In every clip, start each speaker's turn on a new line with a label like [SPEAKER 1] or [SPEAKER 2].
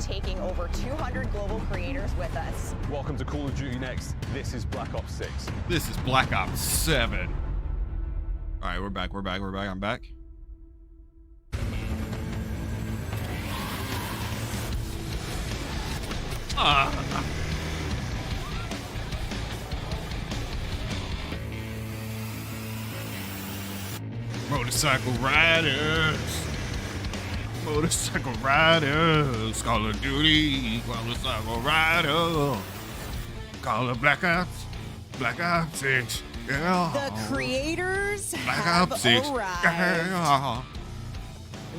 [SPEAKER 1] taking over 200 global creators with us.
[SPEAKER 2] Welcome to Call of Duty Next. This is Black Ops 6.
[SPEAKER 3] This is Black Ops 7. All right, we're back. I'm back. Motorcycle riders. Call of Duty. Motorcycle rider. Call of Black Ops 6. Yeah.
[SPEAKER 1] The creators
[SPEAKER 3] Black
[SPEAKER 1] have
[SPEAKER 3] Ops 6.
[SPEAKER 1] arrived.
[SPEAKER 3] Yeah.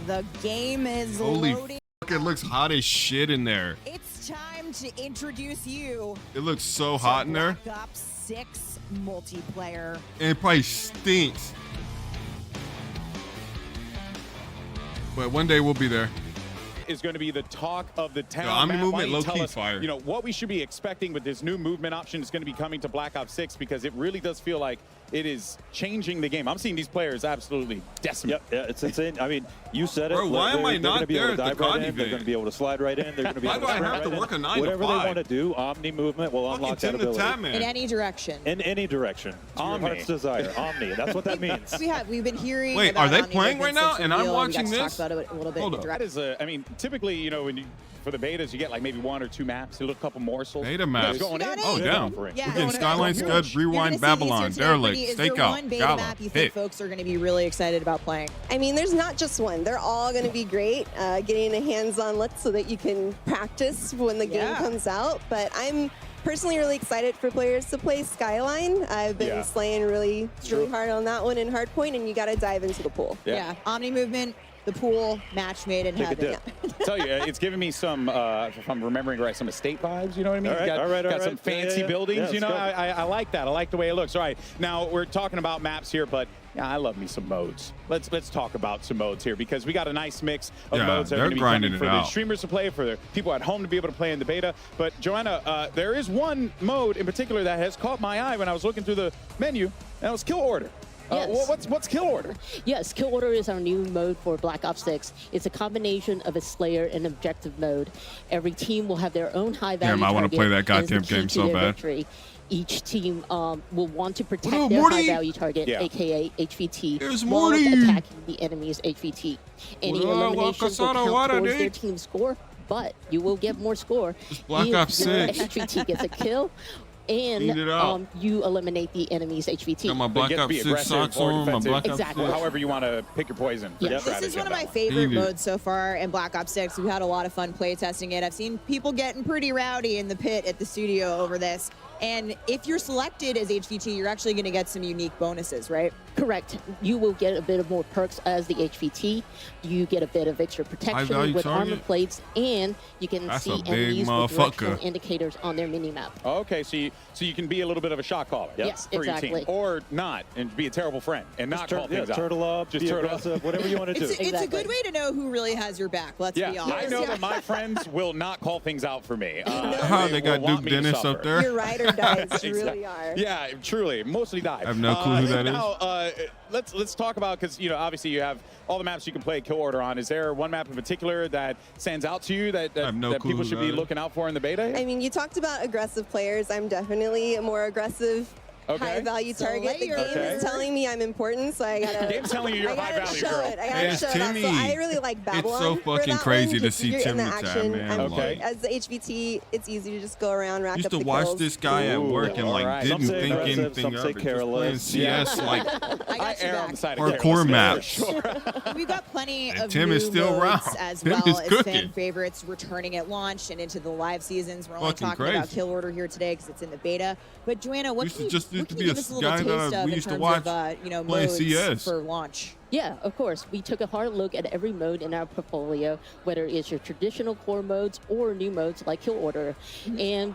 [SPEAKER 1] The game is
[SPEAKER 3] Holy
[SPEAKER 1] loading.
[SPEAKER 3] fuck, it looks hot as shit in there.
[SPEAKER 1] It's time to introduce you
[SPEAKER 3] It looks so
[SPEAKER 1] to
[SPEAKER 3] hot in there.
[SPEAKER 1] Black Ops 6 multiplayer.
[SPEAKER 3] And it probably stinks. But one day we'll be there.
[SPEAKER 4] Is going to be the talk of the town.
[SPEAKER 3] Yo, Omni
[SPEAKER 4] Matt, why
[SPEAKER 3] movement,
[SPEAKER 4] don't you tell
[SPEAKER 3] low-key
[SPEAKER 4] us,
[SPEAKER 3] fire.
[SPEAKER 4] You know, what we should be expecting with this new movement option is going to be coming to Black Ops 6, because it really does feel like it is changing the game. I'm seeing these players absolutely decimate.
[SPEAKER 5] Yep, yeah, it's insane. I mean, you said it.
[SPEAKER 3] Bro, why am I
[SPEAKER 5] they're
[SPEAKER 3] not
[SPEAKER 5] gonna be
[SPEAKER 3] there
[SPEAKER 5] able to
[SPEAKER 3] at the
[SPEAKER 5] dive right
[SPEAKER 3] COD
[SPEAKER 5] in. They're
[SPEAKER 3] event?
[SPEAKER 5] going to be able to slide right in. They're going to be
[SPEAKER 3] Why
[SPEAKER 5] able
[SPEAKER 3] do
[SPEAKER 5] to
[SPEAKER 3] I
[SPEAKER 5] sprint
[SPEAKER 3] have to
[SPEAKER 5] right
[SPEAKER 3] work
[SPEAKER 5] in.
[SPEAKER 3] a 9 to
[SPEAKER 5] Whatever
[SPEAKER 3] 5?
[SPEAKER 5] they want to do, Omni movement will
[SPEAKER 3] Fucking
[SPEAKER 5] unlock
[SPEAKER 3] 10
[SPEAKER 5] that
[SPEAKER 3] to
[SPEAKER 5] ability.
[SPEAKER 3] time, man.
[SPEAKER 1] In any direction.
[SPEAKER 5] In any direction. To your
[SPEAKER 4] Omni.
[SPEAKER 5] heart's desire. Omni. That's what that means.
[SPEAKER 1] We've been hearing.
[SPEAKER 3] Wait,
[SPEAKER 1] about
[SPEAKER 3] are they
[SPEAKER 1] Omni
[SPEAKER 3] playing
[SPEAKER 1] movement
[SPEAKER 3] right now?
[SPEAKER 1] since
[SPEAKER 3] And I'm
[SPEAKER 1] reveal.
[SPEAKER 3] watching
[SPEAKER 1] we got to
[SPEAKER 3] this?
[SPEAKER 1] talk about it a little bit.
[SPEAKER 3] Hold
[SPEAKER 1] in
[SPEAKER 3] up.
[SPEAKER 1] direct-
[SPEAKER 4] That is I mean, typically, you know, when you, for the betas, you get like maybe 1 or 2 maps, a little couple morsels.
[SPEAKER 3] Beta maps.
[SPEAKER 4] Going
[SPEAKER 1] You
[SPEAKER 4] in.
[SPEAKER 1] got
[SPEAKER 3] Oh,
[SPEAKER 1] it.
[SPEAKER 3] damn.
[SPEAKER 4] Offering.
[SPEAKER 1] Yeah.
[SPEAKER 3] We're getting
[SPEAKER 1] Going in.
[SPEAKER 3] Skyline,
[SPEAKER 4] Huge.
[SPEAKER 3] Scud,
[SPEAKER 1] You're gonna
[SPEAKER 3] Rewind,
[SPEAKER 1] see
[SPEAKER 3] Babylon,
[SPEAKER 1] these here today,
[SPEAKER 3] Derelict,
[SPEAKER 1] buddy. Is there
[SPEAKER 3] Stakeout,
[SPEAKER 1] one beta
[SPEAKER 3] Gala,
[SPEAKER 1] map you think
[SPEAKER 3] Hit.
[SPEAKER 1] folks are going to be really excited about playing?
[SPEAKER 6] I mean, there's not just one. They're all going to be great. Getting a hands-on look so that you can practice when the game
[SPEAKER 1] Yeah.
[SPEAKER 6] comes out. But I'm personally really excited for players to play Skyline. I've been
[SPEAKER 4] Yeah.
[SPEAKER 6] slaying really hard on that one in Hardpoint, and you got to dive into the pool.
[SPEAKER 1] Yeah. Omni movement, the pool, match made in
[SPEAKER 5] Take a
[SPEAKER 1] heaven.
[SPEAKER 5] dip.
[SPEAKER 4] Tell you, it's giving me some, if I'm remembering right, some estate vibes. You know what I mean?
[SPEAKER 5] All right,
[SPEAKER 4] got,
[SPEAKER 5] all right, all
[SPEAKER 4] got some
[SPEAKER 5] right. Yeah,
[SPEAKER 4] fancy
[SPEAKER 5] yeah.
[SPEAKER 4] buildings.
[SPEAKER 5] Yeah,
[SPEAKER 4] you know,
[SPEAKER 5] let's go.
[SPEAKER 4] I like that. I like the way it looks. All right, now we're talking about maps here, but yeah, I love me some modes. Let's talk about some modes here, because we got a nice mix of
[SPEAKER 3] Yeah,
[SPEAKER 4] modes that are
[SPEAKER 3] they're
[SPEAKER 4] going to be
[SPEAKER 3] grinding
[SPEAKER 4] coming for
[SPEAKER 3] it
[SPEAKER 4] the
[SPEAKER 3] out.
[SPEAKER 4] streamers to play, for the people at home to be able to play in the beta. But Joanna, there is one mode in particular that has caught my eye when I was looking through the menu, and that was Kill Order.
[SPEAKER 7] Yes.
[SPEAKER 4] What's Kill Order?
[SPEAKER 7] Yes, Kill Order is our new mode for Black Ops 6. It's a combination of a Slayer and objective mode. Every team will have their own high-value
[SPEAKER 3] Damn, I wanna
[SPEAKER 7] target,
[SPEAKER 3] play that
[SPEAKER 7] and it's the
[SPEAKER 3] goddamn
[SPEAKER 7] key
[SPEAKER 3] game
[SPEAKER 7] to
[SPEAKER 3] so
[SPEAKER 7] their
[SPEAKER 3] bad.
[SPEAKER 7] victory. Each team will want to protect
[SPEAKER 3] What up,
[SPEAKER 7] their
[SPEAKER 3] Morty?
[SPEAKER 7] high-value target,
[SPEAKER 4] Yeah.
[SPEAKER 7] aka HVT,
[SPEAKER 3] There's
[SPEAKER 7] while
[SPEAKER 3] Morty.
[SPEAKER 7] attacking the enemy's HVT. Any
[SPEAKER 3] What up,
[SPEAKER 7] eliminations will
[SPEAKER 3] Wakasana
[SPEAKER 7] count
[SPEAKER 3] Wada,
[SPEAKER 7] towards their
[SPEAKER 3] dude?
[SPEAKER 7] team's score, but you will get more score
[SPEAKER 3] It's Black
[SPEAKER 7] if
[SPEAKER 3] Ops
[SPEAKER 7] your
[SPEAKER 3] 6.
[SPEAKER 7] HVT gets a kill, and
[SPEAKER 3] Eat it out.
[SPEAKER 7] you eliminate the enemy's HVT.
[SPEAKER 3] Got my
[SPEAKER 4] But
[SPEAKER 3] Black
[SPEAKER 4] get to
[SPEAKER 3] Ops
[SPEAKER 4] be
[SPEAKER 3] 6
[SPEAKER 4] aggressive
[SPEAKER 3] socks
[SPEAKER 4] or
[SPEAKER 3] on, my
[SPEAKER 4] defensive.
[SPEAKER 3] Black Ops
[SPEAKER 7] Exactly.
[SPEAKER 3] 6.
[SPEAKER 4] However you want to pick your poison. for
[SPEAKER 7] Yeah.
[SPEAKER 4] the
[SPEAKER 1] This
[SPEAKER 4] strategy
[SPEAKER 1] is one of
[SPEAKER 4] that
[SPEAKER 1] my
[SPEAKER 4] one.
[SPEAKER 1] favorite
[SPEAKER 3] Eat it.
[SPEAKER 1] modes so far in Black Ops 6. We've had a lot of fun play testing it. I've seen people getting pretty rowdy in the pit at the studio over this. And if you're selected as HVT, you're actually going to get some unique bonuses, right?
[SPEAKER 7] Correct. You will get a bit of more perks as the HVT. You get a bit of extra protection
[SPEAKER 3] High-value
[SPEAKER 7] with armor
[SPEAKER 3] target?
[SPEAKER 7] plates, and you can
[SPEAKER 3] That's a
[SPEAKER 7] see
[SPEAKER 3] big
[SPEAKER 7] enemies with
[SPEAKER 3] motherfucker.
[SPEAKER 7] directional indicators on their mini-map.
[SPEAKER 4] Okay, so you can be a little bit of a shot caller
[SPEAKER 7] Yes,
[SPEAKER 4] for your
[SPEAKER 7] exactly.
[SPEAKER 4] team, or not, and be a terrible friend and not call things out.
[SPEAKER 5] turtle up,
[SPEAKER 4] Just
[SPEAKER 5] be
[SPEAKER 4] turtle up.
[SPEAKER 5] aggressive, whatever you want to do.
[SPEAKER 1] It's a
[SPEAKER 7] Exactly.
[SPEAKER 1] good way to know who really has your back, let's
[SPEAKER 4] Yeah,
[SPEAKER 1] be honest.
[SPEAKER 4] I know
[SPEAKER 1] Yeah.
[SPEAKER 4] that my friends will not call things out for me.
[SPEAKER 3] They got
[SPEAKER 4] will want
[SPEAKER 3] Duke
[SPEAKER 4] me to
[SPEAKER 3] Dennis
[SPEAKER 4] suffer.
[SPEAKER 3] up there.
[SPEAKER 6] Your ride or dies, you
[SPEAKER 4] Exactly.
[SPEAKER 6] really are.
[SPEAKER 4] Yeah, truly, mostly die.
[SPEAKER 3] I have no clue who that is.
[SPEAKER 4] Now, let's talk about, because you know, obviously you have all the maps you can play Kill Order on. Is there one map in particular that stands out to you that,
[SPEAKER 3] I have no
[SPEAKER 4] that
[SPEAKER 3] clue
[SPEAKER 4] people
[SPEAKER 3] who
[SPEAKER 4] should
[SPEAKER 3] that
[SPEAKER 4] be
[SPEAKER 3] is.
[SPEAKER 4] looking out for in the beta?
[SPEAKER 6] I mean, you talked about aggressive players. I'm definitely a more aggressive,
[SPEAKER 4] Okay.
[SPEAKER 6] high-value target. The
[SPEAKER 1] Slayer.
[SPEAKER 6] game
[SPEAKER 4] Okay.
[SPEAKER 6] is telling me I'm important, so I gotta.
[SPEAKER 4] Game's telling you you're
[SPEAKER 6] I
[SPEAKER 4] high
[SPEAKER 6] gotta
[SPEAKER 4] value,
[SPEAKER 6] show
[SPEAKER 4] girl.
[SPEAKER 6] it. I gotta
[SPEAKER 3] Hey,
[SPEAKER 6] show
[SPEAKER 3] it's
[SPEAKER 6] it off. So
[SPEAKER 3] Timmy.
[SPEAKER 6] I really like Babylon.
[SPEAKER 3] so
[SPEAKER 6] for
[SPEAKER 3] fucking
[SPEAKER 6] that
[SPEAKER 3] crazy
[SPEAKER 6] one,
[SPEAKER 3] to
[SPEAKER 6] just
[SPEAKER 3] see
[SPEAKER 6] you're in the
[SPEAKER 3] Timmy time,
[SPEAKER 6] action.
[SPEAKER 3] man.
[SPEAKER 4] Okay.
[SPEAKER 6] As the HVT, it's easy to just go around, rack
[SPEAKER 3] Used
[SPEAKER 6] up
[SPEAKER 3] to
[SPEAKER 6] the
[SPEAKER 3] watch
[SPEAKER 6] kills.
[SPEAKER 3] this guy at
[SPEAKER 4] Ooh,
[SPEAKER 3] work and like
[SPEAKER 4] alright.
[SPEAKER 3] didn't
[SPEAKER 5] Some say
[SPEAKER 3] think
[SPEAKER 5] aggressive,
[SPEAKER 3] anything
[SPEAKER 5] some
[SPEAKER 3] of
[SPEAKER 5] say
[SPEAKER 3] it. Just playing
[SPEAKER 5] careless.
[SPEAKER 3] CS like
[SPEAKER 1] I got
[SPEAKER 4] I
[SPEAKER 1] you
[SPEAKER 4] err on
[SPEAKER 1] back.
[SPEAKER 4] the side of
[SPEAKER 3] hardcore
[SPEAKER 4] carelessness.
[SPEAKER 3] maps.
[SPEAKER 1] We've got plenty
[SPEAKER 3] And
[SPEAKER 1] of
[SPEAKER 3] Tim
[SPEAKER 1] new
[SPEAKER 3] is still
[SPEAKER 1] modes
[SPEAKER 3] around.
[SPEAKER 1] as
[SPEAKER 3] Tim
[SPEAKER 1] well
[SPEAKER 3] is
[SPEAKER 1] as
[SPEAKER 3] cooking.
[SPEAKER 1] fan favorites returning at launch and into the live seasons. We're only
[SPEAKER 3] Fucking
[SPEAKER 1] talking about
[SPEAKER 3] crazy.
[SPEAKER 1] Kill Order here today because it's in the beta. But Joanna, what
[SPEAKER 3] Used
[SPEAKER 1] can
[SPEAKER 3] to
[SPEAKER 1] you,
[SPEAKER 3] just
[SPEAKER 1] what
[SPEAKER 3] used to
[SPEAKER 1] can
[SPEAKER 3] be
[SPEAKER 1] you
[SPEAKER 3] a
[SPEAKER 1] give us a little
[SPEAKER 3] guy
[SPEAKER 1] taste
[SPEAKER 3] that
[SPEAKER 1] of
[SPEAKER 3] we
[SPEAKER 1] in
[SPEAKER 3] used to
[SPEAKER 1] terms
[SPEAKER 3] watch
[SPEAKER 1] of
[SPEAKER 3] playing
[SPEAKER 1] modes
[SPEAKER 3] CS.
[SPEAKER 1] for launch?
[SPEAKER 7] Yeah, of course. We took a hard look at every mode in our portfolio, whether it's your traditional core modes or new modes like Kill Order. And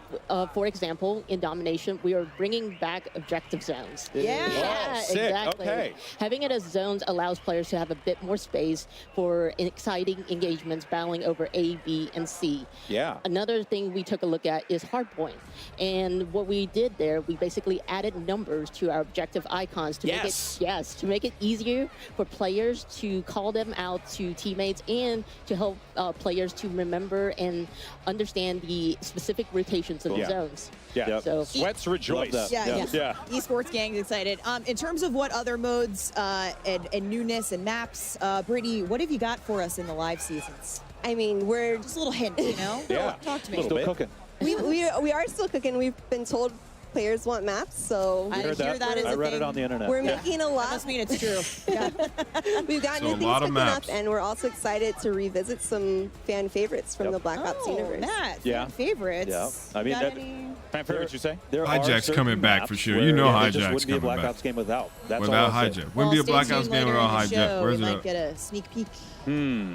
[SPEAKER 7] for example, in Domination, we are bringing back objective zones.
[SPEAKER 1] Yeah.
[SPEAKER 4] Oh, sick.
[SPEAKER 7] Exactly.
[SPEAKER 4] Okay.
[SPEAKER 7] Having it as zones allows players to have a bit more space for exciting engagements battling over A, B, and C.
[SPEAKER 4] Yeah.
[SPEAKER 7] Another thing we took a look at is hardpoint. And what we did there, we basically added numbers to our objective icons to
[SPEAKER 4] Yes.
[SPEAKER 7] make it easier for for players to call them out to teammates and to help players to remember and understand the specific rotations of the zones.
[SPEAKER 4] Yeah.
[SPEAKER 7] So
[SPEAKER 4] Sweats rejoice.
[SPEAKER 5] Love that.
[SPEAKER 1] Yeah. Esports gang's excited. In terms of what other modes and newness and maps, Brittany, what have you got for us in the live seasons?
[SPEAKER 6] I mean, we're
[SPEAKER 1] Just a little hint, you know?
[SPEAKER 4] Yeah.
[SPEAKER 1] Talk to me.
[SPEAKER 5] Still cooking.
[SPEAKER 6] we are still cooking. We've been told players want maps, so
[SPEAKER 1] I
[SPEAKER 5] Heard
[SPEAKER 1] hear that is
[SPEAKER 5] I
[SPEAKER 1] a
[SPEAKER 5] read
[SPEAKER 1] thing.
[SPEAKER 5] it on the internet.
[SPEAKER 6] we're making a
[SPEAKER 1] That
[SPEAKER 6] lot.
[SPEAKER 1] must mean it's true. Yeah.
[SPEAKER 6] We've got
[SPEAKER 3] So
[SPEAKER 6] new
[SPEAKER 3] a
[SPEAKER 6] things
[SPEAKER 3] lot of
[SPEAKER 6] cooking up,
[SPEAKER 3] maps.
[SPEAKER 6] and we're also excited to revisit some fan favorites from the Black Ops
[SPEAKER 1] Oh,
[SPEAKER 6] universe.
[SPEAKER 1] Matt,
[SPEAKER 5] Yeah.
[SPEAKER 1] fan favorites.
[SPEAKER 5] Yeah. I mean,
[SPEAKER 1] Got
[SPEAKER 5] that-
[SPEAKER 1] any?
[SPEAKER 4] Fan favorites, you say?
[SPEAKER 5] There
[SPEAKER 3] Hijack's
[SPEAKER 5] are certain
[SPEAKER 3] coming back
[SPEAKER 5] maps
[SPEAKER 3] for sure.
[SPEAKER 5] where,
[SPEAKER 3] You know
[SPEAKER 5] there just
[SPEAKER 3] Hijack's
[SPEAKER 5] wouldn't be a
[SPEAKER 3] coming
[SPEAKER 5] Black
[SPEAKER 3] back.
[SPEAKER 5] Ops game without. That's
[SPEAKER 3] Without
[SPEAKER 5] all I'll say.
[SPEAKER 3] Hijack. Wouldn't be a
[SPEAKER 1] Stay
[SPEAKER 3] Black
[SPEAKER 1] tuned
[SPEAKER 3] Ops game
[SPEAKER 1] later
[SPEAKER 3] without
[SPEAKER 1] in the
[SPEAKER 3] Hijack.
[SPEAKER 1] show.
[SPEAKER 3] Where's
[SPEAKER 1] We
[SPEAKER 3] it
[SPEAKER 1] might
[SPEAKER 3] at?
[SPEAKER 1] get a sneak peek.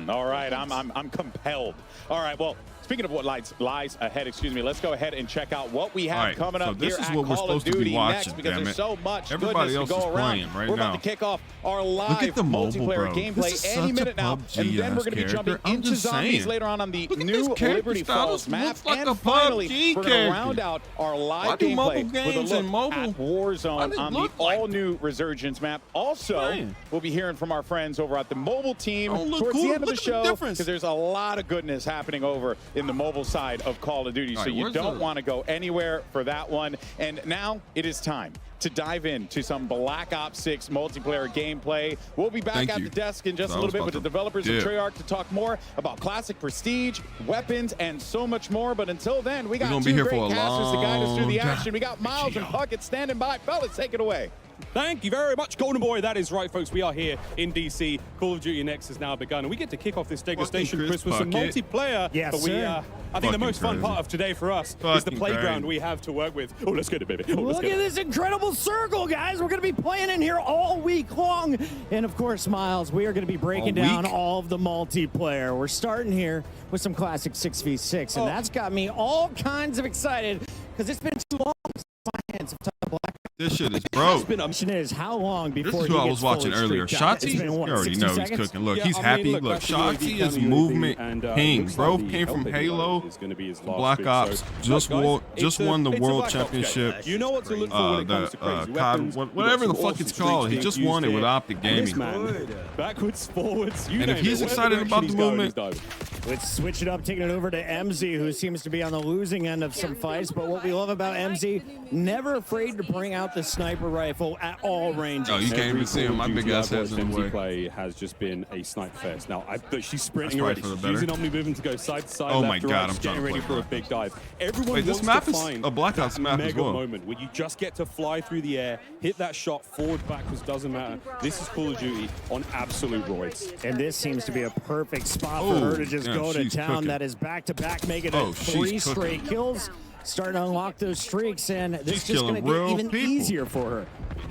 [SPEAKER 4] All right, I'm compelled. All right, well, speaking of what lies ahead, let's go ahead and check out what we have
[SPEAKER 3] All right,
[SPEAKER 4] coming
[SPEAKER 3] so
[SPEAKER 4] up
[SPEAKER 3] this
[SPEAKER 4] here
[SPEAKER 3] is
[SPEAKER 4] at
[SPEAKER 3] what we're
[SPEAKER 4] Call
[SPEAKER 3] supposed
[SPEAKER 4] of
[SPEAKER 3] to be
[SPEAKER 4] Duty
[SPEAKER 3] watching,
[SPEAKER 4] next because
[SPEAKER 3] damn
[SPEAKER 4] there's
[SPEAKER 3] it.
[SPEAKER 4] so much
[SPEAKER 3] Everybody
[SPEAKER 4] goodness
[SPEAKER 3] else
[SPEAKER 4] to
[SPEAKER 3] is
[SPEAKER 4] go around.
[SPEAKER 3] playing right
[SPEAKER 4] We're
[SPEAKER 3] now.
[SPEAKER 4] about to kick off our
[SPEAKER 3] Look
[SPEAKER 4] live
[SPEAKER 3] at the mobile,
[SPEAKER 4] multiplayer
[SPEAKER 3] bro.
[SPEAKER 4] gameplay
[SPEAKER 3] This is
[SPEAKER 4] any
[SPEAKER 3] such a
[SPEAKER 4] minute now, and then we're going to be
[SPEAKER 3] PUBG-ass
[SPEAKER 4] jumping
[SPEAKER 3] character. I'm
[SPEAKER 4] into
[SPEAKER 3] just
[SPEAKER 4] zombies
[SPEAKER 3] saying.
[SPEAKER 4] later on the
[SPEAKER 3] Look at
[SPEAKER 4] new
[SPEAKER 3] this character
[SPEAKER 4] Liberty
[SPEAKER 3] style.
[SPEAKER 4] Falls
[SPEAKER 3] This
[SPEAKER 4] map,
[SPEAKER 3] looks like
[SPEAKER 4] and
[SPEAKER 3] a
[SPEAKER 4] finally
[SPEAKER 3] PUBG
[SPEAKER 4] we're going to round
[SPEAKER 3] character.
[SPEAKER 4] out our
[SPEAKER 3] Why
[SPEAKER 4] live
[SPEAKER 3] do mobile
[SPEAKER 4] gameplay with
[SPEAKER 3] games
[SPEAKER 4] a look
[SPEAKER 3] and mobile-
[SPEAKER 4] at
[SPEAKER 3] Why
[SPEAKER 4] Warzone
[SPEAKER 3] does it
[SPEAKER 4] on the
[SPEAKER 3] look like-
[SPEAKER 4] all-new Resurgence map. Also,
[SPEAKER 3] Man.
[SPEAKER 4] we'll be hearing from our friends over at the mobile team
[SPEAKER 3] Don't look
[SPEAKER 4] towards
[SPEAKER 3] cool.
[SPEAKER 4] the end of the
[SPEAKER 3] Look at the
[SPEAKER 4] show
[SPEAKER 3] difference.
[SPEAKER 4] because there's a lot of goodness happening over in the mobile side of Call of Duty,
[SPEAKER 3] All
[SPEAKER 4] so
[SPEAKER 3] right,
[SPEAKER 4] you
[SPEAKER 3] where's
[SPEAKER 4] don't
[SPEAKER 3] the-
[SPEAKER 4] want to go anywhere for that one. And now it is time to dive into some Black Ops 6 multiplayer gameplay. We'll be back
[SPEAKER 3] Thank
[SPEAKER 4] at
[SPEAKER 3] you.
[SPEAKER 4] the desk in just
[SPEAKER 3] So
[SPEAKER 4] a
[SPEAKER 3] I was
[SPEAKER 4] little bit with the
[SPEAKER 3] about to
[SPEAKER 4] developers
[SPEAKER 3] dip.
[SPEAKER 4] of Treyarch to talk more about classic prestige, weapons, and so much more. But until then, we got
[SPEAKER 3] gonna be
[SPEAKER 4] two
[SPEAKER 3] here
[SPEAKER 4] great
[SPEAKER 3] for a
[SPEAKER 4] casters to guide us through the
[SPEAKER 3] long
[SPEAKER 4] action. We got Miles and Puckett standing by. Fellas, take it away.
[SPEAKER 8] Thank you very much, Golden Boy. That is right, folks. We are here in DC. Call of Duty Next has now begun, and we get to kick off this degustation,
[SPEAKER 3] Chris
[SPEAKER 8] Chris, with some
[SPEAKER 3] Puckett.
[SPEAKER 8] multiplayer.
[SPEAKER 5] Yes,
[SPEAKER 8] but we,
[SPEAKER 5] sir.
[SPEAKER 8] I think the
[SPEAKER 3] Fucking
[SPEAKER 8] most fun
[SPEAKER 3] crazy.
[SPEAKER 8] part of today for us is the
[SPEAKER 3] Fucking
[SPEAKER 8] playground
[SPEAKER 3] crazy.
[SPEAKER 8] we have to work with. Oh, let's get it, baby. Oh, let's
[SPEAKER 9] Look
[SPEAKER 8] get
[SPEAKER 9] at
[SPEAKER 8] it.
[SPEAKER 9] this incredible circle, guys. We're going to be playing in here all week long. And of course, Miles, we are going to be breaking
[SPEAKER 3] All
[SPEAKER 9] down
[SPEAKER 3] week?
[SPEAKER 9] all of the multiplayer. We're starting here with some classic 6v6, and that's got me all kinds of excited because it's been too long since my hands have touched Black.
[SPEAKER 3] This shit is broke.
[SPEAKER 9] The question is, how long
[SPEAKER 3] This
[SPEAKER 9] before
[SPEAKER 3] is
[SPEAKER 9] he
[SPEAKER 3] who I
[SPEAKER 9] gets
[SPEAKER 3] was watching
[SPEAKER 9] fully
[SPEAKER 3] earlier.
[SPEAKER 9] streaked out?
[SPEAKER 3] Shotzi,
[SPEAKER 9] It's been,
[SPEAKER 3] you
[SPEAKER 9] what,
[SPEAKER 3] already
[SPEAKER 9] 60
[SPEAKER 3] know he's
[SPEAKER 9] seconds?
[SPEAKER 3] cooking. Look,
[SPEAKER 8] Yeah,
[SPEAKER 3] he's
[SPEAKER 8] I mean,
[SPEAKER 3] happy.
[SPEAKER 8] look,
[SPEAKER 3] Look,
[SPEAKER 8] that's the UAV
[SPEAKER 3] Shotzi is
[SPEAKER 8] counter UAV,
[SPEAKER 3] movement
[SPEAKER 8] and,
[SPEAKER 3] king,
[SPEAKER 8] looks
[SPEAKER 3] bro.
[SPEAKER 8] like the
[SPEAKER 3] Came from
[SPEAKER 8] helping
[SPEAKER 3] Halo.
[SPEAKER 8] load is gonna be his last
[SPEAKER 3] Black
[SPEAKER 8] pick.
[SPEAKER 3] Ops.
[SPEAKER 8] So,
[SPEAKER 3] Just
[SPEAKER 8] look,
[SPEAKER 3] won,
[SPEAKER 8] guys,
[SPEAKER 3] just
[SPEAKER 8] it's
[SPEAKER 3] won the
[SPEAKER 8] a
[SPEAKER 3] World
[SPEAKER 8] Black Ops game.
[SPEAKER 3] Championship.
[SPEAKER 8] You know what to look for when it comes to crazy weapons.
[SPEAKER 3] Whatever the
[SPEAKER 8] You've got
[SPEAKER 3] fuck it's
[SPEAKER 8] some
[SPEAKER 3] called.
[SPEAKER 8] awesome
[SPEAKER 3] He just
[SPEAKER 8] streaks
[SPEAKER 3] won it
[SPEAKER 8] used
[SPEAKER 3] with
[SPEAKER 8] here.
[SPEAKER 3] Optic
[SPEAKER 8] And this
[SPEAKER 3] Gaming.
[SPEAKER 8] man, backwards, forwards, you
[SPEAKER 3] And if
[SPEAKER 8] name
[SPEAKER 3] he's
[SPEAKER 8] it, whatever
[SPEAKER 3] excited about
[SPEAKER 8] direction
[SPEAKER 3] the
[SPEAKER 8] he's going,
[SPEAKER 3] movement-
[SPEAKER 8] he's diving.
[SPEAKER 9] Let's switch it up, taking it over to MZ, who seems to be on the losing end of some fights. But what we love about MZ, never afraid to bring out the sniper rifle at all ranges.
[SPEAKER 3] Oh, you can't even see him. My big ass head's in the way.
[SPEAKER 8] Play has just been a snipe fest. Now, she's sprinting
[SPEAKER 3] That's
[SPEAKER 8] already.
[SPEAKER 3] probably for
[SPEAKER 8] She's
[SPEAKER 3] the
[SPEAKER 8] using
[SPEAKER 3] better.
[SPEAKER 8] Omni movement to go side to side.
[SPEAKER 3] Oh
[SPEAKER 8] left
[SPEAKER 3] my
[SPEAKER 8] to
[SPEAKER 3] God,
[SPEAKER 8] right.
[SPEAKER 3] I'm
[SPEAKER 8] She's
[SPEAKER 3] trying
[SPEAKER 8] getting
[SPEAKER 3] to
[SPEAKER 8] ready
[SPEAKER 3] play
[SPEAKER 8] for a
[SPEAKER 3] that.
[SPEAKER 8] big dive. Everyone
[SPEAKER 3] Wait, this
[SPEAKER 8] wants
[SPEAKER 3] map
[SPEAKER 8] to
[SPEAKER 3] is
[SPEAKER 8] find
[SPEAKER 3] a Black Ops
[SPEAKER 8] that
[SPEAKER 3] map as
[SPEAKER 8] mega
[SPEAKER 3] well.
[SPEAKER 8] moment where you just get to fly through the air, hit that shot, forward, backwards, doesn't matter. This is Call of Duty on absolute roids.
[SPEAKER 9] And this seems to be a perfect spot
[SPEAKER 3] Oh,
[SPEAKER 9] for her to just
[SPEAKER 3] yeah,
[SPEAKER 9] go to
[SPEAKER 3] she's
[SPEAKER 9] town.
[SPEAKER 3] cooking.
[SPEAKER 9] That is back-to-back, making
[SPEAKER 3] Oh,
[SPEAKER 9] it
[SPEAKER 3] she's
[SPEAKER 9] 3
[SPEAKER 3] cooking.
[SPEAKER 9] straight kills. Starting to unlock those streaks, and this
[SPEAKER 3] She's
[SPEAKER 9] is just going to
[SPEAKER 3] killing
[SPEAKER 9] get
[SPEAKER 3] real
[SPEAKER 9] even
[SPEAKER 3] people.
[SPEAKER 9] easier for her.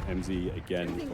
[SPEAKER 8] MZ again.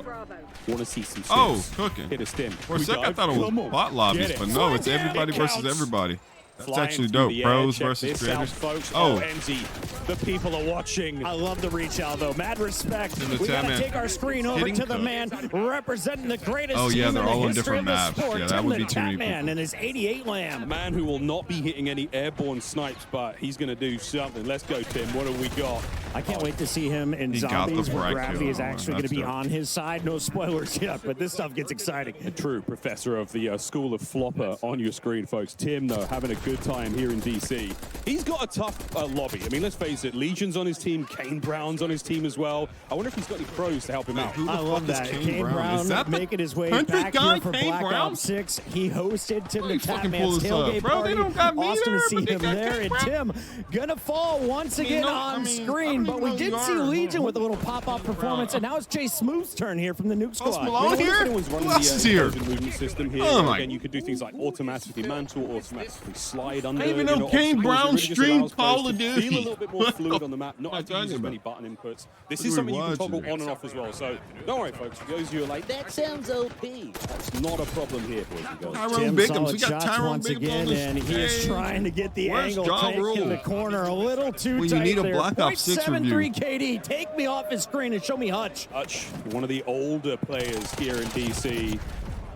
[SPEAKER 8] Want to see some
[SPEAKER 3] Oh,
[SPEAKER 8] stims.
[SPEAKER 3] cooking.
[SPEAKER 8] Hit a stim.
[SPEAKER 3] For a
[SPEAKER 8] We
[SPEAKER 3] second, I
[SPEAKER 8] dive.
[SPEAKER 3] thought it
[SPEAKER 8] Come
[SPEAKER 3] was
[SPEAKER 8] on.
[SPEAKER 3] bot lobbies,
[SPEAKER 8] Get it.
[SPEAKER 3] but no, it's
[SPEAKER 8] Fly down,
[SPEAKER 3] everybody
[SPEAKER 8] it
[SPEAKER 3] versus
[SPEAKER 8] counts.
[SPEAKER 3] everybody. That's
[SPEAKER 8] Flying
[SPEAKER 3] actually
[SPEAKER 8] through
[SPEAKER 3] dope.
[SPEAKER 8] the air.
[SPEAKER 3] Pros
[SPEAKER 8] Check
[SPEAKER 3] versus
[SPEAKER 8] this
[SPEAKER 3] creators.
[SPEAKER 8] out, folks.
[SPEAKER 3] Oh,
[SPEAKER 8] MZ, the people are watching.
[SPEAKER 9] I love the reach out, though. Mad respect.
[SPEAKER 3] In the
[SPEAKER 9] We got
[SPEAKER 3] chat,
[SPEAKER 9] to
[SPEAKER 3] man.
[SPEAKER 9] take our screen over
[SPEAKER 3] Hitting
[SPEAKER 9] to the
[SPEAKER 3] cook.
[SPEAKER 9] man representing the greatest
[SPEAKER 3] Oh, yeah,
[SPEAKER 9] team
[SPEAKER 3] they're
[SPEAKER 9] in the
[SPEAKER 3] all on
[SPEAKER 9] history
[SPEAKER 3] different
[SPEAKER 9] of the
[SPEAKER 3] maps.
[SPEAKER 9] sport.
[SPEAKER 3] Yeah, that
[SPEAKER 9] Tim
[SPEAKER 3] would
[SPEAKER 9] the
[SPEAKER 3] be too many
[SPEAKER 9] Tatman
[SPEAKER 3] people.
[SPEAKER 9] and his 88
[SPEAKER 8] A
[SPEAKER 9] lamb.
[SPEAKER 8] man who will not be hitting any airborne snipes, but he's going to do something. Let's go, Tim. What have we got?
[SPEAKER 9] I can't wait to see him in
[SPEAKER 3] He got the
[SPEAKER 9] Zombies, where
[SPEAKER 3] bright
[SPEAKER 9] gravity
[SPEAKER 3] kill.
[SPEAKER 9] is actually going to
[SPEAKER 3] That's
[SPEAKER 9] be
[SPEAKER 3] dope.
[SPEAKER 9] on his side. No spoilers yet, but this stuff gets exciting.
[SPEAKER 8] A true professor of the School of Flopper on your screen, folks. Tim, though, having a good time here in DC. He's got a tough lobby. I mean, let's face it, Legion's on his team, Kane Brown's on his team as well. I wonder if he's got any pros to help him out.
[SPEAKER 3] Who the
[SPEAKER 9] I love
[SPEAKER 3] fuck is
[SPEAKER 9] that.
[SPEAKER 3] Kane
[SPEAKER 9] Kane
[SPEAKER 3] Brown?
[SPEAKER 9] Brown
[SPEAKER 3] Is that the
[SPEAKER 9] making his way
[SPEAKER 3] country
[SPEAKER 9] back
[SPEAKER 3] guy,
[SPEAKER 9] here for
[SPEAKER 3] Kane
[SPEAKER 9] Black
[SPEAKER 3] Brown?
[SPEAKER 9] Ops 6. He hosted Tim the
[SPEAKER 3] He fucking pull
[SPEAKER 9] Tatman's
[SPEAKER 3] this up.
[SPEAKER 9] tailgate
[SPEAKER 3] Bro,
[SPEAKER 9] party.
[SPEAKER 3] they don't got me
[SPEAKER 9] Awesome
[SPEAKER 3] there,
[SPEAKER 9] to see
[SPEAKER 3] but they
[SPEAKER 9] him
[SPEAKER 3] got
[SPEAKER 9] there.
[SPEAKER 3] Kane
[SPEAKER 9] And
[SPEAKER 3] Brown.
[SPEAKER 9] Tim gonna fall once again
[SPEAKER 3] no,
[SPEAKER 9] on
[SPEAKER 3] I mean, I
[SPEAKER 9] screen,
[SPEAKER 3] don't
[SPEAKER 9] but
[SPEAKER 3] even
[SPEAKER 9] we
[SPEAKER 3] know
[SPEAKER 9] did
[SPEAKER 3] you
[SPEAKER 9] see
[SPEAKER 3] are.
[SPEAKER 9] Legion with a little pop-off performance, and now it's Jay Smooth's turn here from the Nuke
[SPEAKER 3] Post
[SPEAKER 9] Squad.
[SPEAKER 3] Malone
[SPEAKER 8] What if
[SPEAKER 3] here?
[SPEAKER 8] anyone's running
[SPEAKER 3] Who else
[SPEAKER 8] the
[SPEAKER 3] is here?
[SPEAKER 8] explosion movement system here?
[SPEAKER 3] Oh my-
[SPEAKER 8] Again, you could do things like automatically mantle, automatically slide under.
[SPEAKER 3] I didn't even know Kane
[SPEAKER 8] obstacles.
[SPEAKER 3] Brown
[SPEAKER 8] It really just
[SPEAKER 3] streamed
[SPEAKER 8] allows players
[SPEAKER 3] Call of
[SPEAKER 8] to
[SPEAKER 3] Duty.
[SPEAKER 8] Feel a little bit more fluid on the map, not
[SPEAKER 3] What
[SPEAKER 8] have to
[SPEAKER 3] am I
[SPEAKER 8] use as
[SPEAKER 3] talking
[SPEAKER 8] many
[SPEAKER 3] about?
[SPEAKER 8] button inputs. This
[SPEAKER 3] What
[SPEAKER 8] is
[SPEAKER 3] are
[SPEAKER 8] something
[SPEAKER 3] we
[SPEAKER 8] you can toggle
[SPEAKER 3] watching?
[SPEAKER 8] on and off as well. So don't worry, folks. For those of you who are like, that sounds OP. That's not a problem here, boys and girls.
[SPEAKER 3] Tyrone
[SPEAKER 9] Tim,
[SPEAKER 3] Biggums.
[SPEAKER 9] solid
[SPEAKER 3] We got
[SPEAKER 9] shots
[SPEAKER 3] Tyrone
[SPEAKER 9] once
[SPEAKER 3] Biggums
[SPEAKER 9] again,
[SPEAKER 3] on this
[SPEAKER 9] and he is
[SPEAKER 3] game.
[SPEAKER 9] trying to get the
[SPEAKER 3] Where's
[SPEAKER 9] angle
[SPEAKER 3] Ja
[SPEAKER 9] taken
[SPEAKER 3] Rule?
[SPEAKER 9] in the corner a little too
[SPEAKER 3] When you
[SPEAKER 9] tight
[SPEAKER 3] need a
[SPEAKER 9] there.
[SPEAKER 3] Black Ops 6
[SPEAKER 9] .73
[SPEAKER 3] review.
[SPEAKER 9] KD, take me off his screen and show me Hutch.
[SPEAKER 8] Hutch, one of the older players here in DC.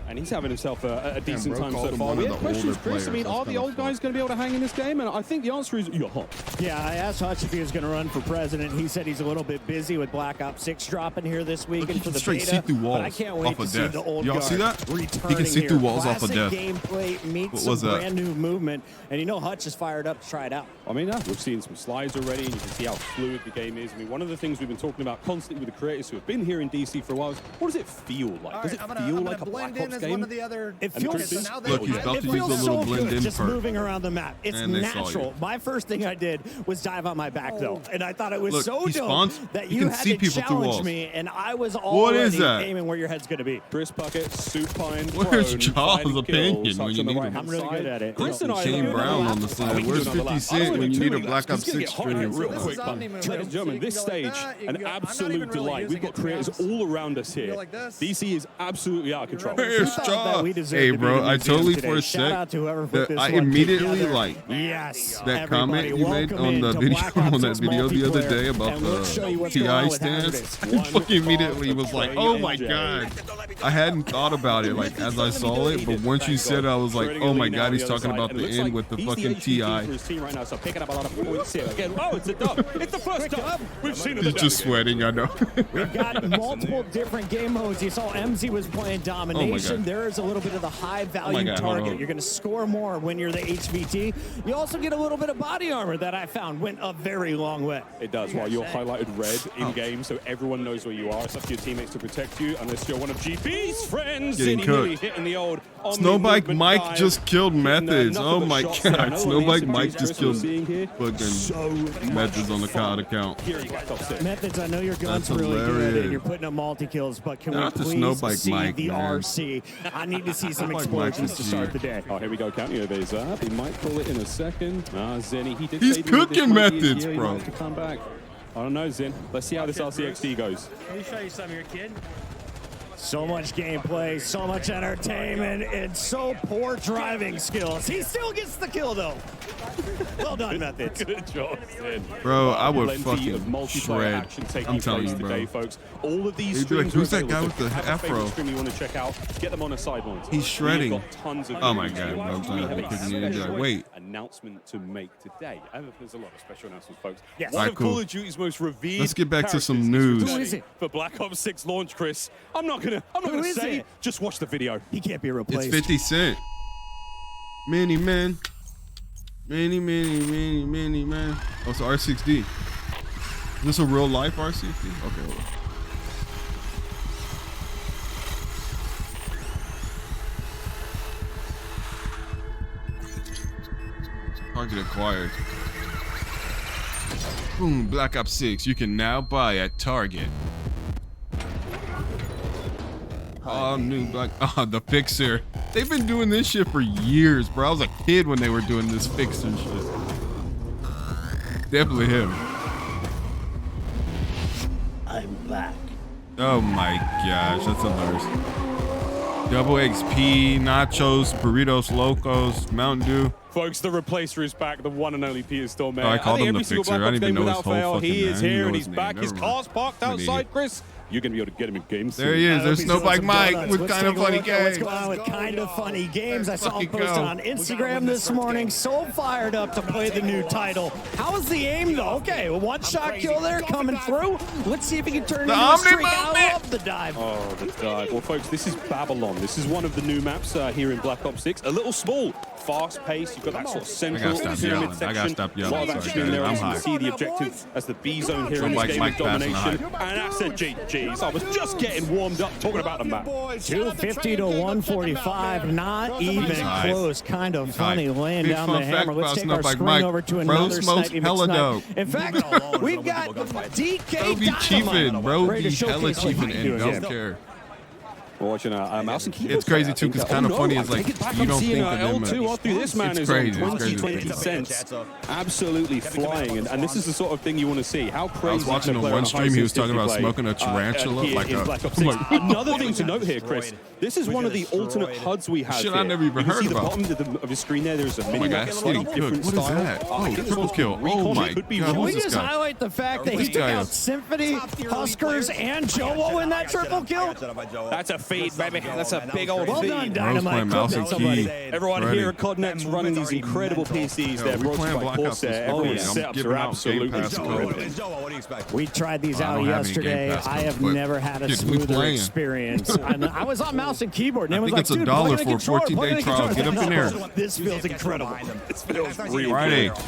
[SPEAKER 8] And he's having himself a decent
[SPEAKER 3] bro
[SPEAKER 8] time
[SPEAKER 3] called
[SPEAKER 8] so
[SPEAKER 3] him
[SPEAKER 8] far.
[SPEAKER 3] one
[SPEAKER 8] We
[SPEAKER 3] of
[SPEAKER 8] have
[SPEAKER 3] the
[SPEAKER 8] questions,
[SPEAKER 3] older
[SPEAKER 8] Chris. I mean,
[SPEAKER 3] players.
[SPEAKER 8] are
[SPEAKER 3] That's
[SPEAKER 8] the old
[SPEAKER 3] kinda
[SPEAKER 8] guys going to be able to hang in this game? And I think the answer is yeah.
[SPEAKER 9] Yeah, I asked Hutch if he was going to run for president. He said he's a little bit busy with Black Ops 6 dropping here this week
[SPEAKER 3] Look,
[SPEAKER 9] and
[SPEAKER 3] he
[SPEAKER 9] for
[SPEAKER 3] can
[SPEAKER 9] the
[SPEAKER 3] straight
[SPEAKER 9] beta.
[SPEAKER 3] see through
[SPEAKER 9] But
[SPEAKER 3] walls
[SPEAKER 9] I can't wait
[SPEAKER 3] off
[SPEAKER 9] to
[SPEAKER 3] of
[SPEAKER 9] see
[SPEAKER 3] death.
[SPEAKER 9] the old
[SPEAKER 3] Y'all
[SPEAKER 9] guard
[SPEAKER 3] see that? He
[SPEAKER 9] returning
[SPEAKER 3] can see
[SPEAKER 9] here.
[SPEAKER 3] through walls off of
[SPEAKER 9] Classic
[SPEAKER 3] death.
[SPEAKER 9] gameplay meets
[SPEAKER 3] What
[SPEAKER 9] some
[SPEAKER 3] was that?
[SPEAKER 9] brand new movement, and you know Hutch is fired up to try it out.
[SPEAKER 8] I mean, we've seen some slides already, and you can see how fluid the game is. I mean, one of the things we've been talking about constantly with the creators who have been here in DC for a while is, what does it feel like? Does it feel like a Black Ops game?
[SPEAKER 9] It feels
[SPEAKER 3] Look, he's about
[SPEAKER 9] it
[SPEAKER 3] to use
[SPEAKER 9] feels
[SPEAKER 3] a little
[SPEAKER 9] so
[SPEAKER 3] blend
[SPEAKER 9] good
[SPEAKER 3] in
[SPEAKER 9] just
[SPEAKER 3] perk.
[SPEAKER 9] moving around the map. It's
[SPEAKER 3] And they saw
[SPEAKER 9] natural.
[SPEAKER 3] you.
[SPEAKER 9] My first thing I did was dive on my back though, and I thought it was
[SPEAKER 3] Look,
[SPEAKER 9] so
[SPEAKER 3] he
[SPEAKER 9] dope
[SPEAKER 3] spawns,
[SPEAKER 9] that
[SPEAKER 3] he
[SPEAKER 9] you
[SPEAKER 3] can
[SPEAKER 9] had
[SPEAKER 3] see
[SPEAKER 9] to
[SPEAKER 3] people through
[SPEAKER 9] challenge
[SPEAKER 3] walls.
[SPEAKER 9] me, and I was
[SPEAKER 3] What is
[SPEAKER 9] already
[SPEAKER 3] that?
[SPEAKER 9] aiming where your head's going to be.
[SPEAKER 8] Chris Bucket, supine,
[SPEAKER 3] Where's
[SPEAKER 8] prone,
[SPEAKER 3] Charles'
[SPEAKER 8] finding
[SPEAKER 3] opinion
[SPEAKER 8] kills,
[SPEAKER 3] when
[SPEAKER 8] touch
[SPEAKER 3] you
[SPEAKER 8] on the
[SPEAKER 3] need him?
[SPEAKER 8] right-hand
[SPEAKER 9] I'm really
[SPEAKER 8] side.
[SPEAKER 9] good at it.
[SPEAKER 8] Chris and I
[SPEAKER 3] Shane
[SPEAKER 8] are
[SPEAKER 3] Brown on the
[SPEAKER 8] we
[SPEAKER 3] side.
[SPEAKER 8] can do
[SPEAKER 3] Where's
[SPEAKER 8] another
[SPEAKER 3] 50
[SPEAKER 8] lap.
[SPEAKER 3] Cent
[SPEAKER 8] I don't
[SPEAKER 3] when you
[SPEAKER 8] wanna
[SPEAKER 3] need
[SPEAKER 8] do
[SPEAKER 3] a
[SPEAKER 8] two
[SPEAKER 3] Black
[SPEAKER 8] laps.
[SPEAKER 3] Ops
[SPEAKER 8] It's gonna
[SPEAKER 3] 6
[SPEAKER 8] get hot in here
[SPEAKER 3] stream?
[SPEAKER 8] real quick, but ladies and gentlemen, this stage, an absolute delight. We've got creators all around us here. DC is absolutely out of control.
[SPEAKER 3] Here's
[SPEAKER 9] That
[SPEAKER 3] Charles.
[SPEAKER 9] we deserve
[SPEAKER 3] Hey,
[SPEAKER 9] to be
[SPEAKER 3] bro,
[SPEAKER 9] in the
[SPEAKER 3] I
[SPEAKER 9] museum
[SPEAKER 3] totally
[SPEAKER 9] today.
[SPEAKER 3] for a
[SPEAKER 9] Shout out
[SPEAKER 3] sec,
[SPEAKER 9] to whoever put this
[SPEAKER 3] I
[SPEAKER 9] one
[SPEAKER 3] immediately
[SPEAKER 9] together.
[SPEAKER 3] like
[SPEAKER 9] Yes,
[SPEAKER 3] that comment
[SPEAKER 9] everybody,
[SPEAKER 3] you made
[SPEAKER 9] welcome
[SPEAKER 3] on the
[SPEAKER 9] into
[SPEAKER 3] video
[SPEAKER 9] Black
[SPEAKER 3] on
[SPEAKER 9] Ops
[SPEAKER 3] that
[SPEAKER 9] 6
[SPEAKER 3] video the other
[SPEAKER 9] multiplayer,
[SPEAKER 3] day about
[SPEAKER 9] and we'll show you
[SPEAKER 3] the
[SPEAKER 9] what's going on
[SPEAKER 3] TI
[SPEAKER 9] with
[SPEAKER 3] stance.
[SPEAKER 9] Hazardous.
[SPEAKER 3] I fucking immediately was like, oh my god. I hadn't thought about it like as I saw it, but once you said it, I was like, oh my god, he's talking about the end with the fucking TI.
[SPEAKER 8] For his team right now, so picking up a lot of points here. Again, oh, it's a dub. It's the first dub we've seen in the
[SPEAKER 3] He's just sweating, I know.
[SPEAKER 9] We've got multiple different game modes. You saw MZ was playing domination.
[SPEAKER 3] God.
[SPEAKER 9] There is a little bit of the high value
[SPEAKER 3] God, hold
[SPEAKER 9] target.
[SPEAKER 3] on.
[SPEAKER 9] You're going to score more when you're the HVT. You also get a little bit of body armor that I found went a very long way.
[SPEAKER 8] It does, while you're highlighted red in-game, so everyone knows where you are. It's up to your teammates to protect you, unless you're one of GB's friends.
[SPEAKER 3] Getting
[SPEAKER 8] and he nearly
[SPEAKER 3] cooked.
[SPEAKER 8] hitting the old
[SPEAKER 3] Snowbike
[SPEAKER 8] movement
[SPEAKER 3] Mike
[SPEAKER 8] dive.
[SPEAKER 3] just killed Methods.
[SPEAKER 8] Nothing
[SPEAKER 3] Oh
[SPEAKER 8] but
[SPEAKER 3] my
[SPEAKER 8] shots there.
[SPEAKER 3] god.
[SPEAKER 8] Another
[SPEAKER 3] Snowbike
[SPEAKER 8] amazing
[SPEAKER 3] Mike
[SPEAKER 8] Chris
[SPEAKER 3] just
[SPEAKER 8] we're
[SPEAKER 3] killed
[SPEAKER 8] seeing here.
[SPEAKER 3] fucking Methods on the COD account.
[SPEAKER 8] Here in Black Ops 6.
[SPEAKER 9] Methods, I know your gun's
[SPEAKER 3] That's
[SPEAKER 9] really good at it.
[SPEAKER 3] hilarious.
[SPEAKER 9] You're putting up multi-kills, but can
[SPEAKER 3] Not
[SPEAKER 9] we
[SPEAKER 3] the
[SPEAKER 9] please
[SPEAKER 3] Snowbike
[SPEAKER 9] see
[SPEAKER 3] Mike,
[SPEAKER 9] the
[SPEAKER 3] man.
[SPEAKER 9] RC? I need to see some
[SPEAKER 3] Snowbike
[SPEAKER 9] explosions
[SPEAKER 3] Mike
[SPEAKER 9] to
[SPEAKER 3] is
[SPEAKER 9] start
[SPEAKER 3] G.
[SPEAKER 9] the day.
[SPEAKER 8] Oh, here we go. Counting over up. He might pull it in a second. Zenny, he did
[SPEAKER 3] He's
[SPEAKER 8] say to me this
[SPEAKER 3] cooking
[SPEAKER 8] might be his
[SPEAKER 3] Methods,
[SPEAKER 8] year. He
[SPEAKER 3] bro.
[SPEAKER 8] might have to come back. I don't know, Zen. Let's see how this RCXD goes.
[SPEAKER 10] Let me show you something, your kid.
[SPEAKER 9] So much gameplay, so much entertainment, and so poor driving skills. He still gets the kill, though. Well done, Methods.
[SPEAKER 8] Good job, Zen.
[SPEAKER 3] Bro, I would
[SPEAKER 8] Plenty
[SPEAKER 3] fucking
[SPEAKER 8] of multiplayer
[SPEAKER 3] shred.
[SPEAKER 8] action taking
[SPEAKER 3] I'm telling
[SPEAKER 8] place
[SPEAKER 3] you, bro.
[SPEAKER 8] today, folks. All of these
[SPEAKER 3] He'd be like,
[SPEAKER 8] streams
[SPEAKER 3] "Who's
[SPEAKER 8] are
[SPEAKER 3] that guy
[SPEAKER 8] available,
[SPEAKER 3] with
[SPEAKER 8] so
[SPEAKER 3] the
[SPEAKER 8] have a favorite
[SPEAKER 3] afro?"
[SPEAKER 8] stream you want to check out, get them on a sideline.
[SPEAKER 3] He's shredding.
[SPEAKER 8] We've got tons of
[SPEAKER 3] Oh my
[SPEAKER 8] videos
[SPEAKER 3] God,
[SPEAKER 8] to
[SPEAKER 3] bro, I'm
[SPEAKER 8] watch.
[SPEAKER 3] sorry,
[SPEAKER 8] We have
[SPEAKER 3] I
[SPEAKER 8] a
[SPEAKER 3] couldn't even do that.
[SPEAKER 8] special
[SPEAKER 3] Wait.
[SPEAKER 8] announcement to make today. There's a lot of special announcements, folks.
[SPEAKER 9] Yes.
[SPEAKER 8] One
[SPEAKER 3] Alright,
[SPEAKER 8] of
[SPEAKER 3] cool.
[SPEAKER 8] Call of Duty's most revered
[SPEAKER 3] Let's get back to some
[SPEAKER 8] characters
[SPEAKER 3] news.
[SPEAKER 8] is
[SPEAKER 9] Who
[SPEAKER 8] ready
[SPEAKER 9] is it?
[SPEAKER 8] for Black Ops 6 launch, Chris. I'm not gonna
[SPEAKER 9] Who is
[SPEAKER 8] say.
[SPEAKER 9] it?
[SPEAKER 8] Just watch the video.
[SPEAKER 9] He can't be
[SPEAKER 3] It's
[SPEAKER 9] replaced.
[SPEAKER 3] 50 Cent. Many men. Many man. Oh, it's R6D. Is this a real life R6D? Okay, hold on. Target acquired. Boom, Black Ops 6. You can now buy at Target. Oh, new Black. Oh, the Fixer. They've been doing this shit for years, bro. I was a kid when they were doing this Fixer shit. Definitely him.
[SPEAKER 9] I'm back.
[SPEAKER 3] Oh my gosh, that's hilarious. Double XP, nachos, burritos, locos, Mountain Dew.
[SPEAKER 8] Folks, the replacer is back, the one and only Peter Stormare.
[SPEAKER 3] Oh, I called
[SPEAKER 8] think
[SPEAKER 3] him
[SPEAKER 8] every
[SPEAKER 3] the
[SPEAKER 8] single
[SPEAKER 3] Fixer.
[SPEAKER 8] Black
[SPEAKER 3] I
[SPEAKER 8] Ops
[SPEAKER 3] didn't even
[SPEAKER 8] game
[SPEAKER 3] know his
[SPEAKER 8] without
[SPEAKER 3] whole
[SPEAKER 8] fail,
[SPEAKER 3] fucking
[SPEAKER 8] he is
[SPEAKER 3] name. I
[SPEAKER 8] here
[SPEAKER 3] know
[SPEAKER 8] and
[SPEAKER 3] his
[SPEAKER 8] he's
[SPEAKER 3] name.
[SPEAKER 8] back. His
[SPEAKER 3] Never
[SPEAKER 8] car's
[SPEAKER 3] mind.
[SPEAKER 8] parked
[SPEAKER 3] I'm an
[SPEAKER 8] outside,
[SPEAKER 3] idiot.
[SPEAKER 8] Chris. You're going to be able to get him in games
[SPEAKER 3] There
[SPEAKER 8] soon.
[SPEAKER 3] he
[SPEAKER 9] I
[SPEAKER 3] is.
[SPEAKER 9] hope
[SPEAKER 3] There's
[SPEAKER 9] he's
[SPEAKER 3] Snowbike
[SPEAKER 9] doing
[SPEAKER 3] Mike
[SPEAKER 9] donuts.
[SPEAKER 3] with
[SPEAKER 9] Let's
[SPEAKER 3] kind of
[SPEAKER 9] take a
[SPEAKER 3] funny
[SPEAKER 9] look at what's
[SPEAKER 3] games.
[SPEAKER 9] going on with kind of funny games. I saw him
[SPEAKER 3] Fucking
[SPEAKER 9] posted
[SPEAKER 3] go.
[SPEAKER 9] on Instagram this morning. So fired up to play the new title. How is the aim though? Okay, a one-shot kill there coming through. Let's see if he can turn
[SPEAKER 3] The
[SPEAKER 9] into a
[SPEAKER 3] Omni
[SPEAKER 9] streak. I
[SPEAKER 3] movement.
[SPEAKER 9] love the dive.
[SPEAKER 8] Oh, the dive. Well, folks, this is Babylon. This is one of the new maps here in Black Ops 6. A little small, fast-paced. You've got that sort of central
[SPEAKER 3] stop
[SPEAKER 8] pyramid
[SPEAKER 3] yelling. I
[SPEAKER 8] section.
[SPEAKER 3] gotta stop yelling.
[SPEAKER 8] A lot of
[SPEAKER 3] Sorry,
[SPEAKER 8] action in there.
[SPEAKER 3] guys.
[SPEAKER 8] As
[SPEAKER 3] I'm
[SPEAKER 8] you can
[SPEAKER 3] high.
[SPEAKER 8] see the objective as the B zone here in
[SPEAKER 3] Like
[SPEAKER 8] this game
[SPEAKER 3] Mike
[SPEAKER 8] of
[SPEAKER 3] passing
[SPEAKER 8] domination.
[SPEAKER 3] high.
[SPEAKER 8] And I said, GG's. I was just getting warmed up talking about the map.
[SPEAKER 9] 250 to 145, not even
[SPEAKER 3] high.
[SPEAKER 9] close. Kind of
[SPEAKER 3] He's
[SPEAKER 9] funny,
[SPEAKER 3] high.
[SPEAKER 9] laying
[SPEAKER 3] Big
[SPEAKER 9] down
[SPEAKER 3] fun
[SPEAKER 9] the
[SPEAKER 3] fact
[SPEAKER 9] hammer. Let's
[SPEAKER 3] about
[SPEAKER 9] take our
[SPEAKER 3] Snowbike
[SPEAKER 9] screen
[SPEAKER 3] Mike.
[SPEAKER 9] over to
[SPEAKER 3] Bro
[SPEAKER 9] another
[SPEAKER 3] smokes
[SPEAKER 9] Snipey
[SPEAKER 3] hella
[SPEAKER 9] McSnipe.
[SPEAKER 3] dope.
[SPEAKER 9] In fact, we've got DK
[SPEAKER 3] Bro be
[SPEAKER 9] Dynamite
[SPEAKER 3] chiefing, bro
[SPEAKER 9] ready to
[SPEAKER 3] be hella
[SPEAKER 9] showcase what
[SPEAKER 3] chiefing
[SPEAKER 9] he can
[SPEAKER 3] and
[SPEAKER 9] do.
[SPEAKER 3] don't care.
[SPEAKER 8] We're watching a mouse and keyboard.
[SPEAKER 3] It's crazy
[SPEAKER 8] player, I
[SPEAKER 3] too,
[SPEAKER 8] think.
[SPEAKER 3] because kind of
[SPEAKER 8] Oh,
[SPEAKER 3] funny
[SPEAKER 8] no,
[SPEAKER 3] is
[SPEAKER 8] I
[SPEAKER 3] like
[SPEAKER 8] take it back.
[SPEAKER 3] you
[SPEAKER 8] I'm
[SPEAKER 3] don't
[SPEAKER 8] seeing
[SPEAKER 3] think of them.
[SPEAKER 8] L2 after this man
[SPEAKER 3] It's
[SPEAKER 8] is
[SPEAKER 3] crazy.
[SPEAKER 8] on
[SPEAKER 3] It's crazy.
[SPEAKER 8] 20 cents. Absolutely flying, and this is the sort of thing you want to see. How crazy
[SPEAKER 3] I was watching
[SPEAKER 8] can a
[SPEAKER 3] on
[SPEAKER 8] player
[SPEAKER 3] one
[SPEAKER 8] on a
[SPEAKER 3] stream, he was talking about
[SPEAKER 8] high-sensitivity
[SPEAKER 3] smoking a
[SPEAKER 8] play,
[SPEAKER 3] tarantula,
[SPEAKER 8] here
[SPEAKER 3] like
[SPEAKER 8] in
[SPEAKER 3] a-
[SPEAKER 8] Black Ops
[SPEAKER 3] I'm
[SPEAKER 8] 6.
[SPEAKER 3] like-
[SPEAKER 8] Another thing to note here, Chris, this is one of the alternate HUDs we have
[SPEAKER 3] Shit
[SPEAKER 8] here.
[SPEAKER 3] I never even
[SPEAKER 8] You can
[SPEAKER 3] heard
[SPEAKER 8] see the
[SPEAKER 3] about.
[SPEAKER 8] bottom of the screen there, there's a
[SPEAKER 3] Oh my
[SPEAKER 8] mini
[SPEAKER 3] god,
[SPEAKER 8] map
[SPEAKER 3] it's
[SPEAKER 8] slot,
[SPEAKER 3] getting cooked.
[SPEAKER 8] different
[SPEAKER 3] What is
[SPEAKER 8] style.
[SPEAKER 3] that?
[SPEAKER 8] I
[SPEAKER 3] Oh,
[SPEAKER 8] think this
[SPEAKER 3] triple
[SPEAKER 8] one's
[SPEAKER 3] kill.
[SPEAKER 8] Recon.
[SPEAKER 3] Oh
[SPEAKER 8] It
[SPEAKER 3] my
[SPEAKER 8] could be
[SPEAKER 3] god,
[SPEAKER 9] Can
[SPEAKER 8] one.
[SPEAKER 9] we
[SPEAKER 3] who's this
[SPEAKER 9] just
[SPEAKER 3] guy?
[SPEAKER 9] highlight the fact that he
[SPEAKER 3] This
[SPEAKER 9] took
[SPEAKER 3] guy
[SPEAKER 9] out
[SPEAKER 3] is-
[SPEAKER 9] Symphony, Huskers, and Joe in that triple kill?
[SPEAKER 8] That's a feed, baby. That's a big old
[SPEAKER 9] Well
[SPEAKER 8] feed.
[SPEAKER 9] done,
[SPEAKER 3] Bro's playing
[SPEAKER 9] Dynamite.
[SPEAKER 3] mouse
[SPEAKER 9] Cook
[SPEAKER 3] and
[SPEAKER 9] somebody.
[SPEAKER 3] key.
[SPEAKER 8] Everyone
[SPEAKER 3] Ready.
[SPEAKER 8] here at CODNEX running these incredible PCs. They're
[SPEAKER 3] we
[SPEAKER 8] brought to
[SPEAKER 3] playing
[SPEAKER 8] you by
[SPEAKER 3] Black Ops
[SPEAKER 8] Corsair.
[SPEAKER 3] this
[SPEAKER 8] Everyone's
[SPEAKER 3] week. I'm
[SPEAKER 8] setups
[SPEAKER 3] giving
[SPEAKER 8] are
[SPEAKER 3] out
[SPEAKER 8] absolutely
[SPEAKER 3] Game Pass code.
[SPEAKER 8] ripping.
[SPEAKER 9] We tried these
[SPEAKER 3] I
[SPEAKER 9] out
[SPEAKER 3] don't have any
[SPEAKER 9] yesterday.
[SPEAKER 3] Game Pass
[SPEAKER 9] I
[SPEAKER 3] code,
[SPEAKER 9] have
[SPEAKER 3] but
[SPEAKER 9] never had a
[SPEAKER 3] dude, we
[SPEAKER 9] smoother
[SPEAKER 3] playing.
[SPEAKER 9] experience. And I was on mouse and keyboard, and
[SPEAKER 3] I
[SPEAKER 9] it was
[SPEAKER 3] think
[SPEAKER 9] like,
[SPEAKER 3] it's
[SPEAKER 9] dude,
[SPEAKER 3] $1
[SPEAKER 9] plug in
[SPEAKER 3] for a
[SPEAKER 9] controller, plug in
[SPEAKER 3] 14-day trial.
[SPEAKER 9] controller.
[SPEAKER 3] Get up in there.
[SPEAKER 9] This feels incredible.
[SPEAKER 8] This feels real
[SPEAKER 3] Friday.
[SPEAKER 8] good.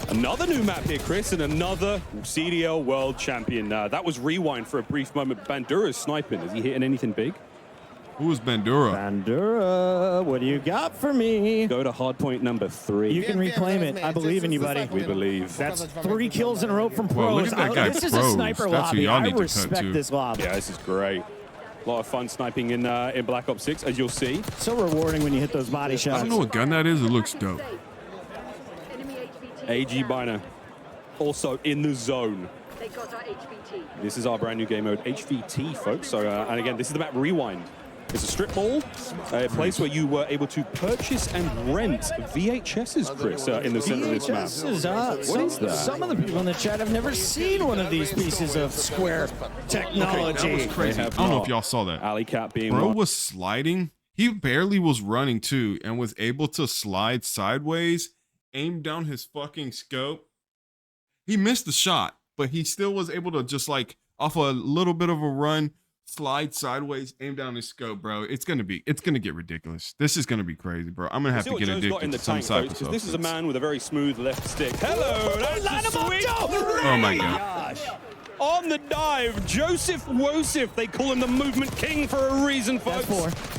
[SPEAKER 8] Another new map here, Chris, and another CDL World Champion. That was Rewind for a brief moment. Bandura's sniping. Is he hitting anything big?
[SPEAKER 3] Who is Bandura?
[SPEAKER 9] Bandura, what do you got for me?
[SPEAKER 8] Go to hardpoint number 3.
[SPEAKER 9] You can reclaim it. I believe in you, buddy.
[SPEAKER 8] We believe.
[SPEAKER 9] That's 3 kills in a row from
[SPEAKER 3] Well,
[SPEAKER 9] pros.
[SPEAKER 3] look at that guy,
[SPEAKER 9] This is a
[SPEAKER 3] Pros.
[SPEAKER 9] sniper
[SPEAKER 3] That's who
[SPEAKER 9] lobby.
[SPEAKER 3] y'all
[SPEAKER 9] I
[SPEAKER 3] need to cut
[SPEAKER 9] respect
[SPEAKER 3] to.
[SPEAKER 9] this lobby.
[SPEAKER 8] Yeah, this is great. A lot of fun sniping in Black Ops 6, as you'll see.
[SPEAKER 9] So rewarding when you hit those body
[SPEAKER 3] I
[SPEAKER 9] shots.
[SPEAKER 3] don't know what gun that is. It looks dope.
[SPEAKER 8] AG Biner, also in the zone. This is our brand new game mode, HVT, folks. So, and again, this is the map Rewind. It's a strip mall, a place where you were able to purchase and rent VHSs, Chris, in the center of this map.
[SPEAKER 9] What
[SPEAKER 8] is that?
[SPEAKER 9] Some of the people in the chat have never seen one of these pieces of square technology.
[SPEAKER 3] That was crazy. I
[SPEAKER 8] have
[SPEAKER 3] don't know
[SPEAKER 8] not.
[SPEAKER 3] if y'all saw that.
[SPEAKER 8] Alley Cat being
[SPEAKER 3] Bro
[SPEAKER 8] one.
[SPEAKER 3] was sliding. He barely was running too, and was able to slide sideways, aim down his fucking scope. He missed the shot, but he still was able to just like off a little bit of a run, slide sideways, aim down his scope, bro. It's gonna get ridiculous. This is gonna be crazy, bro. I'm gonna have
[SPEAKER 8] See
[SPEAKER 3] to
[SPEAKER 8] what
[SPEAKER 3] get
[SPEAKER 8] Joe's got
[SPEAKER 3] addicted
[SPEAKER 8] in the
[SPEAKER 3] to some
[SPEAKER 8] tank,
[SPEAKER 3] type
[SPEAKER 8] folks,
[SPEAKER 3] of
[SPEAKER 8] 'cause this is a
[SPEAKER 3] substance.
[SPEAKER 8] man with a very smooth left stick. Hello, that's a sweet.
[SPEAKER 3] Oh my god.
[SPEAKER 8] On the dive, Joseph Wosif. They call him the Movement King for a reason, folks.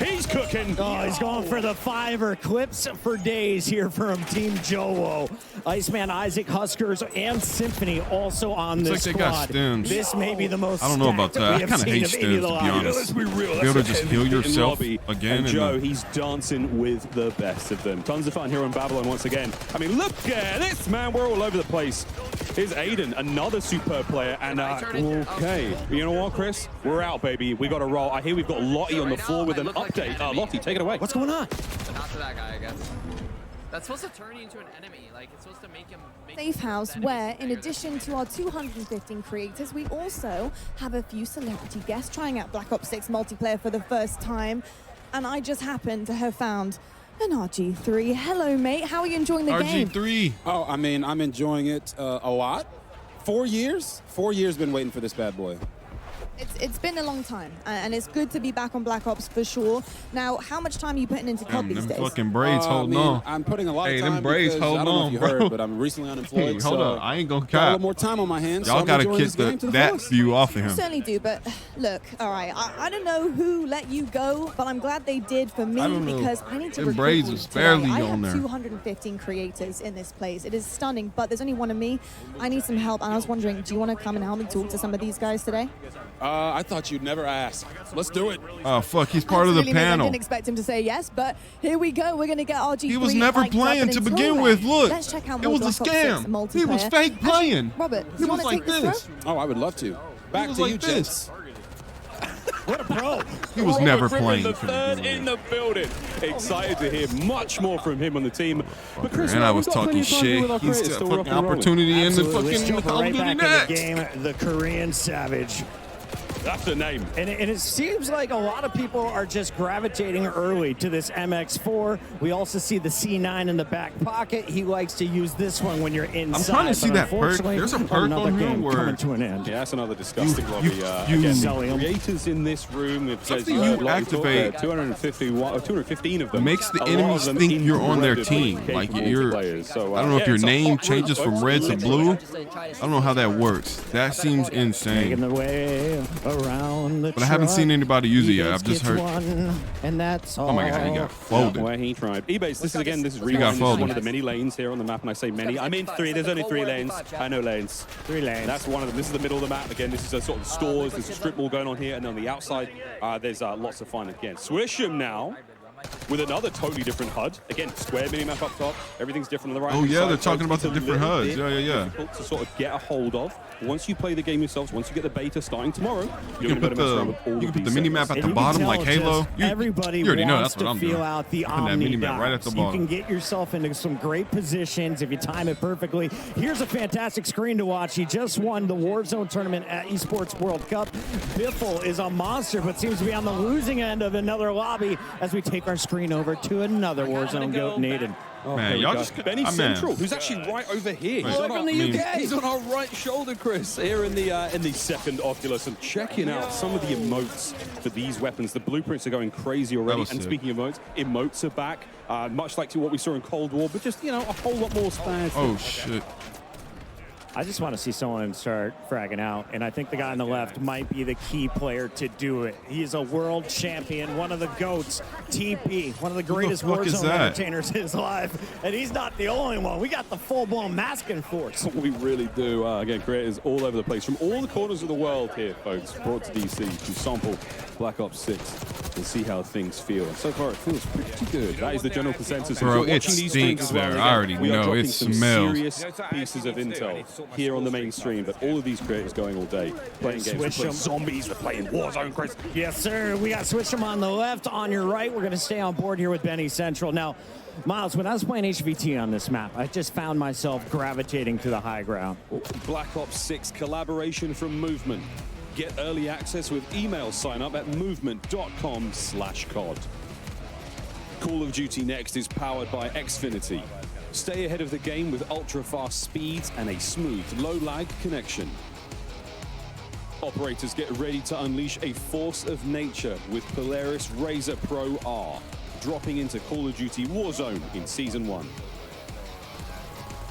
[SPEAKER 8] He's cooking.
[SPEAKER 9] Oh, he's going for the 5 clips for days here from Team Jowo. Iceman, Isaac, Huskers, and Symphony also on
[SPEAKER 3] It's
[SPEAKER 9] this
[SPEAKER 3] like they got
[SPEAKER 9] squad.
[SPEAKER 3] stems.
[SPEAKER 9] This may be the most
[SPEAKER 3] I don't know about
[SPEAKER 9] stacked
[SPEAKER 3] that. I
[SPEAKER 9] we have
[SPEAKER 3] kind of
[SPEAKER 9] seen
[SPEAKER 3] hate
[SPEAKER 9] of any
[SPEAKER 3] stems,
[SPEAKER 9] of the
[SPEAKER 3] to be
[SPEAKER 9] lobbies.
[SPEAKER 3] honest.
[SPEAKER 8] Let's be real.
[SPEAKER 3] Be able to just heal yourself again.
[SPEAKER 8] And Joe,
[SPEAKER 3] then-
[SPEAKER 8] he's dancing with the best of them. Tons of fun here on Babylon once again. I mean, look at this, man. We're all over the place. Here's Aiden, another superb player. And, okay. You know what, Chris? We're out, baby. We got to roll. I hear we've got Lottie on the floor with an update. Lottie, take it away.
[SPEAKER 9] What's going on?
[SPEAKER 10] Not to that guy, I guess. That's supposed to turn you into an enemy. Like, it's supposed to make him...
[SPEAKER 11] Safe House, where in addition to our 215 creators, we also have a few celebrity guests trying out Black Ops 6 multiplayer for the first time. And I just happened to have found an RG3. Hello, mate. How are you enjoying the game?
[SPEAKER 3] RG3.
[SPEAKER 12] Oh, I mean, I'm enjoying it a lot. 4 years? 4 years been waiting for this bad boy.
[SPEAKER 11] It's been a long time, and it's good to be back on Black Ops for sure. Now, how much time are you putting into COD these
[SPEAKER 3] Them
[SPEAKER 11] days?
[SPEAKER 3] fucking braids holding on.
[SPEAKER 12] I'm putting a lot
[SPEAKER 3] Hey,
[SPEAKER 12] of time
[SPEAKER 3] them braids
[SPEAKER 12] because
[SPEAKER 3] holding
[SPEAKER 12] I don't know
[SPEAKER 3] on,
[SPEAKER 12] if you
[SPEAKER 3] bro.
[SPEAKER 12] heard, but I'm recently unemployed.
[SPEAKER 3] Hey, hold
[SPEAKER 12] so
[SPEAKER 3] on. I ain't gonna
[SPEAKER 12] got a
[SPEAKER 3] cap.
[SPEAKER 12] little more time on my hands.
[SPEAKER 3] Y'all
[SPEAKER 12] so
[SPEAKER 3] gotta
[SPEAKER 12] I'm enjoying
[SPEAKER 3] kiss
[SPEAKER 12] this game to the
[SPEAKER 3] that
[SPEAKER 12] fullest.
[SPEAKER 3] view off of
[SPEAKER 11] You
[SPEAKER 3] him.
[SPEAKER 11] certainly do, but look, all right, I don't know who let you go, but I'm glad they did for me
[SPEAKER 3] I don't know.
[SPEAKER 11] because I need to
[SPEAKER 3] Them
[SPEAKER 11] recruit
[SPEAKER 3] braids
[SPEAKER 11] you
[SPEAKER 3] was
[SPEAKER 11] today.
[SPEAKER 3] barely
[SPEAKER 11] I
[SPEAKER 3] on
[SPEAKER 11] have
[SPEAKER 3] there.
[SPEAKER 11] 215 creators in this place. It is stunning, but there's only one of me. I need some help, and I was wondering, do you want to come and help me talk to some of these guys today?
[SPEAKER 12] I thought you'd never ask. Let's do it.
[SPEAKER 3] Oh fuck, he's part of the
[SPEAKER 11] Absolutely, mate. I
[SPEAKER 3] panel.
[SPEAKER 11] didn't expect him to say yes, but here we go. We're going to get RG3.
[SPEAKER 3] He was never
[SPEAKER 11] hyped up
[SPEAKER 3] playing
[SPEAKER 11] and
[SPEAKER 3] to
[SPEAKER 11] in
[SPEAKER 3] begin
[SPEAKER 11] full
[SPEAKER 3] with.
[SPEAKER 11] rank.
[SPEAKER 3] Look,
[SPEAKER 11] Let's check out
[SPEAKER 3] it
[SPEAKER 11] more
[SPEAKER 3] was a
[SPEAKER 11] Black Ops 6
[SPEAKER 3] scam.
[SPEAKER 11] multiplayer.
[SPEAKER 3] He was fake playing.
[SPEAKER 11] Robert,
[SPEAKER 3] He
[SPEAKER 11] do you
[SPEAKER 3] was
[SPEAKER 11] want to
[SPEAKER 3] like
[SPEAKER 11] take this?
[SPEAKER 3] this.
[SPEAKER 12] Oh, I would love to. Back
[SPEAKER 3] was
[SPEAKER 12] to
[SPEAKER 3] like
[SPEAKER 12] you,
[SPEAKER 3] this.
[SPEAKER 12] gents.
[SPEAKER 9] What a pro.
[SPEAKER 3] He was
[SPEAKER 8] Robert
[SPEAKER 3] never
[SPEAKER 8] Griffin,
[SPEAKER 3] playing.
[SPEAKER 8] the
[SPEAKER 3] to
[SPEAKER 8] third
[SPEAKER 3] begin
[SPEAKER 8] in
[SPEAKER 3] with.
[SPEAKER 8] the building. Excited to hear much more from him on the team. But Chris,
[SPEAKER 3] And I
[SPEAKER 8] we've
[SPEAKER 3] was
[SPEAKER 8] got plenty
[SPEAKER 3] talking
[SPEAKER 8] of time here
[SPEAKER 3] shit.
[SPEAKER 8] with our
[SPEAKER 3] He's
[SPEAKER 8] creators,
[SPEAKER 3] got
[SPEAKER 8] so
[SPEAKER 3] a
[SPEAKER 8] we're
[SPEAKER 3] fucking
[SPEAKER 8] off and rolling.
[SPEAKER 3] opportunity in the
[SPEAKER 9] Absolutely. Let's
[SPEAKER 3] fucking
[SPEAKER 9] jump
[SPEAKER 3] Call of
[SPEAKER 9] right
[SPEAKER 3] Duty
[SPEAKER 9] back in
[SPEAKER 3] next.
[SPEAKER 9] the game. The Korean Savage.
[SPEAKER 8] That's the name.
[SPEAKER 9] And it seems like a lot of people are just gravitating early to this MX4. We also see the C9 in the back pocket. He likes to use this one when you're inside.
[SPEAKER 3] trying to see
[SPEAKER 9] but
[SPEAKER 3] that perk.
[SPEAKER 9] unfortunately,
[SPEAKER 3] There's a perk
[SPEAKER 9] another
[SPEAKER 3] on here
[SPEAKER 9] game
[SPEAKER 3] where-
[SPEAKER 9] coming to an end.
[SPEAKER 8] Yeah, that's another disgusting lobby.
[SPEAKER 3] you
[SPEAKER 8] Again,
[SPEAKER 9] Sellium.
[SPEAKER 8] creators in this room. It says
[SPEAKER 3] Something you activate
[SPEAKER 8] 215 of them.
[SPEAKER 3] makes the
[SPEAKER 8] A lot of
[SPEAKER 3] enemies
[SPEAKER 8] them
[SPEAKER 3] think you're on their
[SPEAKER 8] incredibly
[SPEAKER 3] team. Like
[SPEAKER 8] capable
[SPEAKER 3] you're,
[SPEAKER 8] players. So,
[SPEAKER 3] I don't know if
[SPEAKER 8] yeah,
[SPEAKER 3] your
[SPEAKER 8] it's a
[SPEAKER 3] name
[SPEAKER 8] hot room,
[SPEAKER 3] changes from
[SPEAKER 8] folks.
[SPEAKER 3] red to blue. I don't know how that works. That seems
[SPEAKER 9] Making
[SPEAKER 3] insane.
[SPEAKER 9] the way around the
[SPEAKER 3] But I haven't seen anybody use it yet. I've just heard.
[SPEAKER 9] One, and that's all.
[SPEAKER 3] Oh my god, he got folded.
[SPEAKER 8] Where he tried. Ebase, this is again, this is
[SPEAKER 3] got
[SPEAKER 8] Rewind. This is
[SPEAKER 3] folded.
[SPEAKER 8] one of the many lanes here on the map, and I say many. I mean 3. There's only 3 lanes. I know lanes.
[SPEAKER 9] 3 lanes.
[SPEAKER 8] That's one of them. This is the middle of the map. Again, this is a sort of stores. There's a strip mall going on here, and on the outside, there's lots of fun again. Swisham now. with another totally different HUD. Again, square minimap up top. Everything's different on the right.
[SPEAKER 3] Oh, yeah,
[SPEAKER 8] side,
[SPEAKER 3] they're talking about
[SPEAKER 8] it's
[SPEAKER 3] the
[SPEAKER 8] a
[SPEAKER 3] different
[SPEAKER 8] little
[SPEAKER 3] HUDs.
[SPEAKER 8] bit
[SPEAKER 3] Yeah, yeah, yeah.
[SPEAKER 8] difficult to sort of get a hold of. Once you play the game yourselves, once you get the beta starting tomorrow,
[SPEAKER 3] You
[SPEAKER 8] you're
[SPEAKER 3] can
[SPEAKER 8] going to be able to mess around
[SPEAKER 3] put
[SPEAKER 8] with all
[SPEAKER 3] the, you
[SPEAKER 8] of
[SPEAKER 3] can put the
[SPEAKER 8] these
[SPEAKER 3] mini map
[SPEAKER 8] settings.
[SPEAKER 3] at the bottom
[SPEAKER 9] can
[SPEAKER 3] like
[SPEAKER 9] tell
[SPEAKER 3] Halo.
[SPEAKER 9] just everybody
[SPEAKER 3] you already know
[SPEAKER 9] wants
[SPEAKER 3] that's what
[SPEAKER 9] to
[SPEAKER 3] I'm
[SPEAKER 9] feel
[SPEAKER 3] doing.
[SPEAKER 9] out the
[SPEAKER 3] Putting that
[SPEAKER 9] Omni
[SPEAKER 3] mini map right at the
[SPEAKER 9] dots. You
[SPEAKER 3] bottom.
[SPEAKER 9] can get yourself into some great positions if you time it perfectly. Here's a fantastic screen to watch. He just won the Warzone tournament at Esports World Cup. Biffle is a monster, but seems to be on the losing end of another lobby as we take our screen over to another Warzone goat, Naden.
[SPEAKER 3] Man, y'all just
[SPEAKER 8] Benny
[SPEAKER 3] man.
[SPEAKER 8] Central, who's actually right over here. He's on,
[SPEAKER 3] from the
[SPEAKER 8] our, he's on our right shoulder, Chris, here in the second Oculus, and checking out some of the emotes for these weapons. The blueprints are going crazy already. And
[SPEAKER 3] sick.
[SPEAKER 8] speaking of emotes are back, much like to what we saw in Cold War, but just, you know, a whole lot more spares.
[SPEAKER 3] Oh shit.
[SPEAKER 9] I just want to see someone start fragging out, and I think the guy on the left might be the key player to do it. He's a world champion, one of the GOATs, TP, one of the greatest
[SPEAKER 3] fuck is
[SPEAKER 9] Warzone
[SPEAKER 3] that?
[SPEAKER 9] entertainers is live, and he's not the only one. We got the full-blown masking force.
[SPEAKER 8] We really do. Again, creators all over the place from all the corners of the world here, folks, brought to DC to sample Black Ops 6 and see how things feel. And so far, it feels pretty good. That is the general consensus.
[SPEAKER 3] Bro,
[SPEAKER 8] If you're
[SPEAKER 3] it
[SPEAKER 8] watching these streams
[SPEAKER 3] stinks
[SPEAKER 8] as well,
[SPEAKER 3] there.
[SPEAKER 8] again,
[SPEAKER 3] I already
[SPEAKER 8] we are
[SPEAKER 3] know.
[SPEAKER 8] dropping
[SPEAKER 3] It
[SPEAKER 8] some
[SPEAKER 3] smells.
[SPEAKER 8] serious pieces of intel here on the main stream, but all of these creators going all day, playing games. We're
[SPEAKER 9] Switch
[SPEAKER 8] playing
[SPEAKER 9] 'em.
[SPEAKER 8] zombies, we're playing Warzone, Chris.
[SPEAKER 9] Yes, sir. We got Switchem on the left, on your right. We're going to stay on board here with Benny Central. Now, Miles, when I was playing HVT on this map, I just found myself gravitating to the high ground.
[SPEAKER 8] Black Ops 6 collaboration from Movement. Get early access with email sign up at movement.com/COD. Call of Duty Next is powered by Xfinity. Stay ahead of the game with ultra-fast speeds and a smooth, low-lag connection. Operators, get ready to unleash a force of nature with Polaris Razor Pro R, dropping into Call of Duty Warzone in Season 1.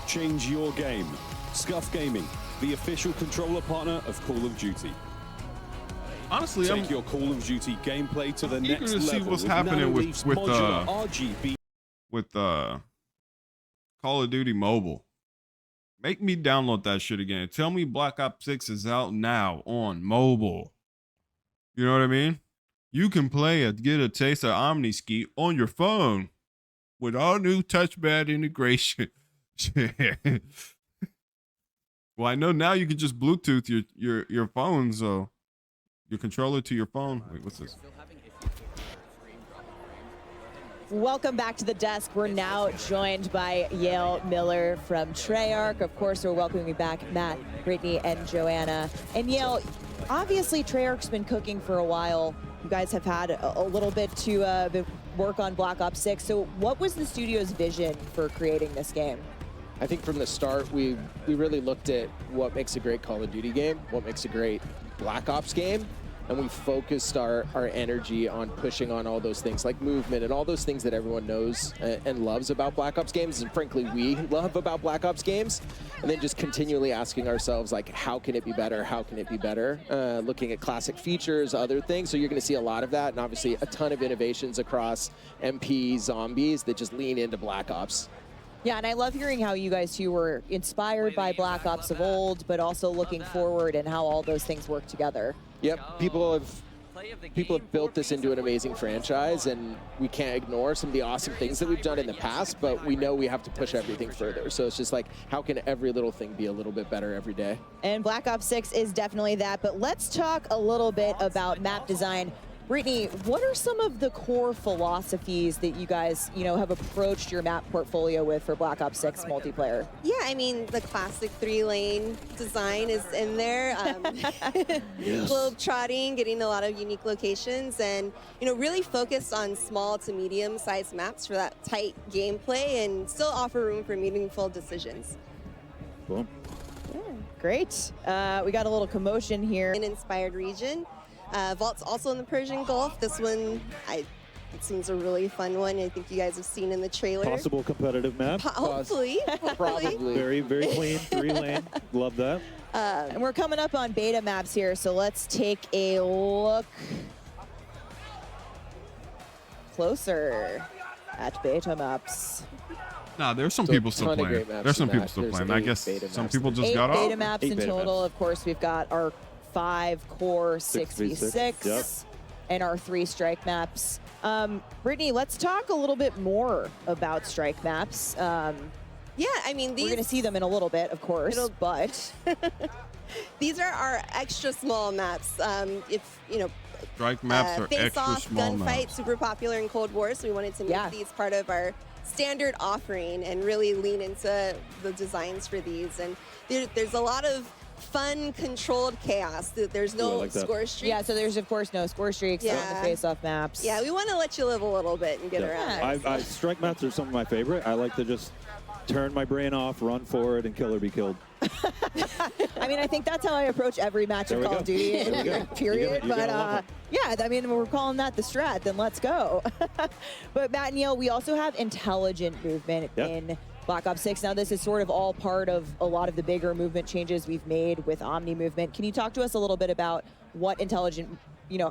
[SPEAKER 8] Change your game. Scuff Gaming, the official controller partner of Call of Duty.
[SPEAKER 3] Honestly,
[SPEAKER 8] Take your Call of Duty gameplay to the
[SPEAKER 3] eager
[SPEAKER 8] next
[SPEAKER 3] to see
[SPEAKER 8] level
[SPEAKER 3] what's
[SPEAKER 8] with
[SPEAKER 3] happening with
[SPEAKER 8] Nanoleaf's modular RGB.
[SPEAKER 3] Call of Duty Mobile. Make me download that shit again. Tell me Black Ops 6 is out now on mobile. You know what I mean? You can play it, get a taste of OmniSki on your phone with all new touchpad integration. Well, I know now you can just Bluetooth your phone, so your controller to your phone. Wait, what's this?
[SPEAKER 1] Welcome back to the desk. We're now joined by Yale Miller from Treyarch. Of course, we're welcoming back Matt, Brittany, and Joanna. And Yale, obviously Treyarch's been cooking for a while. You guys have had a little bit to work on Black Ops 6. So what was the studio's vision for creating this game?
[SPEAKER 13] I think from the start, we really looked at what makes a great Call of Duty game, what makes a great Black Ops game, and we focused our energy on pushing on all those things like movement and all those things that everyone knows and loves about Black Ops games, and frankly we love about Black Ops games, and then just continually asking ourselves, like, how can it be better, how can it be better, looking at classic features, other things. So you're going to see a lot of that, and obviously a ton of innovations across MP, zombies that just lean into Black Ops.
[SPEAKER 1] Yeah, and I love hearing how you guys two were inspired by Black Ops of old, but also looking forward and how all those things work together.
[SPEAKER 13] Yep, people have built this into an amazing franchise, and we can't ignore some of the awesome things that we've done in the past, but we know we have to push everything further. So it's just like, how can every little thing be a little bit better every day?
[SPEAKER 1] And Black Ops 6 is definitely that, but let's talk a little bit about map design. Brittany, what are some of the core philosophies that you guys, have approached your map portfolio with for Black Ops 6 multiplayer?
[SPEAKER 6] Yeah, I mean, the classic 3-lane design is in there. Globe trotting, getting a lot of unique locations, and really focused on small to medium-sized maps for that tight gameplay and still offer room for meaningful decisions.
[SPEAKER 5] Boom.
[SPEAKER 1] Yeah, great. We got a little commotion here.
[SPEAKER 6] An inspired region. Vault's also in the Persian Gulf. This one, it seems a really fun one. I think you guys have seen in the trailer.
[SPEAKER 5] Possible competitive map.
[SPEAKER 6] Hopefully.
[SPEAKER 13] Probably.
[SPEAKER 5] Very, very clean, 3-lane. Love that.
[SPEAKER 1] And we're coming up on beta maps here, so let's take a look closer at beta maps.
[SPEAKER 3] Nah, there's some
[SPEAKER 13] So
[SPEAKER 3] people
[SPEAKER 13] a
[SPEAKER 3] still
[SPEAKER 13] ton of
[SPEAKER 3] playing.
[SPEAKER 13] great maps
[SPEAKER 3] There's some
[SPEAKER 13] in
[SPEAKER 3] people
[SPEAKER 13] that.
[SPEAKER 3] still
[SPEAKER 13] There's
[SPEAKER 3] playing. I
[SPEAKER 13] 8
[SPEAKER 3] guess
[SPEAKER 13] beta
[SPEAKER 3] some
[SPEAKER 13] maps
[SPEAKER 3] people
[SPEAKER 13] in
[SPEAKER 3] just
[SPEAKER 1] 8
[SPEAKER 3] got
[SPEAKER 1] beta
[SPEAKER 3] off.
[SPEAKER 1] maps
[SPEAKER 5] 8
[SPEAKER 1] in
[SPEAKER 5] beta
[SPEAKER 1] total.
[SPEAKER 5] maps.
[SPEAKER 1] Of course, we've got our 5 core 6v6
[SPEAKER 5] Yep.
[SPEAKER 1] and our 3 strike maps. Brittany, let's talk a little bit more about strike maps.
[SPEAKER 6] Yeah, I mean,
[SPEAKER 1] we're going to see them in a little bit, of course, but
[SPEAKER 6] these are our extra small maps. If you know,
[SPEAKER 3] strike maps are extra
[SPEAKER 6] face-off,
[SPEAKER 3] small
[SPEAKER 6] gunfight,
[SPEAKER 3] maps.
[SPEAKER 6] super popular in Cold War, so we wanted to make these part of our standard offering and really lean into the designs for these. And there's a lot of fun, controlled chaos. There's no score streaks.
[SPEAKER 1] Yeah, so there's of course no score streaks on the face-off maps.
[SPEAKER 6] Yeah, we want to let you live a little bit and get around.
[SPEAKER 5] Strike maps are some of my favorite. I like to just turn my brain off, run forward, and kill or be killed.
[SPEAKER 1] I mean, I think that's how I approach every match of Call of Duty, period. But yeah, I mean, we're calling that the strat, then let's go. But Matt and Neil, we also have intelligent movement in Black Ops 6. Now, this is sort of all part of a lot of the bigger movement changes we've made with Omni movement. Can you talk to us a little bit about what intelligent,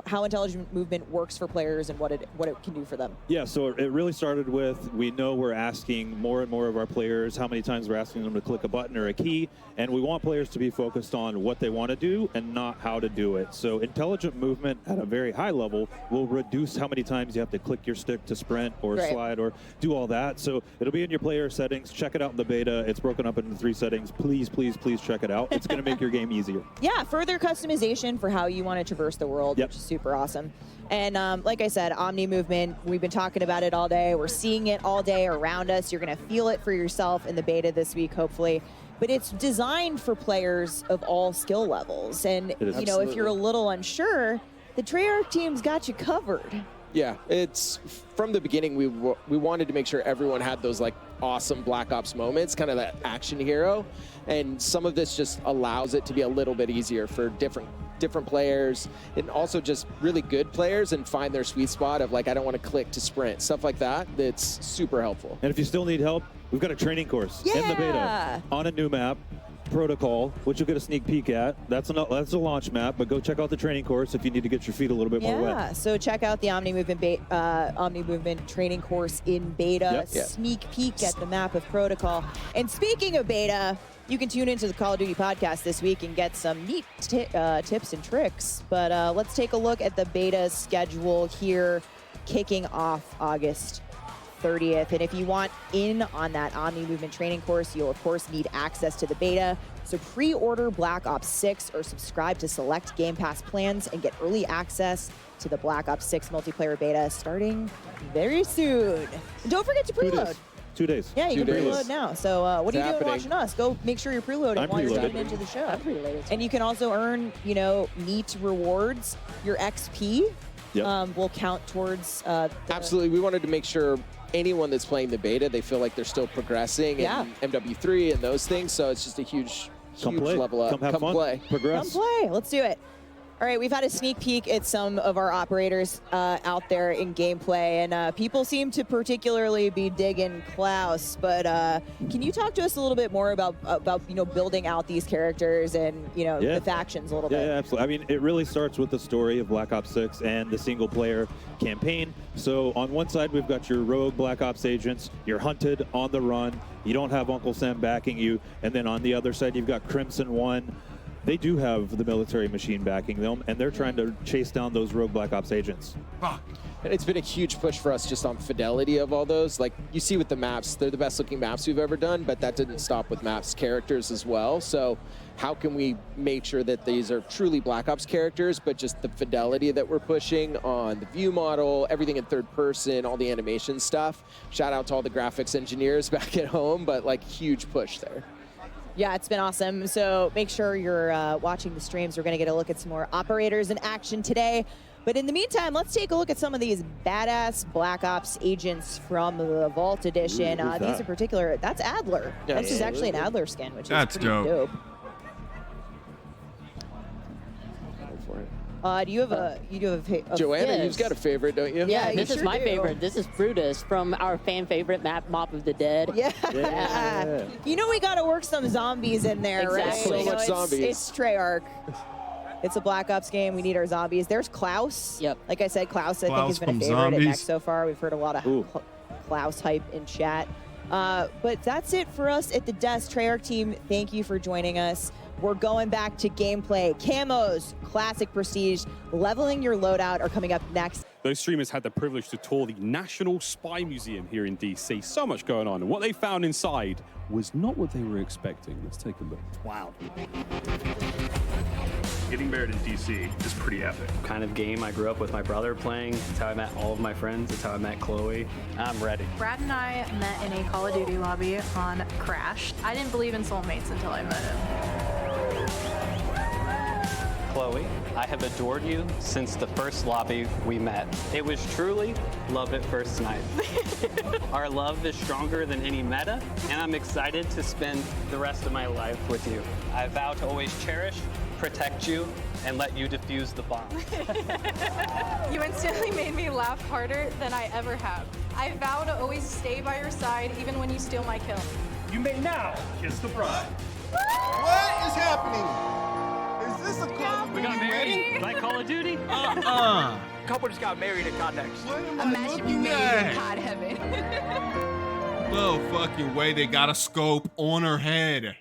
[SPEAKER 1] how intelligent movement works for players and what it can do for them?
[SPEAKER 5] Yeah, so it really started with, we know we're asking more and more of our players how many times we're asking them to click a button or a key, and we want players to be focused on what they want to do and not how to do it. So intelligent movement at a very high level will reduce how many times you have to click your stick to sprint or slide or do all that. So it'll be in your player settings. Check it out in the beta. It's broken up into 3 settings. Please, please, please check it out. It's going to make your game easier.
[SPEAKER 1] Yeah, further customization for how you want to traverse the world, which is super awesome. And like I said, Omni movement, we've been talking about it all day. We're seeing it all day around us. You're going to feel it for yourself in the beta this week, hopefully. But it's designed for players of all skill levels. And, if you're a little unsure, the Treyarch team's got you covered.
[SPEAKER 13] Yeah, it's from the beginning, we wanted to make sure everyone had those like awesome Black Ops moments, kind of that action hero. And some of this just allows it to be a little bit easier for different players, and also just really good players, and find their sweet spot of like, I don't want to click to sprint, stuff like that. That's super helpful.
[SPEAKER 5] And if you still need help, we've got a training course in the beta on a new map, Protocol, which you'll get a sneak peek at. That's a launch map, but go check out the training course if you need to get your feet a little bit more wet.
[SPEAKER 1] Yeah, so check out the Omni Movement training course in beta. Sneak peek at the map of Protocol. And speaking of beta, you can tune into the Call of Duty podcast this week and get some neat tips and tricks. But let's take a look at the beta schedule here, kicking off August 30th. And if you want in on that Omni Movement training course, you'll of course need access to the beta. So pre-order Black Ops 6 or subscribe to select Game Pass plans and get early access to the Black Ops 6 multiplayer beta starting very soon. And don't forget to preload.
[SPEAKER 5] 2 days.
[SPEAKER 1] Yeah, you can preload now. So what are you doing watching us? Go make sure you're preloading while you're tuning into the show.
[SPEAKER 7] I'm preloaded.
[SPEAKER 1] And you can also earn, neat rewards. Your XP will count towards
[SPEAKER 13] Absolutely. We wanted to make sure anyone that's playing the beta, they feel like they're still progressing in MW3 and those things. So it's just a huge level up.
[SPEAKER 5] Come play. Progress.
[SPEAKER 1] Come play. Let's do it. All right, we've had a sneak peek at some of our operators out there in gameplay, and people seem to particularly be digging Klaus. But can you talk to us a little bit more about building out these characters and the factions a little bit?
[SPEAKER 5] Yeah, absolutely. I mean, it really starts with the story of Black Ops 6 and the single-player campaign. So on one side, we've got your rogue Black Ops agents. You're hunted on the run. You don't have Uncle Sam backing you. And then on the other side, you've got Crimson One. They do have the military machine backing them, and they're trying to chase down those rogue Black Ops agents.
[SPEAKER 3] Fuck.
[SPEAKER 13] And it's been a huge push for us just on fidelity of all those. Like you see with the maps, they're the best looking maps we've ever done, but that didn't stop with maps characters as well. So how can we make sure that these are truly Black Ops characters, but just the fidelity that we're pushing on the view model, everything in third person, all the animation stuff. Shout out to all the graphics engineers back at home, but like huge push there.
[SPEAKER 1] Yeah, it's been awesome. So make sure you're watching the streams. We're going to get a look at some more operators in action today. But in the meantime, let's take a look at some of these badass Black Ops agents from the Vault Edition. These in particular, that's Adler.
[SPEAKER 13] Yeah,
[SPEAKER 1] this is actually an Adler skin, which
[SPEAKER 3] that's
[SPEAKER 1] is pretty dope. Do you have a
[SPEAKER 13] Joanna, you've got a favorite, don't you?
[SPEAKER 7] Yeah, this is my favorite. This is Brutus from our fan favorite map, Mob of the Dead.
[SPEAKER 1] Yeah. We got to work some zombies in there,
[SPEAKER 7] exactly.
[SPEAKER 1] right?
[SPEAKER 13] So much zombies.
[SPEAKER 1] It's Treyarch. It's a Black Ops game. We need our zombies. There's Klaus.
[SPEAKER 7] Yep.
[SPEAKER 1] Like I said, Klaus I think has been a favorite at Next so far. We've heard a lot of Klaus hype in chat. But that's it for us at the desk. Treyarch team, thank you for joining us. We're going back to gameplay. Camos, Classic Prestige, leveling your loadout are coming up next.
[SPEAKER 8] those streamers had the privilege to tour the National Spy Museum here in DC. So much going on. And what they found inside was not what they were expecting. Let's take a look.
[SPEAKER 9] Wow.
[SPEAKER 14] Getting married in DC is pretty epic.
[SPEAKER 15] Kind of game I grew up with my brother playing. It's how I met all of my friends. It's how I met Chloe. I'm ready.
[SPEAKER 16] Brad and I met in a Call of Duty lobby on Crash. I didn't believe in soulmates until I met him.
[SPEAKER 15] Chloe, I have adored you since the first lobby we met. It was truly love at first night. Our love is stronger than any meta, and I'm excited to spend the rest of my life with you. I vow to always cherish, protect you, and let you defuse the bomb.
[SPEAKER 16] You instantly made me laugh harder than I ever have. I vow to always stay by your side even when you steal my kill.
[SPEAKER 14] You may now kiss the bride.
[SPEAKER 3] What is happening? Is this a Call of
[SPEAKER 15] We got
[SPEAKER 3] Duty
[SPEAKER 15] married
[SPEAKER 3] wedding?
[SPEAKER 15] like Call of Duty?
[SPEAKER 10] Couple just got married at COD Next.
[SPEAKER 3] What am I
[SPEAKER 16] Imagine you
[SPEAKER 3] looking
[SPEAKER 16] made it
[SPEAKER 3] at?
[SPEAKER 16] in COD heaven.
[SPEAKER 3] No fucking way they got a scope on her head.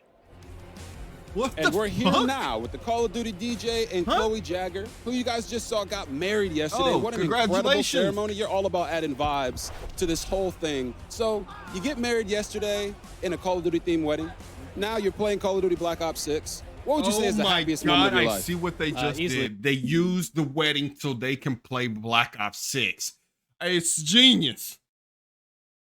[SPEAKER 3] What
[SPEAKER 12] And
[SPEAKER 3] the
[SPEAKER 12] we're here
[SPEAKER 3] fuck?
[SPEAKER 12] now with the Call of Duty DJ and Chloe Jagger, who you guys just saw got married yesterday.
[SPEAKER 3] Oh,
[SPEAKER 12] What an incredible
[SPEAKER 3] congratulations.
[SPEAKER 12] ceremony. You're all about adding vibes to this whole thing. So you get married yesterday in a Call of Duty themed wedding. Now you're playing Call of Duty Black Ops 6. What would you say is the happiest moment of your
[SPEAKER 3] I
[SPEAKER 12] life?
[SPEAKER 3] see what they just
[SPEAKER 15] easily.
[SPEAKER 3] did. They used the wedding so they can play Black Ops 6. It's genius.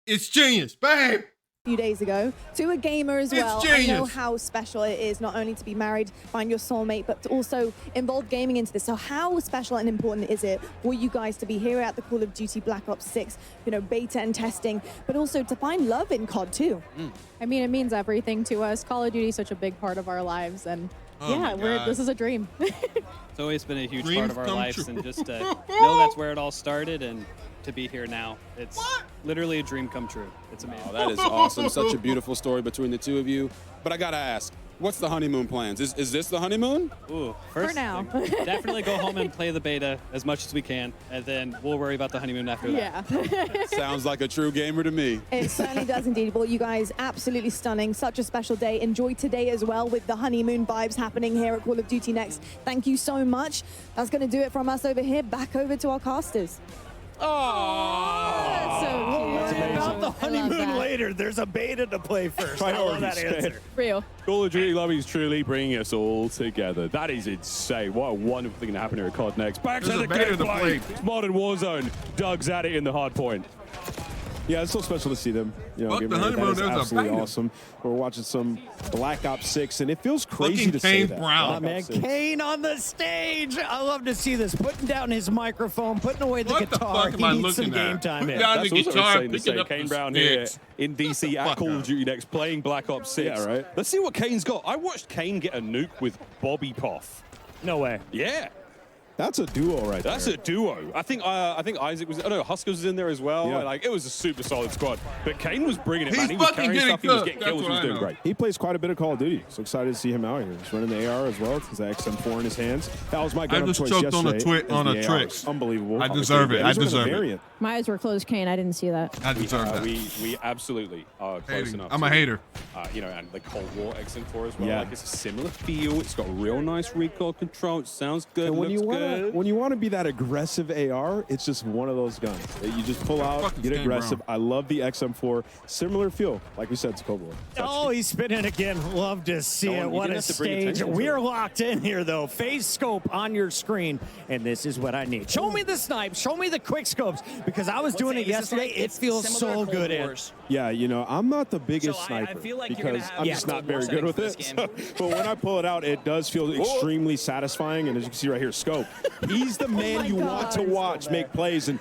[SPEAKER 3] It's genius, babe.
[SPEAKER 11] Few days ago to a gamer as
[SPEAKER 3] It's
[SPEAKER 11] well. I know
[SPEAKER 3] genius.
[SPEAKER 11] how special it is not only to be married, find your soulmate, but to also involve gaming into this. So how special and important is it for you guys to be here at the Call of Duty Black Ops 6, beta and testing, but also to find love in COD too?
[SPEAKER 16] I mean, it means everything to us. Call of Duty is such a big part of our lives, and
[SPEAKER 3] Oh my God.
[SPEAKER 16] this is a dream.
[SPEAKER 15] It's always been a huge
[SPEAKER 3] Dreams
[SPEAKER 15] part of our
[SPEAKER 3] come
[SPEAKER 15] lives,
[SPEAKER 3] true.
[SPEAKER 15] and just to know that's where it all started and to be here now. It's literally a dream come true. It's amazing.
[SPEAKER 12] Oh, that is awesome. Such a beautiful story between the two of you. But I gotta ask, what's the honeymoon plans? Is this the honeymoon?
[SPEAKER 15] Ooh, first,
[SPEAKER 16] now.
[SPEAKER 15] definitely go home and play the beta as much as we can, and then we'll worry about the honeymoon after that.
[SPEAKER 16] Yeah.
[SPEAKER 12] Sounds like a true gamer to me.
[SPEAKER 11] It certainly does indeed. Well, you guys, absolutely stunning. Such a special day. Enjoy today as well with the honeymoon vibes happening here at Call of Duty Next. Thank you so much. That's going to do it from us over here. Back over to our casters.
[SPEAKER 9] Oh,
[SPEAKER 16] so cute.
[SPEAKER 9] about the
[SPEAKER 16] I love
[SPEAKER 9] honeymoon
[SPEAKER 16] that.
[SPEAKER 9] later. There's a beta to play first. I love that
[SPEAKER 8] Priorities,
[SPEAKER 9] answer.
[SPEAKER 16] Real.
[SPEAKER 8] Call of Duty Lobby is truly bringing us all together. That is insane. What a wonderful thing to happen here at COD Next. Back
[SPEAKER 3] There's
[SPEAKER 8] to
[SPEAKER 3] a
[SPEAKER 8] the
[SPEAKER 3] beta to
[SPEAKER 8] gameplay.
[SPEAKER 3] play.
[SPEAKER 8] It's Modern Warzone. Doug's at it in the hard point.
[SPEAKER 14] Yeah, it's so special to see them.
[SPEAKER 3] Fuck
[SPEAKER 14] get
[SPEAKER 3] the
[SPEAKER 14] married. That
[SPEAKER 3] honeymoon,
[SPEAKER 14] is
[SPEAKER 3] there's a
[SPEAKER 14] absolutely
[SPEAKER 3] banger.
[SPEAKER 14] awesome. We're watching some Black Ops 6, and it feels crazy
[SPEAKER 3] Fucking
[SPEAKER 14] to say
[SPEAKER 3] Kane
[SPEAKER 14] that.
[SPEAKER 3] Brown.
[SPEAKER 9] Oh,
[SPEAKER 14] Black
[SPEAKER 9] man,
[SPEAKER 14] Ops 6.
[SPEAKER 9] Kane on the stage. I love to see this. Putting down his microphone, putting away the
[SPEAKER 3] What the
[SPEAKER 9] guitar.
[SPEAKER 3] fuck
[SPEAKER 9] He
[SPEAKER 3] am I
[SPEAKER 9] needs some
[SPEAKER 3] looking at?
[SPEAKER 9] game time
[SPEAKER 3] Put
[SPEAKER 9] in.
[SPEAKER 3] down
[SPEAKER 8] That's
[SPEAKER 3] the
[SPEAKER 8] also
[SPEAKER 3] guitar,
[SPEAKER 8] insane to
[SPEAKER 3] picking
[SPEAKER 8] say.
[SPEAKER 3] up
[SPEAKER 8] Kane
[SPEAKER 3] the
[SPEAKER 8] Brown here
[SPEAKER 3] sticks.
[SPEAKER 8] in DC at
[SPEAKER 3] Fuck
[SPEAKER 8] Call
[SPEAKER 3] no.
[SPEAKER 8] of Duty Next playing Black Ops 6.
[SPEAKER 14] Yeah, right.
[SPEAKER 8] Let's see what Kane's got. I watched Kane get a nuke with Bobby Poff.
[SPEAKER 9] No way.
[SPEAKER 8] Yeah.
[SPEAKER 14] That's a duo right there.
[SPEAKER 8] That's a duo. I think Isaac was. Oh no, Huskers was in there as well.
[SPEAKER 14] Yeah.
[SPEAKER 8] Like it was a super solid squad. But Kane was bringing it,
[SPEAKER 3] He's
[SPEAKER 8] man. He was
[SPEAKER 3] fucking
[SPEAKER 8] carrying
[SPEAKER 3] getting
[SPEAKER 8] stuff. He was
[SPEAKER 3] cooked.
[SPEAKER 8] getting
[SPEAKER 3] That's
[SPEAKER 8] kills. He
[SPEAKER 3] what
[SPEAKER 8] was
[SPEAKER 3] I
[SPEAKER 8] doing
[SPEAKER 3] know.
[SPEAKER 8] great.
[SPEAKER 14] He plays quite a bit of Call of Duty. So excited to see him out here. He's running the AR as well. He's XM4 in his hands. That was my gun of
[SPEAKER 3] just
[SPEAKER 14] choice
[SPEAKER 3] choked on a
[SPEAKER 14] yesterday.
[SPEAKER 3] twit- on
[SPEAKER 14] is
[SPEAKER 3] a
[SPEAKER 14] the AR.
[SPEAKER 3] Trix.
[SPEAKER 14] Unbelievable.
[SPEAKER 3] I deserve it.
[SPEAKER 14] He's
[SPEAKER 3] I
[SPEAKER 14] running a
[SPEAKER 3] deserve it.
[SPEAKER 14] variant.
[SPEAKER 16] My eyes were closed, Kane. I didn't see that.
[SPEAKER 3] I deserve that.
[SPEAKER 8] We absolutely are close
[SPEAKER 3] Hating.
[SPEAKER 8] enough.
[SPEAKER 3] I'm a
[SPEAKER 8] to,
[SPEAKER 3] hater.
[SPEAKER 8] And the Cold War XM4 as well.
[SPEAKER 14] Yeah.
[SPEAKER 8] Like it's a similar feel. It's got real nice recoil control. It sounds good.
[SPEAKER 14] And when
[SPEAKER 8] looks
[SPEAKER 14] you
[SPEAKER 8] good.
[SPEAKER 14] want to be that aggressive AR, it's just one of those guns that you just pull out,
[SPEAKER 3] Fucking
[SPEAKER 14] get
[SPEAKER 3] Kane
[SPEAKER 14] aggressive.
[SPEAKER 3] Brown.
[SPEAKER 14] I love the XM4. Similar feel, like we said, to Cold War.
[SPEAKER 9] Oh, he's spinning again. Love to see
[SPEAKER 8] No
[SPEAKER 9] it.
[SPEAKER 8] one- you
[SPEAKER 9] What
[SPEAKER 8] didn't
[SPEAKER 9] a
[SPEAKER 8] have to bring
[SPEAKER 9] stage.
[SPEAKER 8] attention to
[SPEAKER 9] We're
[SPEAKER 8] it.
[SPEAKER 9] locked in here, though. Phase scope on your screen, and this is what I need. Show me the snipes. Show me the quick scopes, because I was doing it yesterday. It feels so good.
[SPEAKER 14] Yeah, I'm not the biggest
[SPEAKER 15] So I
[SPEAKER 14] sniper
[SPEAKER 15] feel like you're gonna
[SPEAKER 14] because
[SPEAKER 15] have
[SPEAKER 14] I'm
[SPEAKER 15] the
[SPEAKER 14] just not
[SPEAKER 15] Cold
[SPEAKER 14] very
[SPEAKER 15] War
[SPEAKER 14] good with it.
[SPEAKER 15] settings for this
[SPEAKER 14] But when I pull it out, it does feel extremely satisfying. And as you can see right here, Scope, he's the man you want to watch make plays. And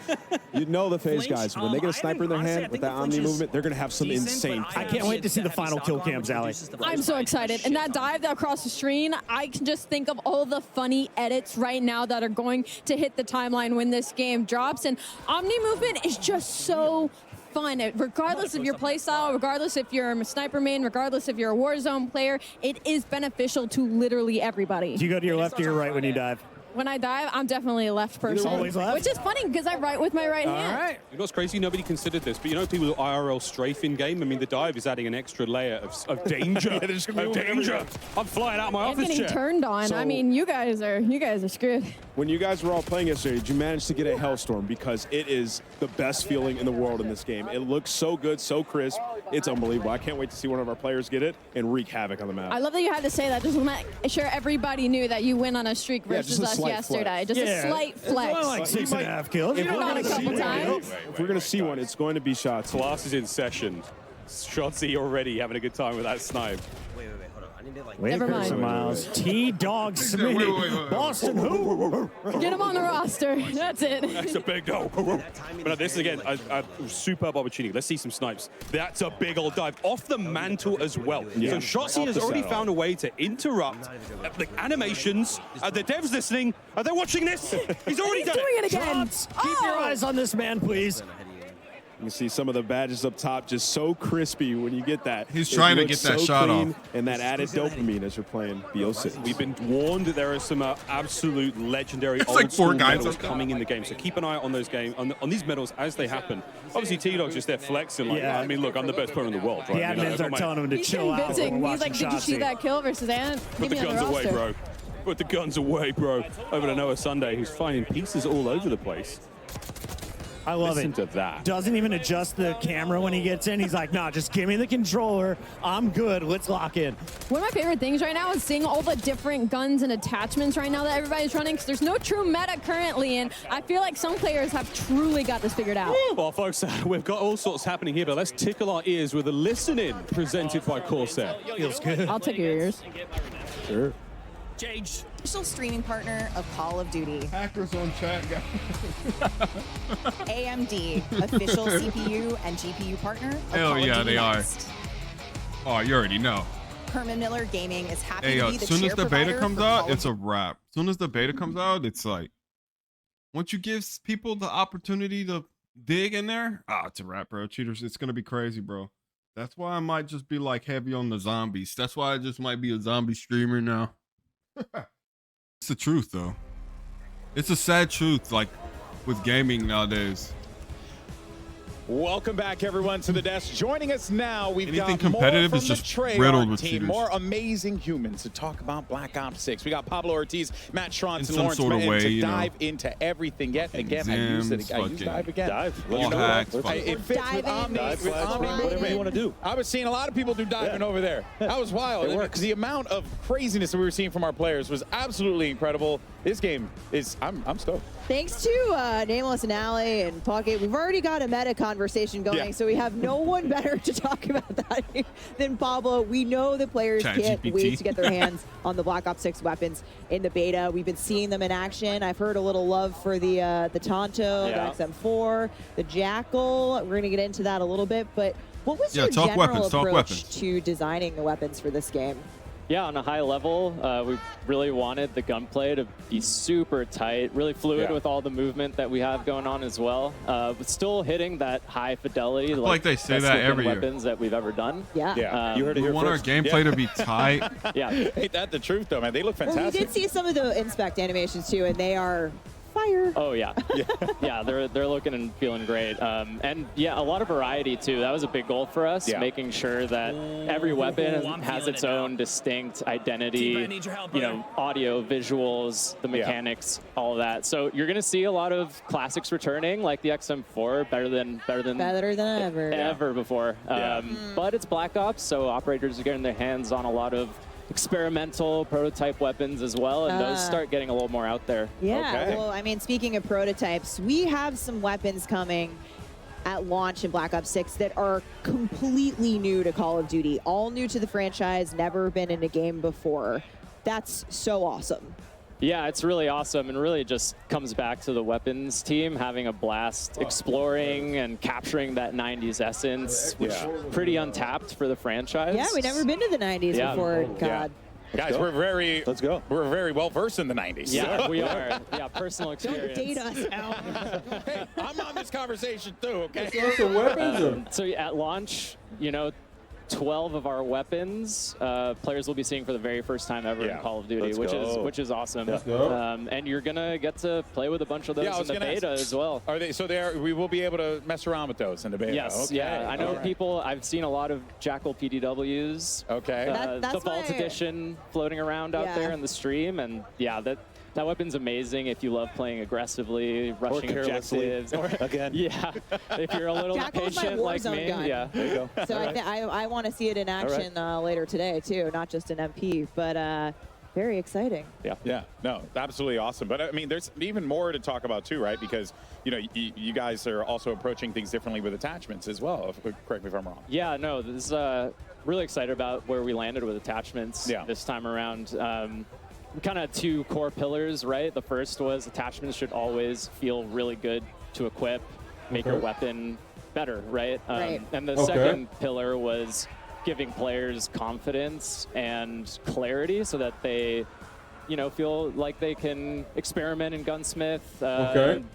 [SPEAKER 14] you know the phase guys, when they get a sniper in their hand with that Omni movement, they're going to have some insane
[SPEAKER 9] I can't wait to see the final kill cams, Allie.
[SPEAKER 16] I'm so excited. And that dive that across the screen, I can just think of all the funny edits right now that are going to hit the timeline when this game drops. And Omni movement is just so fun. Regardless of your playstyle, regardless if you're a sniper main, regardless if you're a Warzone player, it is beneficial to literally everybody.
[SPEAKER 9] Do you go to your left or your right when you dive?
[SPEAKER 16] when I dive, I'm definitely a left person.
[SPEAKER 9] Always left?
[SPEAKER 16] Which is funny because I write with my right hand.
[SPEAKER 9] All right.
[SPEAKER 8] You know what's crazy? Nobody considered this, but you know people who IRL strafe in game. I mean, the dive is adding an extra layer of danger.
[SPEAKER 14] Yeah, they're just gonna be
[SPEAKER 8] of
[SPEAKER 14] moving
[SPEAKER 8] danger.
[SPEAKER 14] everywhere.
[SPEAKER 8] I'm flying out my
[SPEAKER 16] And
[SPEAKER 8] office
[SPEAKER 16] getting
[SPEAKER 8] chair.
[SPEAKER 16] turned on.
[SPEAKER 14] So-
[SPEAKER 16] I mean, you guys are screwed.
[SPEAKER 14] When you guys were all playing yesterday, did you manage to get a Hellstorm? Because it is the best feeling in the world in this game. It looks so good, so crisp. It's unbelievable. I can't wait to see one of our players get it and wreak havoc on the map.
[SPEAKER 16] I love that you had to say that. Just to make sure everybody knew that you went on a streak
[SPEAKER 14] Yeah,
[SPEAKER 16] versus
[SPEAKER 14] just a
[SPEAKER 16] us
[SPEAKER 14] slight
[SPEAKER 16] yesterday.
[SPEAKER 14] flex.
[SPEAKER 16] Just a slight flex.
[SPEAKER 9] Well, like 6.5 kills.
[SPEAKER 14] If we're
[SPEAKER 16] Not a
[SPEAKER 14] gonna see
[SPEAKER 16] couple
[SPEAKER 14] one,
[SPEAKER 16] times.
[SPEAKER 14] if we're gonna see one, it's going to be shots.
[SPEAKER 8] Class is in session. Shotzi already having a good time with that snipe.
[SPEAKER 9] Wait,
[SPEAKER 16] Never mind.
[SPEAKER 9] Carson Miles. T-Dog Smitty.
[SPEAKER 3] wait.
[SPEAKER 9] Boston who?
[SPEAKER 16] Get him on the roster. That's it.
[SPEAKER 8] That's a big dog. But this is, again, a superb opportunity. Let's see some snipes. That's a big old dive. Off the mantle as well.
[SPEAKER 14] Yeah.
[SPEAKER 8] So Shotzi has already found a way to interrupt the animations. Are the devs listening? Are they watching this? He's already
[SPEAKER 16] He's
[SPEAKER 8] done
[SPEAKER 16] doing it again.
[SPEAKER 9] Shots. Keep your eyes on this man, please.
[SPEAKER 14] You can see some of the badges up top just so crispy when you get that.
[SPEAKER 3] He's
[SPEAKER 14] It
[SPEAKER 3] trying to
[SPEAKER 14] looks
[SPEAKER 3] get that
[SPEAKER 14] so
[SPEAKER 3] shot
[SPEAKER 14] clean,
[SPEAKER 3] off.
[SPEAKER 14] And that added dopamine as you're playing BO6.
[SPEAKER 8] We've been warned that there are some absolute legendary
[SPEAKER 3] It's
[SPEAKER 8] old
[SPEAKER 3] like 4
[SPEAKER 8] school
[SPEAKER 3] guys
[SPEAKER 8] medals
[SPEAKER 3] up top.
[SPEAKER 8] coming in the game. So keep an eye on those on these medals as they happen. Obviously, T-Dog's just there flexing. Like,
[SPEAKER 9] Yeah.
[SPEAKER 8] I mean, look, I'm the best player in the world.
[SPEAKER 9] The
[SPEAKER 8] Right? You know,
[SPEAKER 9] admins
[SPEAKER 8] that's
[SPEAKER 9] are
[SPEAKER 8] not my-
[SPEAKER 9] telling him to
[SPEAKER 16] He's
[SPEAKER 9] chill out.
[SPEAKER 16] convincing.
[SPEAKER 9] We're
[SPEAKER 16] He's like,
[SPEAKER 9] watching
[SPEAKER 16] did you see
[SPEAKER 9] Shotzi.
[SPEAKER 16] that kill versus Ant?
[SPEAKER 8] Put
[SPEAKER 16] Get
[SPEAKER 8] the
[SPEAKER 16] me on
[SPEAKER 8] guns
[SPEAKER 16] the
[SPEAKER 8] away,
[SPEAKER 16] roster.
[SPEAKER 8] bro. Put the guns away, bro. Over to Noah Sunday, who's finding pieces all over the place.
[SPEAKER 9] I love
[SPEAKER 8] Listen
[SPEAKER 9] it.
[SPEAKER 8] to that.
[SPEAKER 9] Doesn't even adjust the camera when he gets in. He's like, nah, just give me the controller. I'm good. Let's lock in.
[SPEAKER 16] One of my favorite things right now is seeing all the different guns and attachments right now that everybody's running, because there's no true meta currently, and I feel like some players have truly got this figured out.
[SPEAKER 8] Well, folks, we've got all sorts happening here, but let's tickle our ears with a listening presented by Corsair.
[SPEAKER 9] Feels good.
[SPEAKER 16] I'll take your ears.
[SPEAKER 14] Sure.
[SPEAKER 17] Official streaming partner of Call of Duty.
[SPEAKER 3] Hackers on chat, guys.
[SPEAKER 17] AMD, official CPU and GPU partner of
[SPEAKER 3] Hell
[SPEAKER 17] Call
[SPEAKER 3] yeah,
[SPEAKER 17] of Duty
[SPEAKER 3] they are.
[SPEAKER 17] Next.
[SPEAKER 3] Oh, you already know.
[SPEAKER 17] Herman Miller Gaming is happy
[SPEAKER 3] Hey,
[SPEAKER 17] to be
[SPEAKER 3] as
[SPEAKER 17] the
[SPEAKER 3] soon
[SPEAKER 17] chair
[SPEAKER 3] as the beta
[SPEAKER 17] provider
[SPEAKER 3] comes
[SPEAKER 17] for
[SPEAKER 3] out,
[SPEAKER 17] Call of
[SPEAKER 3] it's a wrap. As soon as the beta comes out, it's like, once you give people the opportunity to dig in there, it's a wrap, bro. Cheaters, it's gonna be crazy, bro. That's why I might just be like heavy on the zombies. That's why I just might be a zombie streamer now. It's the truth, though. It's a sad truth, like with gaming nowadays.
[SPEAKER 4] Welcome back, everyone, to the desk. Joining us now, we've
[SPEAKER 3] Anything
[SPEAKER 4] got
[SPEAKER 3] competitive
[SPEAKER 4] more
[SPEAKER 3] is
[SPEAKER 4] from
[SPEAKER 3] just
[SPEAKER 4] the
[SPEAKER 3] riddled
[SPEAKER 4] Treyarch
[SPEAKER 3] with
[SPEAKER 4] team,
[SPEAKER 3] cheaters.
[SPEAKER 4] more amazing humans to talk about Black Ops 6. We got Pablo Ortiz, Matt Schrontz, and
[SPEAKER 3] some
[SPEAKER 4] Lawrence
[SPEAKER 3] sort of
[SPEAKER 4] Madden
[SPEAKER 3] way,
[SPEAKER 4] to
[SPEAKER 3] you know.
[SPEAKER 4] dive into everything yet again. I used
[SPEAKER 3] Exams,
[SPEAKER 4] dive again.
[SPEAKER 3] wall
[SPEAKER 4] You know
[SPEAKER 3] hacks,
[SPEAKER 4] what?
[SPEAKER 3] fucking-
[SPEAKER 4] It fits with Omni. With Omni, whatever you want to do. I was seeing a lot of people do diving over there. That was wild. Because the amount of craziness that we were seeing from our players was absolutely incredible. This game is, I'm stoked.
[SPEAKER 1] Thanks to Nameless and Alley and Pocket, we've already got a meta conversation going,
[SPEAKER 4] Yeah.
[SPEAKER 1] so we have no one better to talk about that than Pablo. We know the players can't
[SPEAKER 3] ChatGPT.
[SPEAKER 1] wait to get their hands on the Black Ops 6 weapons in the beta. We've been seeing them in action. I've heard a little love for the Tonto,
[SPEAKER 3] Yeah.
[SPEAKER 1] the XM4, the Jackal. We're going to get into that a little bit, but what was your
[SPEAKER 3] talk
[SPEAKER 1] general
[SPEAKER 3] weapons, talk
[SPEAKER 1] approach
[SPEAKER 3] weapons.
[SPEAKER 1] to designing the weapons for this game?
[SPEAKER 18] Yeah, on a high level, we really wanted the gunplay to be super tight, really fluid
[SPEAKER 3] Yeah.
[SPEAKER 18] with all the movement that we have going on as well. But still hitting that high fidelity,
[SPEAKER 3] like they say
[SPEAKER 18] best
[SPEAKER 3] that
[SPEAKER 18] looking
[SPEAKER 3] every year.
[SPEAKER 18] weapons that we've ever done.
[SPEAKER 1] Yeah.
[SPEAKER 4] You heard it
[SPEAKER 3] We
[SPEAKER 4] here
[SPEAKER 3] want our
[SPEAKER 4] first.
[SPEAKER 3] gameplay to be tight.
[SPEAKER 18] Yeah.
[SPEAKER 4] Ain't that the truth, though, man? They look
[SPEAKER 1] Well, we
[SPEAKER 4] fantastic.
[SPEAKER 1] did see some of the inspect animations too, and they are fire.
[SPEAKER 18] Oh yeah, yeah, they're looking and feeling great, and yeah, a lot of variety too. That was a big goal for us,
[SPEAKER 4] Yeah.
[SPEAKER 18] making sure that every weapon has its own distinct identity. You know, audio, visuals, the mechanics, all of that. So you're gonna see a lot of classics returning, like the XM4, better than ever before. But it's Black Ops, so operators are getting their hands on a lot of experimental prototype weapons as well, and those start getting a little more out there.
[SPEAKER 1] Yeah, well, I mean, speaking of prototypes, we have some weapons coming at launch in Black Ops 6 that are completely new to Call of Duty, all new to the franchise, never been in a game before. That's so awesome.
[SPEAKER 18] Yeah, it's really awesome, and really just comes back to the weapons team having a blast exploring and capturing that 90s essence, which pretty untapped for the franchise.
[SPEAKER 1] Yeah, we've never been to the 90s
[SPEAKER 18] Yeah.
[SPEAKER 1] before.
[SPEAKER 18] Yeah.
[SPEAKER 1] God.
[SPEAKER 4] Guys, let's go. We're very well versed in the 90s.
[SPEAKER 18] Yeah, we are. Yeah, personal
[SPEAKER 1] Don't
[SPEAKER 18] experience.
[SPEAKER 1] date us, Al.
[SPEAKER 4] Hey, I'm on this conversation too, okay?
[SPEAKER 18] So at launch, you know, 12 of our weapons players will be seeing for the very first time ever in Call of Duty, which is awesome. And you're gonna get to play with a bunch of those in the beta as well.
[SPEAKER 4] Are they? So we will be able to mess around with those in the beta.
[SPEAKER 18] Yes,
[SPEAKER 4] okay.
[SPEAKER 18] I know people. I've seen a lot of Jackal PDWs.
[SPEAKER 4] Okay.
[SPEAKER 18] The Vault Edition floating around out there in the stream, and that weapon's amazing if you love playing aggressively, rushing objectives.
[SPEAKER 5] Again.
[SPEAKER 18] Yeah, if you're a little patient like me.
[SPEAKER 1] Gun.
[SPEAKER 18] Yeah, there you go.
[SPEAKER 1] So I want to see it in action later today too, not just in MP, but very exciting.
[SPEAKER 4] Yeah, no, absolutely awesome. But I mean, there's even more to talk about too, right? Because you guys are also approaching things differently with attachments as well. Correct me if I'm wrong.
[SPEAKER 18] Yeah, no, this is really excited about where we landed with attachments this time around. We kind of had two core pillars, right? The first was attachments should always feel really good to equip, make your weapon better, right? And the second pillar was giving players confidence and clarity so that they, feel like they can experiment in Gunsmith,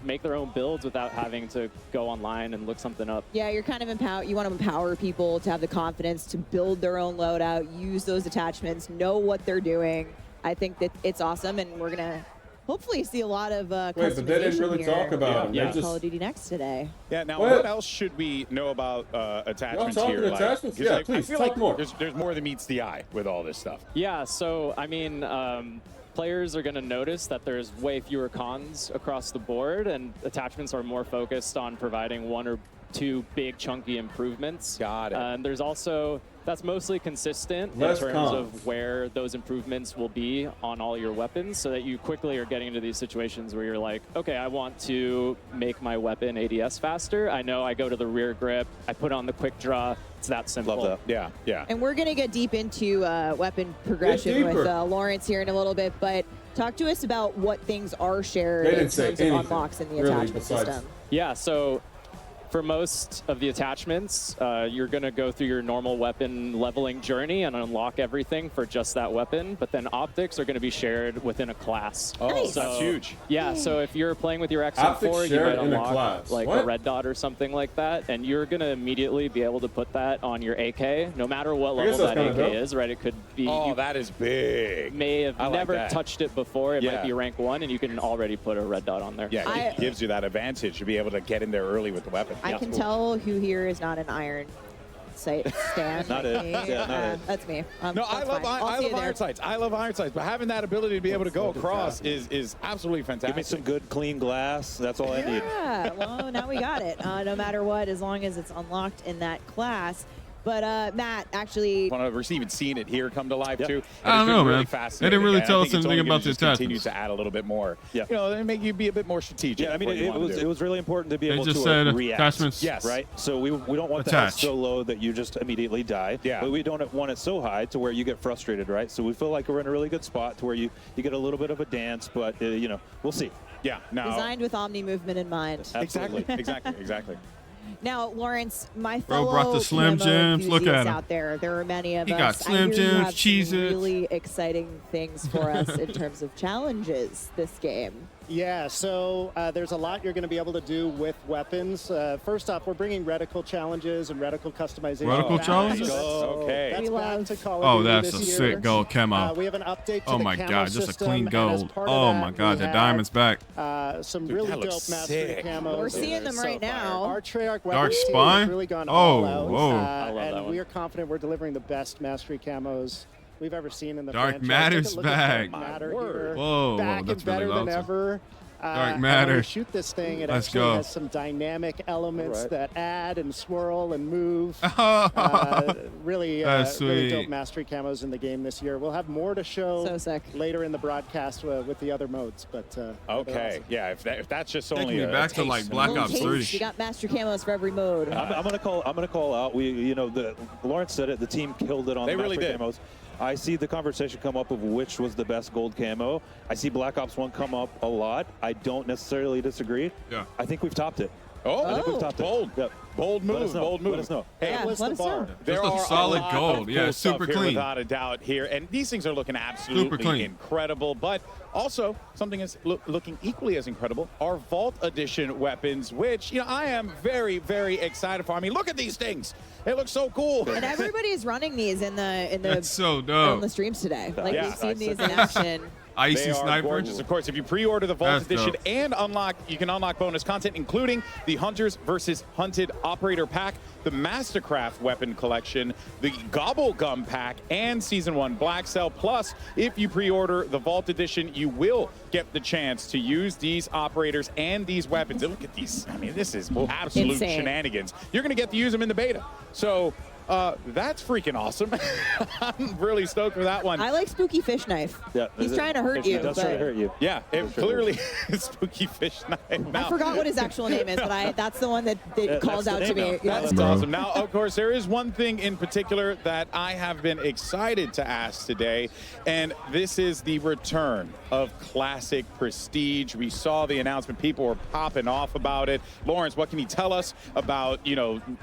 [SPEAKER 18] make their own builds without having to go online and look something up.
[SPEAKER 1] Yeah, you're kind of you want to empower people to have the confidence to build their own loadout, use those attachments, know what they're doing. I think that it's awesome, and we're gonna hopefully see a lot of customization
[SPEAKER 3] but they didn't really talk about
[SPEAKER 1] here Call of Duty Next today.
[SPEAKER 4] Yeah. Now, what else should we know about attachments here?
[SPEAKER 3] Attachments? Yeah, please
[SPEAKER 4] I feel like more. There's more than meets the eye with all this stuff.
[SPEAKER 18] Yeah. So I mean, players are going to notice that there's way fewer cons across the board, and attachments are more focused on providing one or two big chunky improvements.
[SPEAKER 4] Got it.
[SPEAKER 18] And there's also that's mostly consistent in terms of where those improvements will be on all your weapons, so that you quickly are getting into these situations where you're like, okay, I want to make my weapon ADS faster. I know I go to the rear grip, I put on the quick draw. It's that simple.
[SPEAKER 4] Love that. Yeah.
[SPEAKER 1] And we're going to get deep into weapon progression with Lawrence here in a little bit, but talk to us about what things are shared in terms of unlocks in the attachment system.
[SPEAKER 18] Yeah, so for most of the attachments, you're going to go through your normal weapon leveling journey and unlock everything for just that weapon, but then optics are going to be shared within a class.
[SPEAKER 4] Oh, nice. That's huge.
[SPEAKER 18] Yeah, so if you're playing with your XM4, you might unlock like a red dot or something like that, and you're going to immediately be able to put that on your AK, no matter what level that AK is, right? It could be...
[SPEAKER 4] Oh, that is big.
[SPEAKER 18] May have never touched it before. It might be rank 1, and you can already put a red dot on there.
[SPEAKER 4] Yeah, it gives you that advantage to be able to get in there early with the weapon.
[SPEAKER 1] I can tell who here is not an iron sight stand.
[SPEAKER 5] Not it. Yeah, not it.
[SPEAKER 1] That's me.
[SPEAKER 4] No, I love iron sights. I love iron sights, but having that ability to be able to go across is absolutely fantastic.
[SPEAKER 5] Give me some good, clean glass. That's all I need.
[SPEAKER 1] Yeah, well, now we got it. No matter what, as long as it's unlocked in that class. But Matt, actually,
[SPEAKER 4] one of us even seeing it here come to life too.
[SPEAKER 3] I don't know, man.
[SPEAKER 4] They
[SPEAKER 3] didn't really tell us anything about the attachments.
[SPEAKER 4] Continue to add a little bit more. Yeah, they make you be a bit more strategic.
[SPEAKER 5] Yeah, I mean, it was really important to be able
[SPEAKER 3] to
[SPEAKER 5] react.
[SPEAKER 3] Attachments.
[SPEAKER 5] Yes, right. So we don't want the health so low that you just immediately die. Yeah, but we don't want it so high to where you get frustrated, right? So we feel like we're in a really good spot to where you get a little bit of a dance, but we'll see.
[SPEAKER 4] Yeah,
[SPEAKER 1] designed with Omni movement in mind.
[SPEAKER 4] Absolutely. Exactly.
[SPEAKER 1] Now, Lawrence, my
[SPEAKER 3] Bro
[SPEAKER 1] fellow
[SPEAKER 3] brought the Slim Jims. Look at him
[SPEAKER 1] out there. There are many of us.
[SPEAKER 3] He got Slim Jims, Cheez-Its.
[SPEAKER 1] Really exciting things for us in terms of challenges this game.
[SPEAKER 19] Yeah, so there's a lot you're going to be able to do with weapons. First off, we're bringing reticle challenges and reticle customization.
[SPEAKER 3] Reticle challenges?
[SPEAKER 4] Okay.
[SPEAKER 19] That's back to Call of Duty
[SPEAKER 3] that's
[SPEAKER 19] this
[SPEAKER 3] a
[SPEAKER 19] year.
[SPEAKER 3] sick gold camo.
[SPEAKER 19] We have an update to
[SPEAKER 3] oh
[SPEAKER 19] the
[SPEAKER 3] my
[SPEAKER 19] camo
[SPEAKER 3] god, just a
[SPEAKER 19] system,
[SPEAKER 3] clean gold. Oh my god, the diamond's back.
[SPEAKER 19] Some really dope mastery camos.
[SPEAKER 1] We're seeing them right now.
[SPEAKER 19] Our Treyarch
[SPEAKER 3] Dark
[SPEAKER 19] weapons
[SPEAKER 3] Spine?
[SPEAKER 19] has really gone all out.
[SPEAKER 3] Whoa.
[SPEAKER 18] I love that
[SPEAKER 19] and
[SPEAKER 18] one.
[SPEAKER 19] we are confident we're delivering the best mastery camos we've ever seen in the
[SPEAKER 3] Dark
[SPEAKER 19] franchise.
[SPEAKER 3] Matter's
[SPEAKER 19] Take a look at
[SPEAKER 3] back.
[SPEAKER 19] Dark Matter here.
[SPEAKER 3] Whoa,
[SPEAKER 19] back
[SPEAKER 3] that's
[SPEAKER 19] and better
[SPEAKER 3] really
[SPEAKER 19] than
[SPEAKER 3] loud.
[SPEAKER 19] ever.
[SPEAKER 3] Dark
[SPEAKER 19] And
[SPEAKER 3] Matter.
[SPEAKER 19] when we shoot this thing, it
[SPEAKER 3] Let's
[SPEAKER 19] actually
[SPEAKER 3] go.
[SPEAKER 19] has some dynamic elements that add and swirl and move. Really
[SPEAKER 3] sweet.
[SPEAKER 19] dope mastery camos in the game this year. We'll have more to show later in the broadcast with the other modes. But
[SPEAKER 4] okay,
[SPEAKER 19] awesome.
[SPEAKER 4] yeah, if that's just
[SPEAKER 3] Taking
[SPEAKER 4] only
[SPEAKER 3] me back to like Black Ops 3.
[SPEAKER 1] You got master camos for every mode.
[SPEAKER 5] I'm gonna call out. Lawrence said it. The team killed it on
[SPEAKER 4] They
[SPEAKER 5] the
[SPEAKER 4] really
[SPEAKER 5] master
[SPEAKER 4] did.
[SPEAKER 5] camos. I see the conversation come up of which was the best gold camo. I see Black Ops 1 come up a lot. I don't necessarily disagree.
[SPEAKER 3] Yeah.
[SPEAKER 5] I think we've topped it.
[SPEAKER 4] Oh,
[SPEAKER 5] I think we've topped
[SPEAKER 4] bold.
[SPEAKER 5] it. Yep.
[SPEAKER 4] Bold move, bold move.
[SPEAKER 5] Let us know.
[SPEAKER 4] Hey,
[SPEAKER 1] Yeah,
[SPEAKER 5] what's
[SPEAKER 1] let
[SPEAKER 5] the
[SPEAKER 1] us know.
[SPEAKER 5] bar?
[SPEAKER 4] there
[SPEAKER 3] Just a
[SPEAKER 4] are
[SPEAKER 3] solid
[SPEAKER 4] lot
[SPEAKER 3] gold.
[SPEAKER 4] of
[SPEAKER 3] Yeah,
[SPEAKER 4] cool
[SPEAKER 3] super
[SPEAKER 4] stuff here
[SPEAKER 3] clean.
[SPEAKER 4] without a doubt here, and these things are looking absolutely
[SPEAKER 3] clean.
[SPEAKER 4] incredible. But also something is looking equally as incredible are Vault Edition weapons, which I am very, very excited for. I mean, look at these things; they look so cool.
[SPEAKER 1] And everybody's running these in the
[SPEAKER 3] That's so dope.
[SPEAKER 1] on the streams today. Like
[SPEAKER 4] Yeah.
[SPEAKER 1] we've seen these in action.
[SPEAKER 3] Icy
[SPEAKER 4] They are
[SPEAKER 3] sniper.
[SPEAKER 4] gorgeous. Of course, if you pre-order the Vault
[SPEAKER 3] That's
[SPEAKER 4] Edition
[SPEAKER 3] dope.
[SPEAKER 4] and you can unlock bonus content, including the Hunters versus Hunted Operator Pack, the Mastercraft Weapon Collection, the Gobble Gum Pack, and Season 1 Black Cell. Plus, if you pre-order the Vault Edition, you will get the chance to use these operators and these weapons. And look at these. I mean, this is absolute
[SPEAKER 1] Insane.
[SPEAKER 4] shenanigans. You're going to get to use them in the beta. So that's freaking awesome. I'm really stoked for that one.
[SPEAKER 1] I like Spooky Fish Knife.
[SPEAKER 5] Yeah,
[SPEAKER 1] He's trying to hurt you.
[SPEAKER 5] He does try to
[SPEAKER 1] but
[SPEAKER 5] hurt you.
[SPEAKER 4] Yeah, it clearly is Spooky Fish Knife.
[SPEAKER 1] I
[SPEAKER 4] Now,
[SPEAKER 1] forgot what his actual name is, but that's the one that calls
[SPEAKER 5] that's
[SPEAKER 1] out
[SPEAKER 5] the
[SPEAKER 1] to
[SPEAKER 5] name
[SPEAKER 1] me.
[SPEAKER 5] now.
[SPEAKER 1] Yeah.
[SPEAKER 4] That's awesome. Now, of course, there is one thing in particular that I have been excited to ask today, and this is the return of Classic Prestige. We saw the announcement. People were popping off about it. Lawrence, what can you tell us about,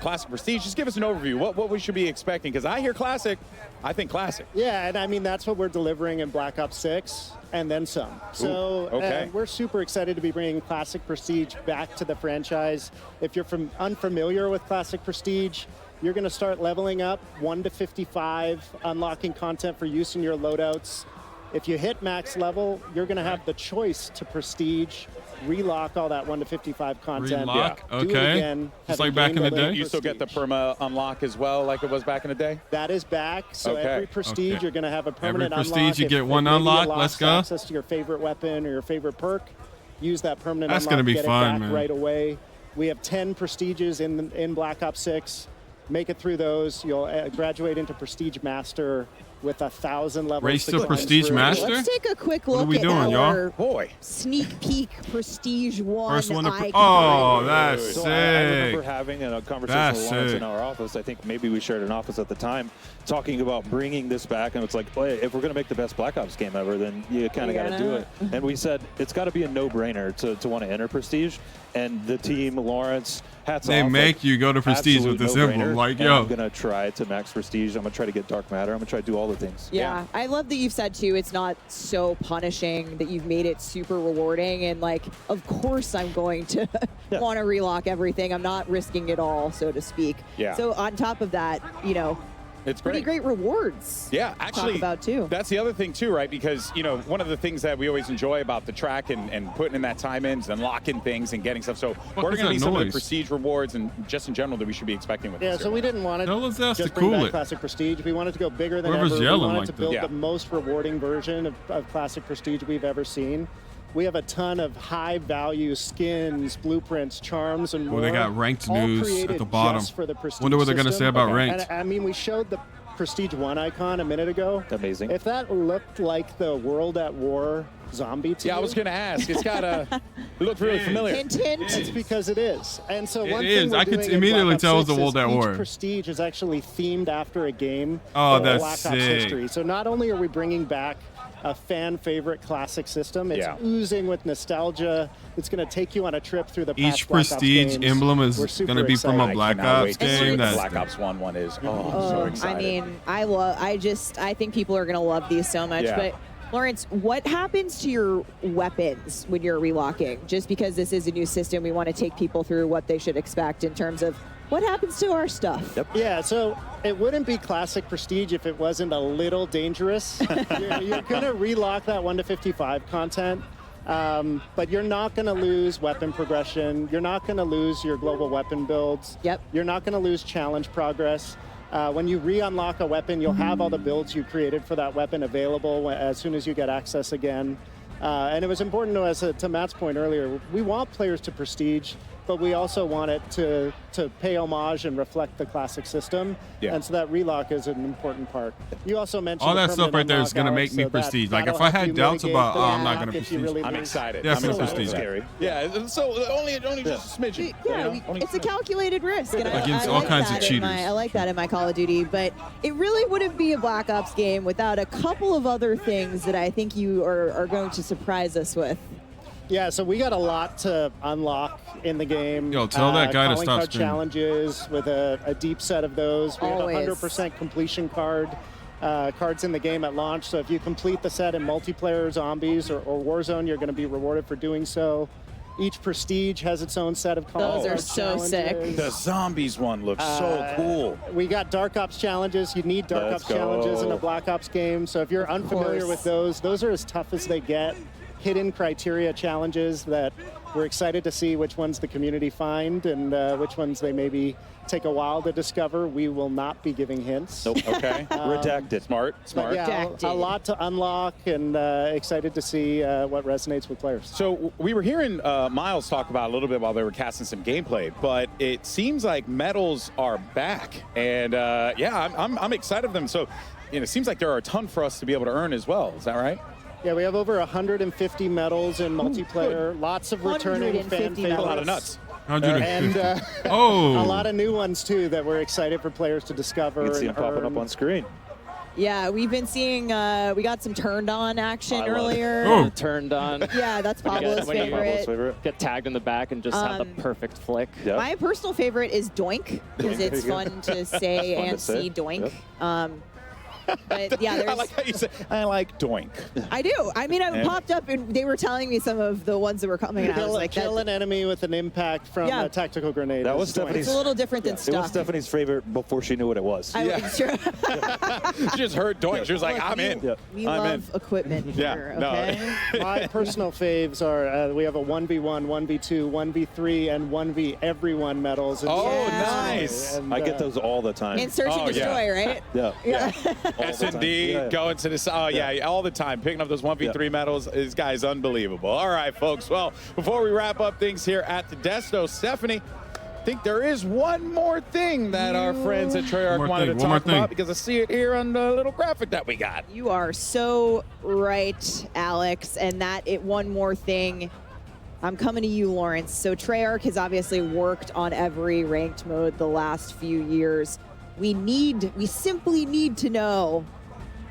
[SPEAKER 4] Classic Prestige? Just give us an overview. What we should be expecting, because I hear Classic, I think Classic.
[SPEAKER 19] Yeah, and I mean, that's what we're delivering in Black Ops 6 and then some. So
[SPEAKER 4] okay.
[SPEAKER 19] we're super excited to be bringing Classic Prestige back to the franchise. If you're unfamiliar with Classic Prestige, you're going to start leveling up 1 to 55, unlocking content for use in your loadouts. If you hit max level, you're going to have the choice to Prestige, relock all that 1 to 55 content.
[SPEAKER 3] Relock?
[SPEAKER 19] Do it
[SPEAKER 3] Okay.
[SPEAKER 19] again,
[SPEAKER 3] Just
[SPEAKER 19] have
[SPEAKER 3] like
[SPEAKER 19] a
[SPEAKER 3] back in the
[SPEAKER 19] game mode
[SPEAKER 3] day?
[SPEAKER 4] You still get the perma unlock as well, like it was back in the day?
[SPEAKER 19] That is back. So
[SPEAKER 4] Okay.
[SPEAKER 19] every Prestige,
[SPEAKER 3] Okay.
[SPEAKER 19] you're going to have a permanent
[SPEAKER 3] Prestige,
[SPEAKER 19] unlock.
[SPEAKER 3] you
[SPEAKER 19] If-
[SPEAKER 3] get
[SPEAKER 19] if
[SPEAKER 3] one
[SPEAKER 19] maybe you
[SPEAKER 3] unlock.
[SPEAKER 19] lost
[SPEAKER 3] Let's go.
[SPEAKER 19] access to your favorite weapon or your favorite perk, use that permanent
[SPEAKER 3] That's
[SPEAKER 19] unlock.
[SPEAKER 3] gonna be
[SPEAKER 19] get
[SPEAKER 3] fun,
[SPEAKER 19] it back
[SPEAKER 3] man.
[SPEAKER 19] right away. We have 10 Prestiges in Black Ops 6. Make it through those. You'll graduate into Prestige Master with 1,000 levels.
[SPEAKER 3] Race to
[SPEAKER 19] climb
[SPEAKER 3] Prestige
[SPEAKER 19] through.
[SPEAKER 3] Master?
[SPEAKER 1] Let's take a quick
[SPEAKER 3] What are
[SPEAKER 1] look
[SPEAKER 3] we
[SPEAKER 1] at
[SPEAKER 3] doing, y'all?
[SPEAKER 1] our
[SPEAKER 4] Boy.
[SPEAKER 1] sneak peek Prestige 1
[SPEAKER 3] First one to
[SPEAKER 1] icon.
[SPEAKER 3] oh, that's
[SPEAKER 5] So I remember
[SPEAKER 3] sick.
[SPEAKER 5] having a conversation
[SPEAKER 3] That's
[SPEAKER 5] with Lawrence
[SPEAKER 3] sick.
[SPEAKER 5] in our office. I think maybe we shared an office at the time, talking about bringing this back. And it's like, well, if we're going to make the best Black Ops game ever, then you kind of got to do it. And we said it's got to be a no-brainer to want to enter Prestige. And the team, Lawrence, hats
[SPEAKER 3] They
[SPEAKER 5] off.
[SPEAKER 3] make you go to Prestige with this
[SPEAKER 5] no-brainer.
[SPEAKER 3] emblem. Like,
[SPEAKER 5] And
[SPEAKER 3] yo.
[SPEAKER 5] I'm going to try to max Prestige. I'm going to try to get Dark Matter. I'm going to try to do all the things.
[SPEAKER 1] Yeah, I love that you've said too, it's not so punishing, that you've made it super rewarding. And like, of course I'm going to want to relock everything. I'm not risking it all, so to speak.
[SPEAKER 4] Yeah.
[SPEAKER 1] So on top of that,
[SPEAKER 4] It's
[SPEAKER 1] pretty great rewards.
[SPEAKER 4] Yeah,
[SPEAKER 1] to
[SPEAKER 4] actually,
[SPEAKER 1] talk about too.
[SPEAKER 4] That's the other thing too, right? Because one of the things that we always enjoy about the track and putting in that time in and unlocking things and getting stuff. So what are
[SPEAKER 3] is
[SPEAKER 4] going to be
[SPEAKER 3] that
[SPEAKER 4] some of the
[SPEAKER 3] noise?
[SPEAKER 4] prestige rewards and just in general that we should be expecting with
[SPEAKER 19] Yeah,
[SPEAKER 4] this?
[SPEAKER 19] so we didn't want to
[SPEAKER 3] Tell us
[SPEAKER 19] just
[SPEAKER 3] to
[SPEAKER 19] bring
[SPEAKER 3] cool
[SPEAKER 19] back
[SPEAKER 3] it.
[SPEAKER 19] Classic Prestige. We wanted to go bigger than
[SPEAKER 3] Whoever's
[SPEAKER 19] ever. We
[SPEAKER 3] yelling
[SPEAKER 19] wanted
[SPEAKER 3] like
[SPEAKER 19] to build
[SPEAKER 4] that.
[SPEAKER 19] the most rewarding version of Classic Prestige we've ever seen. We have a ton of high-value skins, blueprints, charms, and more.
[SPEAKER 3] Oh, they got ranked
[SPEAKER 19] all
[SPEAKER 3] news at
[SPEAKER 19] created
[SPEAKER 3] the bottom.
[SPEAKER 19] just for the Prestige
[SPEAKER 3] Wonder what they're gonna
[SPEAKER 19] system.
[SPEAKER 3] say about ranked.
[SPEAKER 19] And I mean, we showed the Prestige 1 icon a minute ago.
[SPEAKER 5] Amazing.
[SPEAKER 19] If that looked like the World at War zombie to
[SPEAKER 4] Yeah, I
[SPEAKER 19] you,
[SPEAKER 4] was going to ask. It's got a it looks really familiar.
[SPEAKER 1] Hint, hint.
[SPEAKER 19] it's because it is. And so
[SPEAKER 3] It
[SPEAKER 19] one
[SPEAKER 3] is.
[SPEAKER 19] thing we're
[SPEAKER 3] I could
[SPEAKER 19] doing in
[SPEAKER 3] immediately
[SPEAKER 19] Black Ops
[SPEAKER 3] tell it was
[SPEAKER 19] 6
[SPEAKER 3] the World
[SPEAKER 19] is
[SPEAKER 3] at
[SPEAKER 19] each
[SPEAKER 3] War.
[SPEAKER 19] Prestige is actually themed after a game
[SPEAKER 3] Oh,
[SPEAKER 19] of
[SPEAKER 3] that's
[SPEAKER 19] Black Ops
[SPEAKER 3] sick.
[SPEAKER 19] history. So not only are we bringing back a fan favorite classic system, it's
[SPEAKER 4] Yeah.
[SPEAKER 19] oozing with nostalgia. It's going to take you on a trip through the past
[SPEAKER 3] Each
[SPEAKER 19] Black Ops
[SPEAKER 3] Prestige
[SPEAKER 19] games.
[SPEAKER 3] emblem is
[SPEAKER 19] We're super
[SPEAKER 3] going to be from a
[SPEAKER 19] excited.
[SPEAKER 3] Black
[SPEAKER 4] cannot
[SPEAKER 3] Ops
[SPEAKER 4] wait to see
[SPEAKER 3] game.
[SPEAKER 4] what the
[SPEAKER 3] That's
[SPEAKER 4] Black Ops 1 is. Oh, I'm so excited.
[SPEAKER 1] I mean, I think people are going to love these so much.
[SPEAKER 4] Yeah.
[SPEAKER 1] But Lawrence, what happens to your weapons when you're relocking? Just because this is a new system, we want to take people through what they should expect in terms of what happens to our stuff.
[SPEAKER 19] Yeah, so it wouldn't be Classic Prestige if it wasn't a little dangerous. You're going to relock that 1 to 55 content, but you're not going to lose weapon progression. You're not going to lose your global weapon builds.
[SPEAKER 1] Yep.
[SPEAKER 19] You're not going to lose challenge progress. When you re-unlock a weapon, you'll have all the builds you created for that weapon available as soon as you get access again. And it was important to us, to Matt's point earlier, we want players to prestige, but we also want it to pay homage and reflect the classic system.
[SPEAKER 4] Yeah.
[SPEAKER 19] And so that relock is an important part. You also mentioned
[SPEAKER 3] all
[SPEAKER 19] the
[SPEAKER 3] that stuff
[SPEAKER 19] permanent
[SPEAKER 3] right there is going to
[SPEAKER 19] unlock
[SPEAKER 3] make me
[SPEAKER 19] hours, so
[SPEAKER 3] prestige.
[SPEAKER 19] that-
[SPEAKER 3] Like, if
[SPEAKER 19] that'll
[SPEAKER 3] I
[SPEAKER 19] help
[SPEAKER 3] had
[SPEAKER 19] you
[SPEAKER 3] doubts
[SPEAKER 19] mitigate
[SPEAKER 3] about,
[SPEAKER 19] the
[SPEAKER 3] oh, I'm not
[SPEAKER 19] gap
[SPEAKER 3] going to
[SPEAKER 19] if you
[SPEAKER 3] prestige.
[SPEAKER 19] really
[SPEAKER 4] I'm
[SPEAKER 19] lose.
[SPEAKER 4] excited.
[SPEAKER 3] Definitely
[SPEAKER 4] I'm excited.
[SPEAKER 3] prestige.
[SPEAKER 4] Scary. Yeah, so only just a smidgen.
[SPEAKER 1] Yeah,
[SPEAKER 4] only
[SPEAKER 1] it's a calculated risk. And
[SPEAKER 3] Against
[SPEAKER 1] I
[SPEAKER 3] all
[SPEAKER 1] like
[SPEAKER 3] kinds of
[SPEAKER 1] that in
[SPEAKER 3] cheaters.
[SPEAKER 1] I like that in my Call of Duty, but it really wouldn't be a Black Ops game without a couple of other things that I think you are going to surprise us with.
[SPEAKER 19] Yeah, so we got a lot to unlock in the game.
[SPEAKER 3] Yo, tell that guy to
[SPEAKER 19] calling
[SPEAKER 3] stop
[SPEAKER 19] card
[SPEAKER 3] screaming.
[SPEAKER 19] challenges with a deep set of those. We
[SPEAKER 1] Always.
[SPEAKER 19] have 100% completion cards in the game at launch. So if you complete the set in multiplayer, zombies, or Warzone, you're going to be rewarded for doing so. Each prestige has its own set of
[SPEAKER 1] Those are
[SPEAKER 19] card
[SPEAKER 1] so sick.
[SPEAKER 19] challenges.
[SPEAKER 4] The zombies one looks so cool.
[SPEAKER 19] We got Dark Ops challenges. You need Dark
[SPEAKER 4] Let's
[SPEAKER 19] Ops challenges in
[SPEAKER 4] go.
[SPEAKER 19] a Black Ops game. So if you're unfamiliar with those are as tough as they get. Hidden criteria challenges that we're excited to see which ones the community find and which ones they maybe take a while to discover. We will not be giving hints.
[SPEAKER 4] Nope. Okay. Redacted. Smart.
[SPEAKER 19] But yeah, a lot to unlock, and excited to see what resonates with players.
[SPEAKER 4] So we were hearing Miles talk about a little bit while they were casting some gameplay, but it seems like medals are back, and yeah, I'm excited for them. So, it seems like there are a ton for us to be able to earn as well. Is that right?
[SPEAKER 19] Yeah, we have over 150 medals in multiplayer. Lots of returning fan favorites.
[SPEAKER 4] A lot of nuts.
[SPEAKER 19] And a lot of new ones too that we're excited for players to discover.
[SPEAKER 5] You can see them popping up on screen.
[SPEAKER 1] Yeah, we've been seeing, we got some turned on action earlier.
[SPEAKER 18] Oh. Turned on.
[SPEAKER 1] Yeah, that's Pablo's favorite.
[SPEAKER 18] Get tagged in the back and just have the perfect flick.
[SPEAKER 1] My personal favorite is Doink, because it's fun to say and see Doink. But yeah,
[SPEAKER 4] I like how you say, I like Doink.
[SPEAKER 1] I do. I mean, it popped up and they were telling me some of the ones that were coming, and I was like,
[SPEAKER 19] kill an enemy with an impact from a tactical grenade.
[SPEAKER 5] That was Stephanie's.
[SPEAKER 1] It's a little different than
[SPEAKER 5] It was
[SPEAKER 1] stuff.
[SPEAKER 5] Stephanie's favorite before she knew what it was.
[SPEAKER 4] She just heard Doink. She was like, I'm in.
[SPEAKER 1] We
[SPEAKER 4] I'm
[SPEAKER 1] love equipment here, okay?
[SPEAKER 19] My personal faves are we have a 1v1, 1v2, 1v3, and 1v everyone medals.
[SPEAKER 4] Nice.
[SPEAKER 19] And,
[SPEAKER 5] I get those all the time.
[SPEAKER 1] And Search and Destroy, right?
[SPEAKER 5] Yeah.
[SPEAKER 4] S&D, going to this, all the time, picking up those 1v3 medals. This guy's unbelievable. All right, folks. Well, before we wrap up things here at the Desto, Stephanie, I think there is one more thing that our friends at Treyarch wanted to talk about, because I see it here on the little graphic that we got.
[SPEAKER 1] You are so right, Alex. And one more thing. I'm coming to you, Lawrence. So Treyarch has obviously worked on every ranked mode the last few years. We simply need to know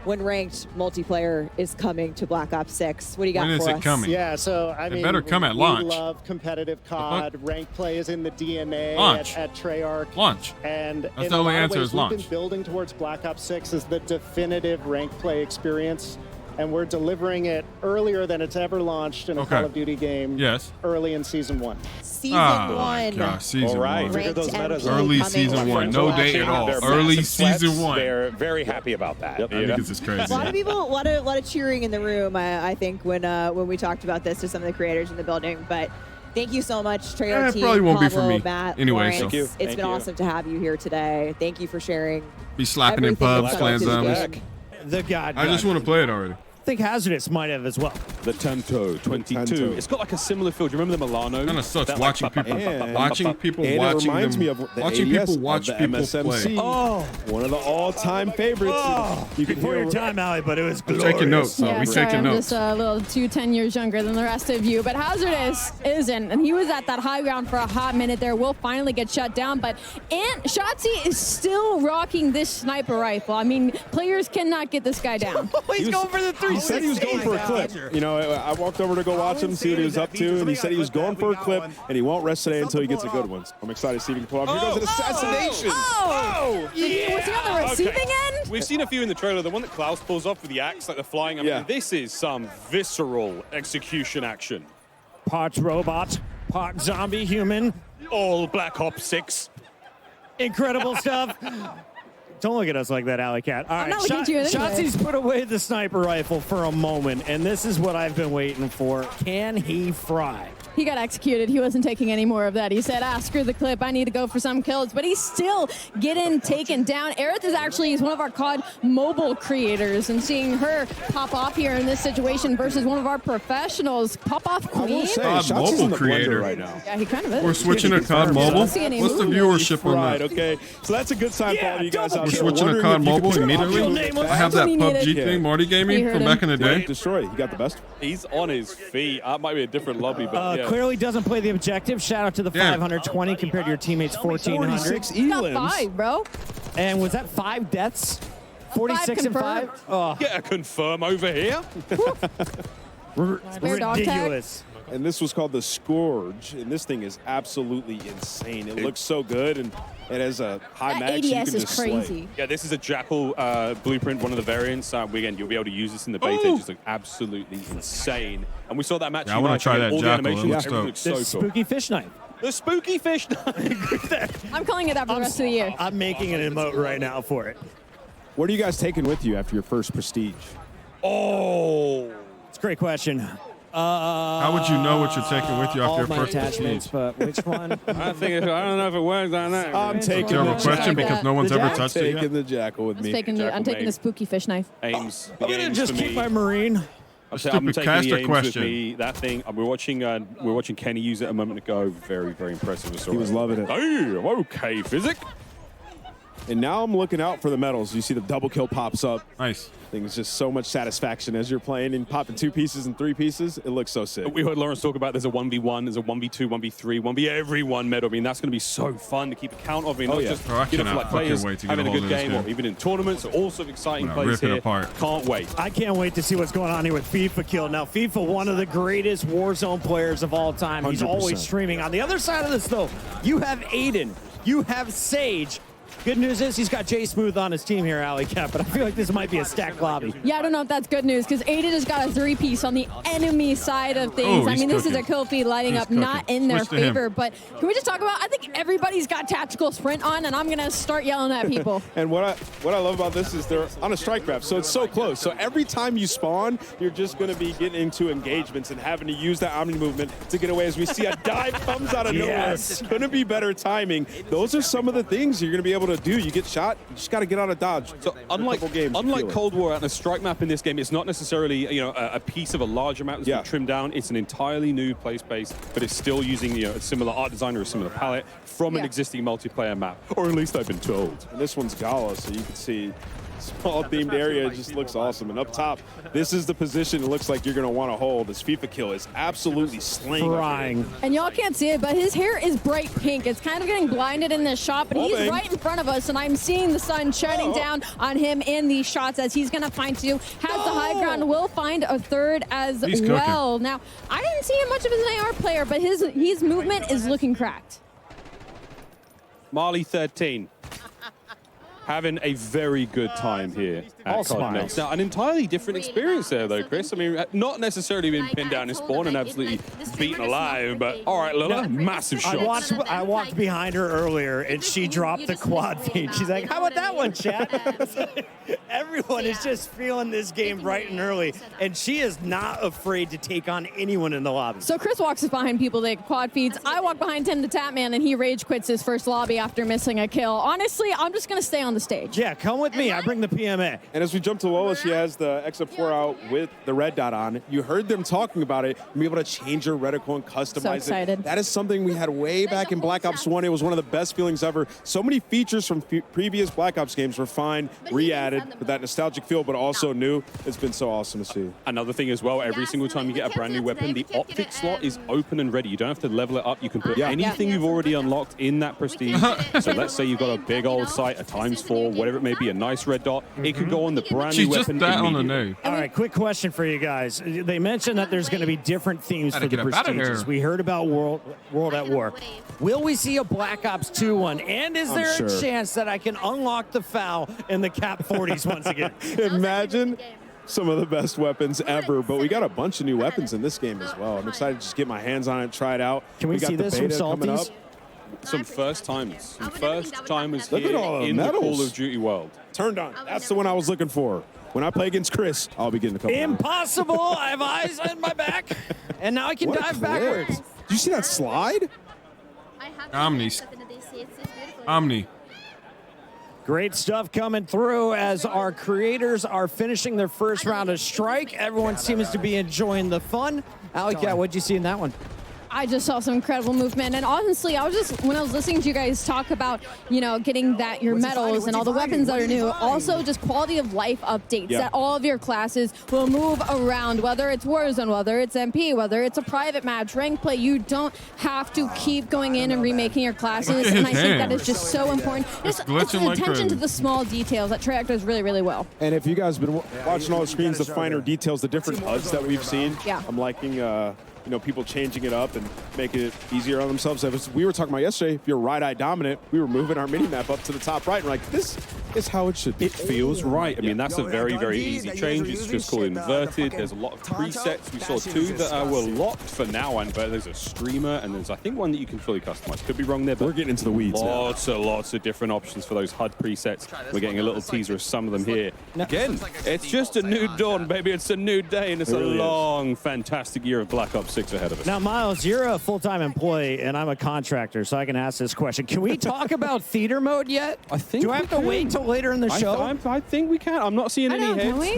[SPEAKER 1] when ranked multiplayer is coming to Black Ops 6. What do you got for us?
[SPEAKER 3] When is it coming?
[SPEAKER 19] Yeah, so I mean,
[SPEAKER 3] better come at
[SPEAKER 19] we
[SPEAKER 3] launch.
[SPEAKER 19] love competitive COD. Ranked play is in the DNA
[SPEAKER 3] Launch.
[SPEAKER 19] at Treyarch.
[SPEAKER 3] Launch.
[SPEAKER 19] And
[SPEAKER 3] That's
[SPEAKER 19] in
[SPEAKER 3] the
[SPEAKER 19] a
[SPEAKER 3] only
[SPEAKER 19] lot of
[SPEAKER 3] answer
[SPEAKER 19] ways,
[SPEAKER 3] is launch.
[SPEAKER 19] We've been building towards Black Ops 6 as the definitive ranked play experience, and we're delivering it earlier than it's ever launched in a Call of Duty game.
[SPEAKER 3] Yes.
[SPEAKER 19] Early in Season 1.
[SPEAKER 1] Season 1.
[SPEAKER 3] Gosh, season
[SPEAKER 4] All right.
[SPEAKER 3] one.
[SPEAKER 4] Figured those metas
[SPEAKER 3] Early season one. No date at all.
[SPEAKER 4] They're
[SPEAKER 3] Early
[SPEAKER 4] massive
[SPEAKER 3] season
[SPEAKER 4] sweats.
[SPEAKER 3] one.
[SPEAKER 4] They're very happy about that.
[SPEAKER 3] I think this is crazy.
[SPEAKER 1] A lot of people, a lot of cheering in the room, I think, when we talked about this to some of the creators in the building. But thank you so much, Treyarch
[SPEAKER 3] It
[SPEAKER 1] team,
[SPEAKER 3] probably won't be
[SPEAKER 1] Pablo,
[SPEAKER 3] for me.
[SPEAKER 1] Matt,
[SPEAKER 3] Anyway,
[SPEAKER 1] Lawrence.
[SPEAKER 3] so- Thank you.
[SPEAKER 1] It's been awesome to have you here today. Thank you for sharing.
[SPEAKER 3] Be slapping in
[SPEAKER 1] everything
[SPEAKER 3] pubs,
[SPEAKER 1] about
[SPEAKER 3] playing
[SPEAKER 1] this
[SPEAKER 3] zombies.
[SPEAKER 1] game.
[SPEAKER 9] The God.
[SPEAKER 3] I just want to play it already.
[SPEAKER 9] I think Hazardous might have as well.
[SPEAKER 8] The Tanto 22.
[SPEAKER 14] Tanto.
[SPEAKER 8] It's got like a similar feel. Do you remember the Milano?
[SPEAKER 3] Kind of sucks
[SPEAKER 8] That,
[SPEAKER 3] watching people,
[SPEAKER 14] and-
[SPEAKER 3] watching people,
[SPEAKER 14] And
[SPEAKER 3] watching
[SPEAKER 14] it reminds
[SPEAKER 3] them,
[SPEAKER 14] me of the
[SPEAKER 3] watching
[SPEAKER 14] ADS
[SPEAKER 3] people watch
[SPEAKER 14] of the
[SPEAKER 3] people
[SPEAKER 14] MSMC.
[SPEAKER 3] play.
[SPEAKER 9] Oh,
[SPEAKER 14] One of the all-time favorites. You can
[SPEAKER 9] before
[SPEAKER 14] hear
[SPEAKER 9] your time, Allie, but it was
[SPEAKER 3] We're
[SPEAKER 9] glorious.
[SPEAKER 3] taking notes.
[SPEAKER 16] Yeah,
[SPEAKER 3] we
[SPEAKER 16] sorry,
[SPEAKER 3] taking
[SPEAKER 16] I'm
[SPEAKER 3] notes.
[SPEAKER 16] just a little 10 years younger than the rest of you. But Hazardous isn't, and he was at that high ground for a hot minute there. Will finally get shut down, but Shotzi is still rocking this sniper rifle. I mean, players cannot get this guy down.
[SPEAKER 9] He's going for the
[SPEAKER 14] He said he was going for a clip. You know, I walked over to go watch him, see what he was up to, and he said he was going for a clip, and he won't rest today until he gets a good one. I'm excited to see if he can pull off. Here goes an assassination.
[SPEAKER 16] Was he on the receiving end?
[SPEAKER 8] We've seen a few in the trailer. The one that Klaus pulls off with the axe, like the flying. I mean, this is some visceral execution action.
[SPEAKER 9] Part robot, part zombie human.
[SPEAKER 8] All Black Ops 6.
[SPEAKER 9] Incredible stuff. Don't look at us like that, Alley Cat. All
[SPEAKER 16] I'm
[SPEAKER 9] right,
[SPEAKER 16] not looking at you anyway.
[SPEAKER 9] Shotzi's put away the sniper rifle for a moment, and this is what I've been waiting for. Can he fry?
[SPEAKER 16] He got executed. He wasn't taking any more of that. He said, screw the clip. I need to go for some kills. But he's still getting taken down. Aerith is one of our COD mobile creators, and seeing her pop off here in this situation versus one of our professionals. Pop off
[SPEAKER 14] I will
[SPEAKER 16] queen.
[SPEAKER 14] say,
[SPEAKER 3] COD
[SPEAKER 14] Shotzi's in
[SPEAKER 3] mobile
[SPEAKER 14] the
[SPEAKER 3] creator
[SPEAKER 14] blender right now.
[SPEAKER 16] Yeah, he kind of is.
[SPEAKER 3] We're switching to COD mobile.
[SPEAKER 16] Don't see any
[SPEAKER 3] What's the
[SPEAKER 16] movement.
[SPEAKER 3] viewership on
[SPEAKER 14] Right,
[SPEAKER 3] that?
[SPEAKER 14] okay. So that's a good sign for all you guys out
[SPEAKER 3] We're
[SPEAKER 14] there.
[SPEAKER 3] switching to
[SPEAKER 14] Wondering
[SPEAKER 3] COD
[SPEAKER 14] if you could
[SPEAKER 3] mobile
[SPEAKER 14] turn off your
[SPEAKER 3] immediately.
[SPEAKER 14] name.
[SPEAKER 3] I have that
[SPEAKER 16] That's what he
[SPEAKER 3] PUBG
[SPEAKER 16] needed.
[SPEAKER 3] thing Marty gave
[SPEAKER 16] We
[SPEAKER 3] me
[SPEAKER 16] heard
[SPEAKER 3] from
[SPEAKER 16] him.
[SPEAKER 3] back in the day.
[SPEAKER 14] Destroy. You got the best.
[SPEAKER 8] He's on his feet. That might be a different lobby, but yeah.
[SPEAKER 9] Clearly doesn't play the objective. Shout out to the 520 compared to your teammates' 1,400.
[SPEAKER 14] 46
[SPEAKER 16] He's got
[SPEAKER 14] elims.
[SPEAKER 16] 5, bro.
[SPEAKER 9] And was that 5 deaths? 46 and 5? Oh,
[SPEAKER 8] Get a confirm over here.
[SPEAKER 16] Bear dog tag.
[SPEAKER 9] ridiculous.
[SPEAKER 14] And this was called the Scourge, and this thing is absolutely insane. It looks so good, and it has a high mag, so you can just slay.
[SPEAKER 8] Yeah, this is a Jackal blueprint, one of the variants. Again, you'll be able to use this in the beta. It just looks absolutely insane. And we saw that match.
[SPEAKER 3] Yeah, I want to try that
[SPEAKER 8] all
[SPEAKER 3] Jackal.
[SPEAKER 8] The
[SPEAKER 3] It looks
[SPEAKER 8] animations,
[SPEAKER 3] dope.
[SPEAKER 8] looks so cool.
[SPEAKER 9] Spooky fish knife.
[SPEAKER 8] The spooky fish knife.
[SPEAKER 16] I'm calling it that for the rest of the year.
[SPEAKER 9] I'm making an emote right now for it.
[SPEAKER 14] What are you guys taking with you after your first Prestige?
[SPEAKER 9] Oh, it's a great question.
[SPEAKER 3] How would you know what you're taking with you after your
[SPEAKER 9] my
[SPEAKER 3] first
[SPEAKER 9] attachments,
[SPEAKER 3] Prestige?
[SPEAKER 9] but which one?
[SPEAKER 8] I don't know if it works on that.
[SPEAKER 14] I'm taking
[SPEAKER 3] Do you have a question because no one's ever touched it
[SPEAKER 14] taking
[SPEAKER 3] yet?
[SPEAKER 14] the Jackal with me.
[SPEAKER 16] I'm taking the spooky fish knife.
[SPEAKER 8] Ames.
[SPEAKER 9] I'm gonna just keep my Marine.
[SPEAKER 8] I'm
[SPEAKER 3] Stupid
[SPEAKER 8] taking
[SPEAKER 3] caster
[SPEAKER 8] the Ames
[SPEAKER 3] question.
[SPEAKER 8] with me. That thing, we're watching Kenny use it a moment ago. Very, very impressive.
[SPEAKER 14] He was loving it.
[SPEAKER 8] Hey, okay, Physic.
[SPEAKER 14] And now I'm looking out for the medals. You see the double kill pops up.
[SPEAKER 3] Nice.
[SPEAKER 14] I think it's just so much satisfaction as you're playing and popping 2 pieces and 3 pieces. It looks so sick.
[SPEAKER 8] We heard Lawrence talk about there's a 1v1, there's a 1v2, 1v3, 1v everyone medal. I mean, that's going to be so fun to keep account of. I mean, not just
[SPEAKER 3] I
[SPEAKER 8] for
[SPEAKER 3] cannot
[SPEAKER 8] like players
[SPEAKER 3] fucking wait to get
[SPEAKER 8] having
[SPEAKER 3] a
[SPEAKER 8] a
[SPEAKER 3] hold
[SPEAKER 8] good
[SPEAKER 3] of this
[SPEAKER 8] game,
[SPEAKER 3] game.
[SPEAKER 8] or even in tournaments. All sorts of exciting
[SPEAKER 3] I'm gonna
[SPEAKER 8] plays
[SPEAKER 3] rip it
[SPEAKER 8] here.
[SPEAKER 3] apart.
[SPEAKER 8] Can't wait.
[SPEAKER 9] I can't wait to see what's going on here with FIFA Kill. Now, FIFA, one of the greatest Warzone players of all time. He's
[SPEAKER 14] 100%.
[SPEAKER 9] always streaming. On the other side of this, though, you have Aiden, you have Sage. Good news is he's got Jay Smooth on his team here, Alley Cat, but I feel like this might be a stacked lobby.
[SPEAKER 16] Yeah, I don't know if that's good news because Aiden has got a 3-piece on the enemy side of things.
[SPEAKER 3] Oh,
[SPEAKER 16] I mean,
[SPEAKER 3] he's
[SPEAKER 16] this is a
[SPEAKER 3] cooking.
[SPEAKER 16] Kofi lighting
[SPEAKER 3] He's
[SPEAKER 16] up not
[SPEAKER 3] cooking.
[SPEAKER 16] in their
[SPEAKER 3] Switch to him.
[SPEAKER 16] favor. But can we just talk about, I think everybody's got tactical sprint on, and I'm going to start yelling at people.
[SPEAKER 14] And what I love about this is they're on a strike map, so it's so close. So every time you spawn, you're just going to be getting into engagements and having to use that Omni movement to get away. As we see a dive comes out of
[SPEAKER 9] Yes.
[SPEAKER 14] nowhere, couldn't be better timing. Those are some of the things you're going to be able to do. You get shot, you just got to get out of dodge.
[SPEAKER 8] So unlike Cold War and a strike map in this game, it's not necessarily a piece of a larger map that's been trimmed down. It's an entirely new play space, but it's still using a similar art design or a similar palette from an existing multiplayer map, or at least I've been told.
[SPEAKER 14] And this one's Gala, so you can see small themed area. It just looks awesome. And up top, this is the position it looks like you're going to want to hold. This FIFA Kill is absolutely slaying.
[SPEAKER 9] Frying.
[SPEAKER 16] And y'all can't see it, but his hair is bright pink. It's kind of getting blinded in this shot, but he's right in front of us, and I'm seeing the sun shining down on him in these shots as he's going to find 2. Has the high ground, will find a 3rd as well. Now, I didn't see him much of as an AR player, but his movement is looking cracked.
[SPEAKER 8] Marley 13. Having a very good time here at Cardinals. Now, an entirely different experience there, though, Chris. I mean, not necessarily being pinned down in spawn and absolutely beaten alive, but all right, Lola, massive shots.
[SPEAKER 9] I walked behind her earlier, and she dropped the quad feed. She's like, how about that one, chat? Everyone is just feeling this game bright and early, and she is not afraid to take on anyone in the lobby.
[SPEAKER 16] So Chris walks behind people that quad feeds. I walk behind Tim the Tapman, and he rage quits his first lobby after missing a kill. Honestly, I'm just going to stay on the stage.
[SPEAKER 9] Yeah, come with me. I bring the PMA.
[SPEAKER 14] And as we jump to Lola, she has the XM4 out with the red dot on. You heard them talking about it, and be able to change her reticle and customize
[SPEAKER 16] So excited.
[SPEAKER 14] it. That is something we had way back in Black Ops 1. It was one of the best feelings ever. So many features from previous Black Ops games were fine, re-added with that nostalgic feel, but also new. It's been so awesome to see.
[SPEAKER 8] Another thing as well, every single time you get a brand new weapon, the optic slot is open and ready. You don't have to level it up. You can put anything you've already unlocked in that prestige. So let's say you've got a big old sight, a ×4, whatever it may be, a nice red dot. It could go on the brand new weapon immediately.
[SPEAKER 9] All right, quick question for you guys. They mentioned that there's going to be different themes for the prestiges. We heard about World at War. Will we see a Black Ops 2 one? And is there a chance that I can unlock the FAL in the Cap 40s once again?
[SPEAKER 14] Imagine some of the best weapons ever, but we got a bunch of new weapons in this game as well. I'm excited to just get my hands on it, try it out.
[SPEAKER 9] Can we
[SPEAKER 14] got
[SPEAKER 9] see
[SPEAKER 14] the
[SPEAKER 9] this from
[SPEAKER 14] beta coming up.
[SPEAKER 9] Salties?
[SPEAKER 8] Some first timers. Some first timers
[SPEAKER 14] Look at
[SPEAKER 8] here
[SPEAKER 14] all the
[SPEAKER 8] in the
[SPEAKER 14] medals.
[SPEAKER 8] Call of Duty world.
[SPEAKER 14] Turned on. That's the one I was looking for. When I play against Chris, I'll be getting a couple.
[SPEAKER 9] Impossible! I have eyes on my back, and now I can
[SPEAKER 14] What a
[SPEAKER 9] dive
[SPEAKER 14] clip.
[SPEAKER 9] backwards.
[SPEAKER 14] Did you see that slide?
[SPEAKER 3] Omni.
[SPEAKER 9] Great stuff coming through as our creators are finishing their first round of Strike. Everyone seems to be enjoying the fun. Alika, what'd you see in that one?
[SPEAKER 16] I just saw some incredible movement, and honestly, when I was listening to you guys talk about, getting your medals and all the weapons that are new, also just quality of life updates that all of your classes will move around, whether it's Warzone, whether it's MP, whether it's a private match, rank play. You don't have to keep going in and remaking your classes, and I think that is just so important. It's
[SPEAKER 14] glitching like
[SPEAKER 16] attention to
[SPEAKER 14] crazy.
[SPEAKER 16] the small details that Treyarch does really, really well.
[SPEAKER 14] And if you guys have been watching all the screens, the finer details, the different HUDs that we've seen, I'm liking people changing it up and making it easier on themselves. As we were talking about yesterday, if you're right-eye dominant, we were moving our mini-map up to the top right. And like, this is how it should be.
[SPEAKER 8] It feels right. I mean, that's a very, very easy change. It's just called inverted. There's a lot of presets. We saw 2 that were locked for now, and there's a streamer, and there's, I think, one that you can fully customize. Could be wrong there, but
[SPEAKER 14] we're getting into the weeds now.
[SPEAKER 8] Lots of different options for those HUD presets. We're getting a little teaser of some of them here. Again, it's just a new dawn, baby. It's a new day, and it's a long, fantastic year of Black Ops 6 ahead of us.
[SPEAKER 9] Now, Miles, you're a full-time employee, and I'm a contractor, so I can ask this question. Can we talk about theater mode yet?
[SPEAKER 8] I think
[SPEAKER 9] Do I have to wait till later in the show?
[SPEAKER 8] I think we can. I'm not seeing any heads.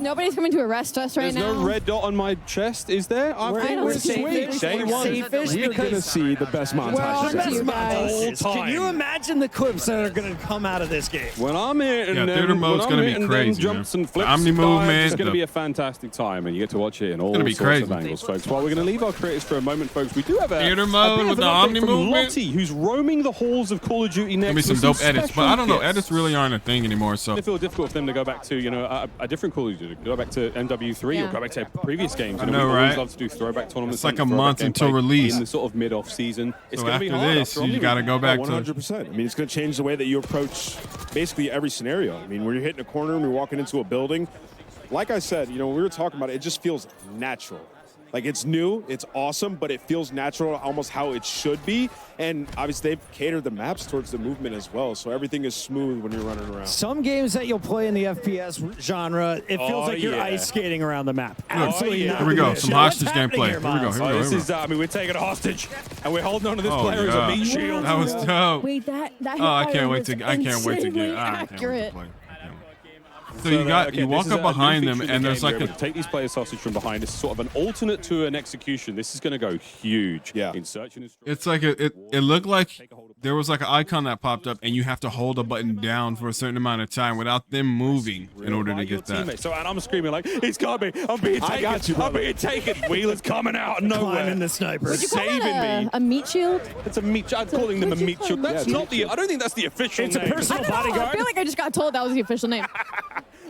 [SPEAKER 16] Nobody's coming to arrest us right now.
[SPEAKER 8] There's no red dot on my chest, is there?
[SPEAKER 9] We're
[SPEAKER 8] sweet. Day one.
[SPEAKER 14] We're going to see the best montage.
[SPEAKER 9] Can you imagine the clips that are going to come out of this game?
[SPEAKER 8] When I'm in,
[SPEAKER 3] yeah, theater mode's going to be crazy.
[SPEAKER 8] Jumps and flips.
[SPEAKER 3] Omni movement.
[SPEAKER 8] It's going to be a fantastic time, and you get to watch it in all sorts of angles, folks. While we're going to leave our creators for a moment, folks, we do have a
[SPEAKER 3] theater mode with the Omni movement.
[SPEAKER 8] Lottie, who's roaming the halls of Call of Duty next.
[SPEAKER 3] Gonna be some dope edits, but I don't know. Edits really aren't a thing anymore. So
[SPEAKER 8] it feels difficult for them to go back to a different Call of Duty, go back to MW3 or go back to previous games.
[SPEAKER 3] I know, right?
[SPEAKER 8] Always love to do throwback tournaments.
[SPEAKER 3] It's like a month until release
[SPEAKER 8] in the sort of mid-off season. It's
[SPEAKER 3] so
[SPEAKER 8] going to be hard.
[SPEAKER 3] This, you got to go back
[SPEAKER 14] 100%. I mean, it's going to change the way that you approach basically every scenario. I mean, when you're hitting a corner and you're walking into a building, like I said, we were talking about it. It just feels natural. Like, it's new, it's awesome, but it feels natural, almost how it should be. And obviously, they've catered the maps towards the movement as well, so everything is smooth when you're running around.
[SPEAKER 9] Some games that you'll play in the FPS genre, it feels like you're ice skating around the map. Absolutely not.
[SPEAKER 3] Here we go, some hostage gameplay. Here we go.
[SPEAKER 8] This is, I mean, we're taking a hostage, and we're holding on to this player as a meat shield.
[SPEAKER 3] That was dope.
[SPEAKER 16] Wait, that
[SPEAKER 3] I can't wait to get
[SPEAKER 16] accurate.
[SPEAKER 3] So you walk up behind them, and there's like
[SPEAKER 8] take these players hostage from behind. It's sort of an alternate to an execution. This is going to go huge.
[SPEAKER 14] Yeah.
[SPEAKER 8] In search and
[SPEAKER 3] it's like it looked like there was like an icon that popped up, and you have to hold a button down for a certain amount of time without them moving in order to get that.
[SPEAKER 8] So and I'm screaming like, "He's got me! I'm being taken! I'm being taken! Wheeler's coming out of nowhere!"
[SPEAKER 9] Climbing the sniper,
[SPEAKER 16] Would you call
[SPEAKER 8] saving
[SPEAKER 16] that
[SPEAKER 8] me.
[SPEAKER 16] A meat shield?
[SPEAKER 8] It's a meat. I'm calling them a meat shield. That's not the. I don't think that's the official
[SPEAKER 9] name.
[SPEAKER 8] It's
[SPEAKER 9] a personal bodyguard.
[SPEAKER 16] I feel like I just got told that was the official name.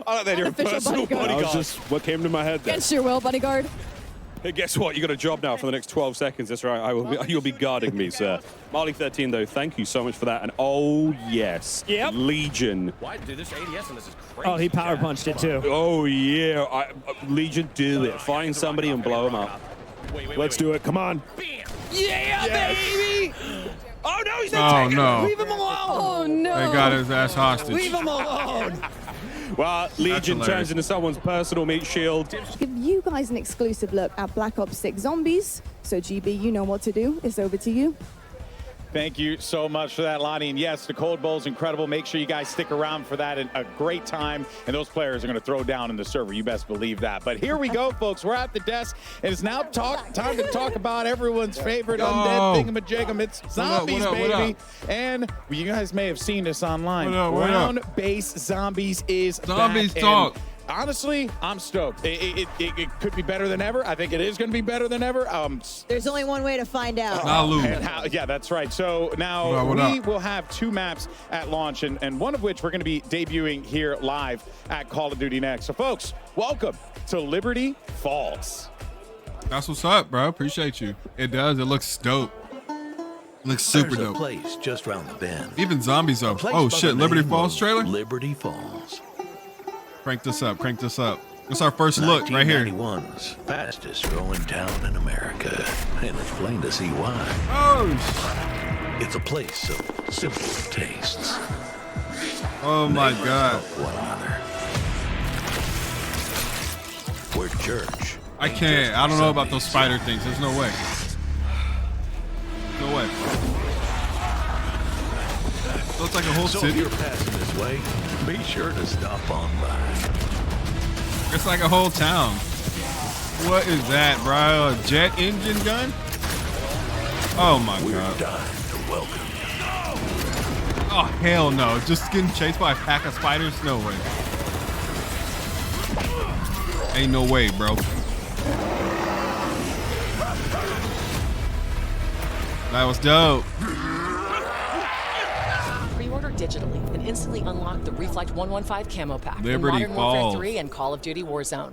[SPEAKER 8] I like that you're a personal bodyguard.
[SPEAKER 14] That was just what came to my head there.
[SPEAKER 16] Against your will, bodyguard.
[SPEAKER 8] Hey, guess what? You got a job now for the next 12 seconds. That's right. You'll be guarding me, sir. Marley13, though, thank you so much for that. And oh, yes.
[SPEAKER 9] Yep.
[SPEAKER 8] Legion.
[SPEAKER 10] Why, dude, this ADS and this is crazy.
[SPEAKER 9] Oh, he power punched it, too.
[SPEAKER 8] Oh, yeah. Legion, do it. Find somebody and blow them up.
[SPEAKER 14] Let's do it. Come on.
[SPEAKER 16] Yeah, baby!
[SPEAKER 8] Oh, no, he's not taking
[SPEAKER 3] no.
[SPEAKER 9] Leave him alone.
[SPEAKER 16] Oh, no.
[SPEAKER 3] They got his ass hostage.
[SPEAKER 9] Leave him alone.
[SPEAKER 8] Well, Legion turns into someone's personal meat shield.
[SPEAKER 11] Give you guys an exclusive look at Black Ops 6 Zombies. So, GB, you know what to do. It's over to you.
[SPEAKER 4] Thank you so much for that, Lonnie. And yes, the Cold Bowl is incredible. Make sure you guys stick around for that. And a great time. And those players are going to throw down in the server. You best believe that. But here we go, folks. We're at the desk. And it's now time to talk about everyone's favorite undead thingamajigam. It's zombies, baby. And you guys may have seen this online. Ground-based zombies is
[SPEAKER 3] Zombies
[SPEAKER 4] back.
[SPEAKER 3] talk.
[SPEAKER 4] Honestly, I'm stoked. It could be better than ever. I think it is going to be better than ever.
[SPEAKER 1] There's only one way to find out.
[SPEAKER 4] Yeah, that's right. So now we will have 2 maps at launch, and one of which we're going to be debuting here live at Call of Duty Next. So, folks, welcome to Liberty Falls.
[SPEAKER 3] That's what's up, bro. Appreciate you. It does. It looks dope. It looks super
[SPEAKER 20] There's
[SPEAKER 3] dope.
[SPEAKER 20] A place just around the bend.
[SPEAKER 3] Even zombies though. Oh shit! Liberty Falls trailer.
[SPEAKER 20] Liberty Falls.
[SPEAKER 3] Crank this up. Crank this up. It's our first look right here.
[SPEAKER 20] 1991's fastest growing town in America, and it's plain to see why.
[SPEAKER 3] Oh.
[SPEAKER 20] It's a place of simple tastes.
[SPEAKER 3] Oh my God.
[SPEAKER 20] One another. Where church.
[SPEAKER 3] I can't. I don't know about those spider things. There's no way. No way. So it's like a whole
[SPEAKER 20] So
[SPEAKER 3] city.
[SPEAKER 20] if you're passing this way, be sure to stop on by.
[SPEAKER 3] It's like a whole town. What is that, bro? A jet engine gun? Oh my
[SPEAKER 20] We're
[SPEAKER 3] God.
[SPEAKER 20] dying to welcome you.
[SPEAKER 3] Oh hell no! Just getting chased by a pack of spiders? No way. Ain't no way, bro. That was dope.
[SPEAKER 21] Pre-order digitally and instantly unlock the Reflect 115 camo pack
[SPEAKER 3] Liberty
[SPEAKER 21] in Modern Warfare
[SPEAKER 3] Falls.
[SPEAKER 21] 3 and Call of Duty Warzone.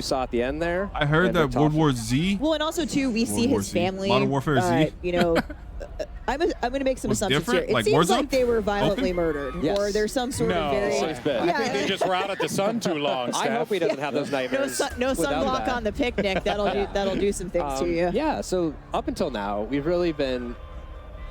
[SPEAKER 6] you saw at the end there.
[SPEAKER 3] I heard that World War Z.
[SPEAKER 1] Well, and also too, we see
[SPEAKER 3] War
[SPEAKER 1] his
[SPEAKER 3] Z.
[SPEAKER 1] family.
[SPEAKER 3] Modern Warfare Z.
[SPEAKER 1] You know, I'm going to make some
[SPEAKER 3] Was
[SPEAKER 1] assumptions here.
[SPEAKER 3] different?
[SPEAKER 1] It
[SPEAKER 3] Like
[SPEAKER 1] seems
[SPEAKER 3] Warzone?
[SPEAKER 1] like they were violently
[SPEAKER 3] Open?
[SPEAKER 1] murdered,
[SPEAKER 6] Yes.
[SPEAKER 1] or there's some sort of very.
[SPEAKER 4] I think they just were out at the sun too long,
[SPEAKER 6] I
[SPEAKER 4] Steph.
[SPEAKER 6] hope he doesn't have those nightmares.
[SPEAKER 1] No
[SPEAKER 6] without
[SPEAKER 1] sunblock
[SPEAKER 6] that.
[SPEAKER 1] on the picnic. That'll do some things to you.
[SPEAKER 6] Yeah. So up until now, we've really been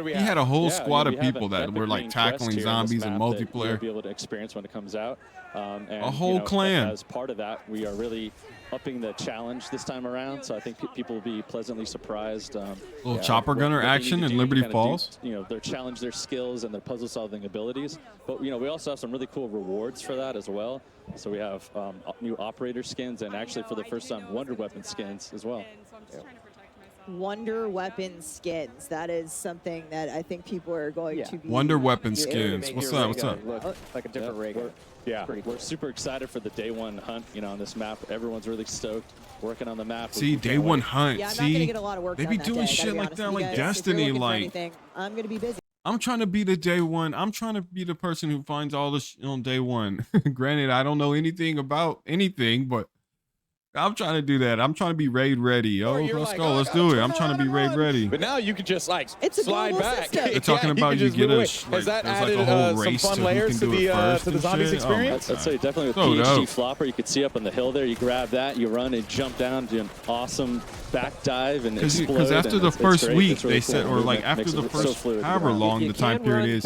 [SPEAKER 4] do we
[SPEAKER 3] He
[SPEAKER 4] have?
[SPEAKER 3] had a whole
[SPEAKER 2] Yeah,
[SPEAKER 3] squad
[SPEAKER 2] we
[SPEAKER 3] of
[SPEAKER 2] have
[SPEAKER 3] people
[SPEAKER 2] an
[SPEAKER 3] that
[SPEAKER 2] epic
[SPEAKER 3] were like
[SPEAKER 2] main quest
[SPEAKER 3] tackling
[SPEAKER 2] here on this
[SPEAKER 3] zombies and
[SPEAKER 2] map that you'll
[SPEAKER 3] multiplayer.
[SPEAKER 2] be able to experience when it comes out. And,
[SPEAKER 3] A whole clan.
[SPEAKER 2] As part of that, we are really upping the challenge this time around. So I think people will be pleasantly surprised.
[SPEAKER 3] Little chopper gunner action in Liberty Falls.
[SPEAKER 2] They're challenge their skills and their puzzle solving abilities. But we also have some really cool rewards for that as well. So we have new operator skins and actually for the first time Wonder Weapon skins as well.
[SPEAKER 1] Wonder Weapon skins. That is something that I think people are going to be.
[SPEAKER 3] Wonder Weapon skins. What's up? What's up?
[SPEAKER 6] Look like a different rig.
[SPEAKER 2] Yeah, we're super excited for the day one hunt. On this map, everyone's really stoked working on the map.
[SPEAKER 3] See, day one hunt.
[SPEAKER 1] Yeah, I'm
[SPEAKER 3] See,
[SPEAKER 1] not gonna get a lot of work
[SPEAKER 3] they
[SPEAKER 1] done
[SPEAKER 3] be
[SPEAKER 1] that
[SPEAKER 3] doing
[SPEAKER 1] day, I
[SPEAKER 3] shit
[SPEAKER 1] gotta be
[SPEAKER 3] like
[SPEAKER 1] honest
[SPEAKER 3] that,
[SPEAKER 1] with you
[SPEAKER 3] like
[SPEAKER 1] guys. If you're
[SPEAKER 3] Destiny.
[SPEAKER 1] looking for
[SPEAKER 3] Like,
[SPEAKER 1] anything, I'm gonna be busy.
[SPEAKER 3] I'm trying to be the day one. I'm trying to be the person who finds all this on day one. Granted, I don't know anything about anything, but I'm trying to do that. I'm trying to be raid ready. Oh, let's go. Let's do it. I'm trying to be raid ready.
[SPEAKER 4] But now you could just like
[SPEAKER 1] it's
[SPEAKER 4] slide back.
[SPEAKER 3] They're talking about you get a has
[SPEAKER 4] that
[SPEAKER 3] there's
[SPEAKER 4] added
[SPEAKER 3] like a whole
[SPEAKER 4] some
[SPEAKER 3] race
[SPEAKER 4] fun
[SPEAKER 3] to who
[SPEAKER 4] layers
[SPEAKER 3] can
[SPEAKER 4] to
[SPEAKER 3] do it first
[SPEAKER 4] the
[SPEAKER 3] and
[SPEAKER 4] zombies
[SPEAKER 3] shit.
[SPEAKER 4] experience?
[SPEAKER 2] I'd say definitely with
[SPEAKER 3] So
[SPEAKER 2] PhD
[SPEAKER 3] dope.
[SPEAKER 2] Flopper, you could see up on the hill there. You grab that, you run and jump down, do an awesome back dive and explode.
[SPEAKER 3] Because after
[SPEAKER 2] and
[SPEAKER 3] the
[SPEAKER 2] it's
[SPEAKER 3] first
[SPEAKER 2] great.
[SPEAKER 3] week,
[SPEAKER 2] It's really
[SPEAKER 3] they
[SPEAKER 2] cool.
[SPEAKER 3] said, or like
[SPEAKER 2] Makes
[SPEAKER 3] after
[SPEAKER 2] it
[SPEAKER 3] the
[SPEAKER 2] so
[SPEAKER 3] first
[SPEAKER 2] fluid.
[SPEAKER 3] however long the time period is,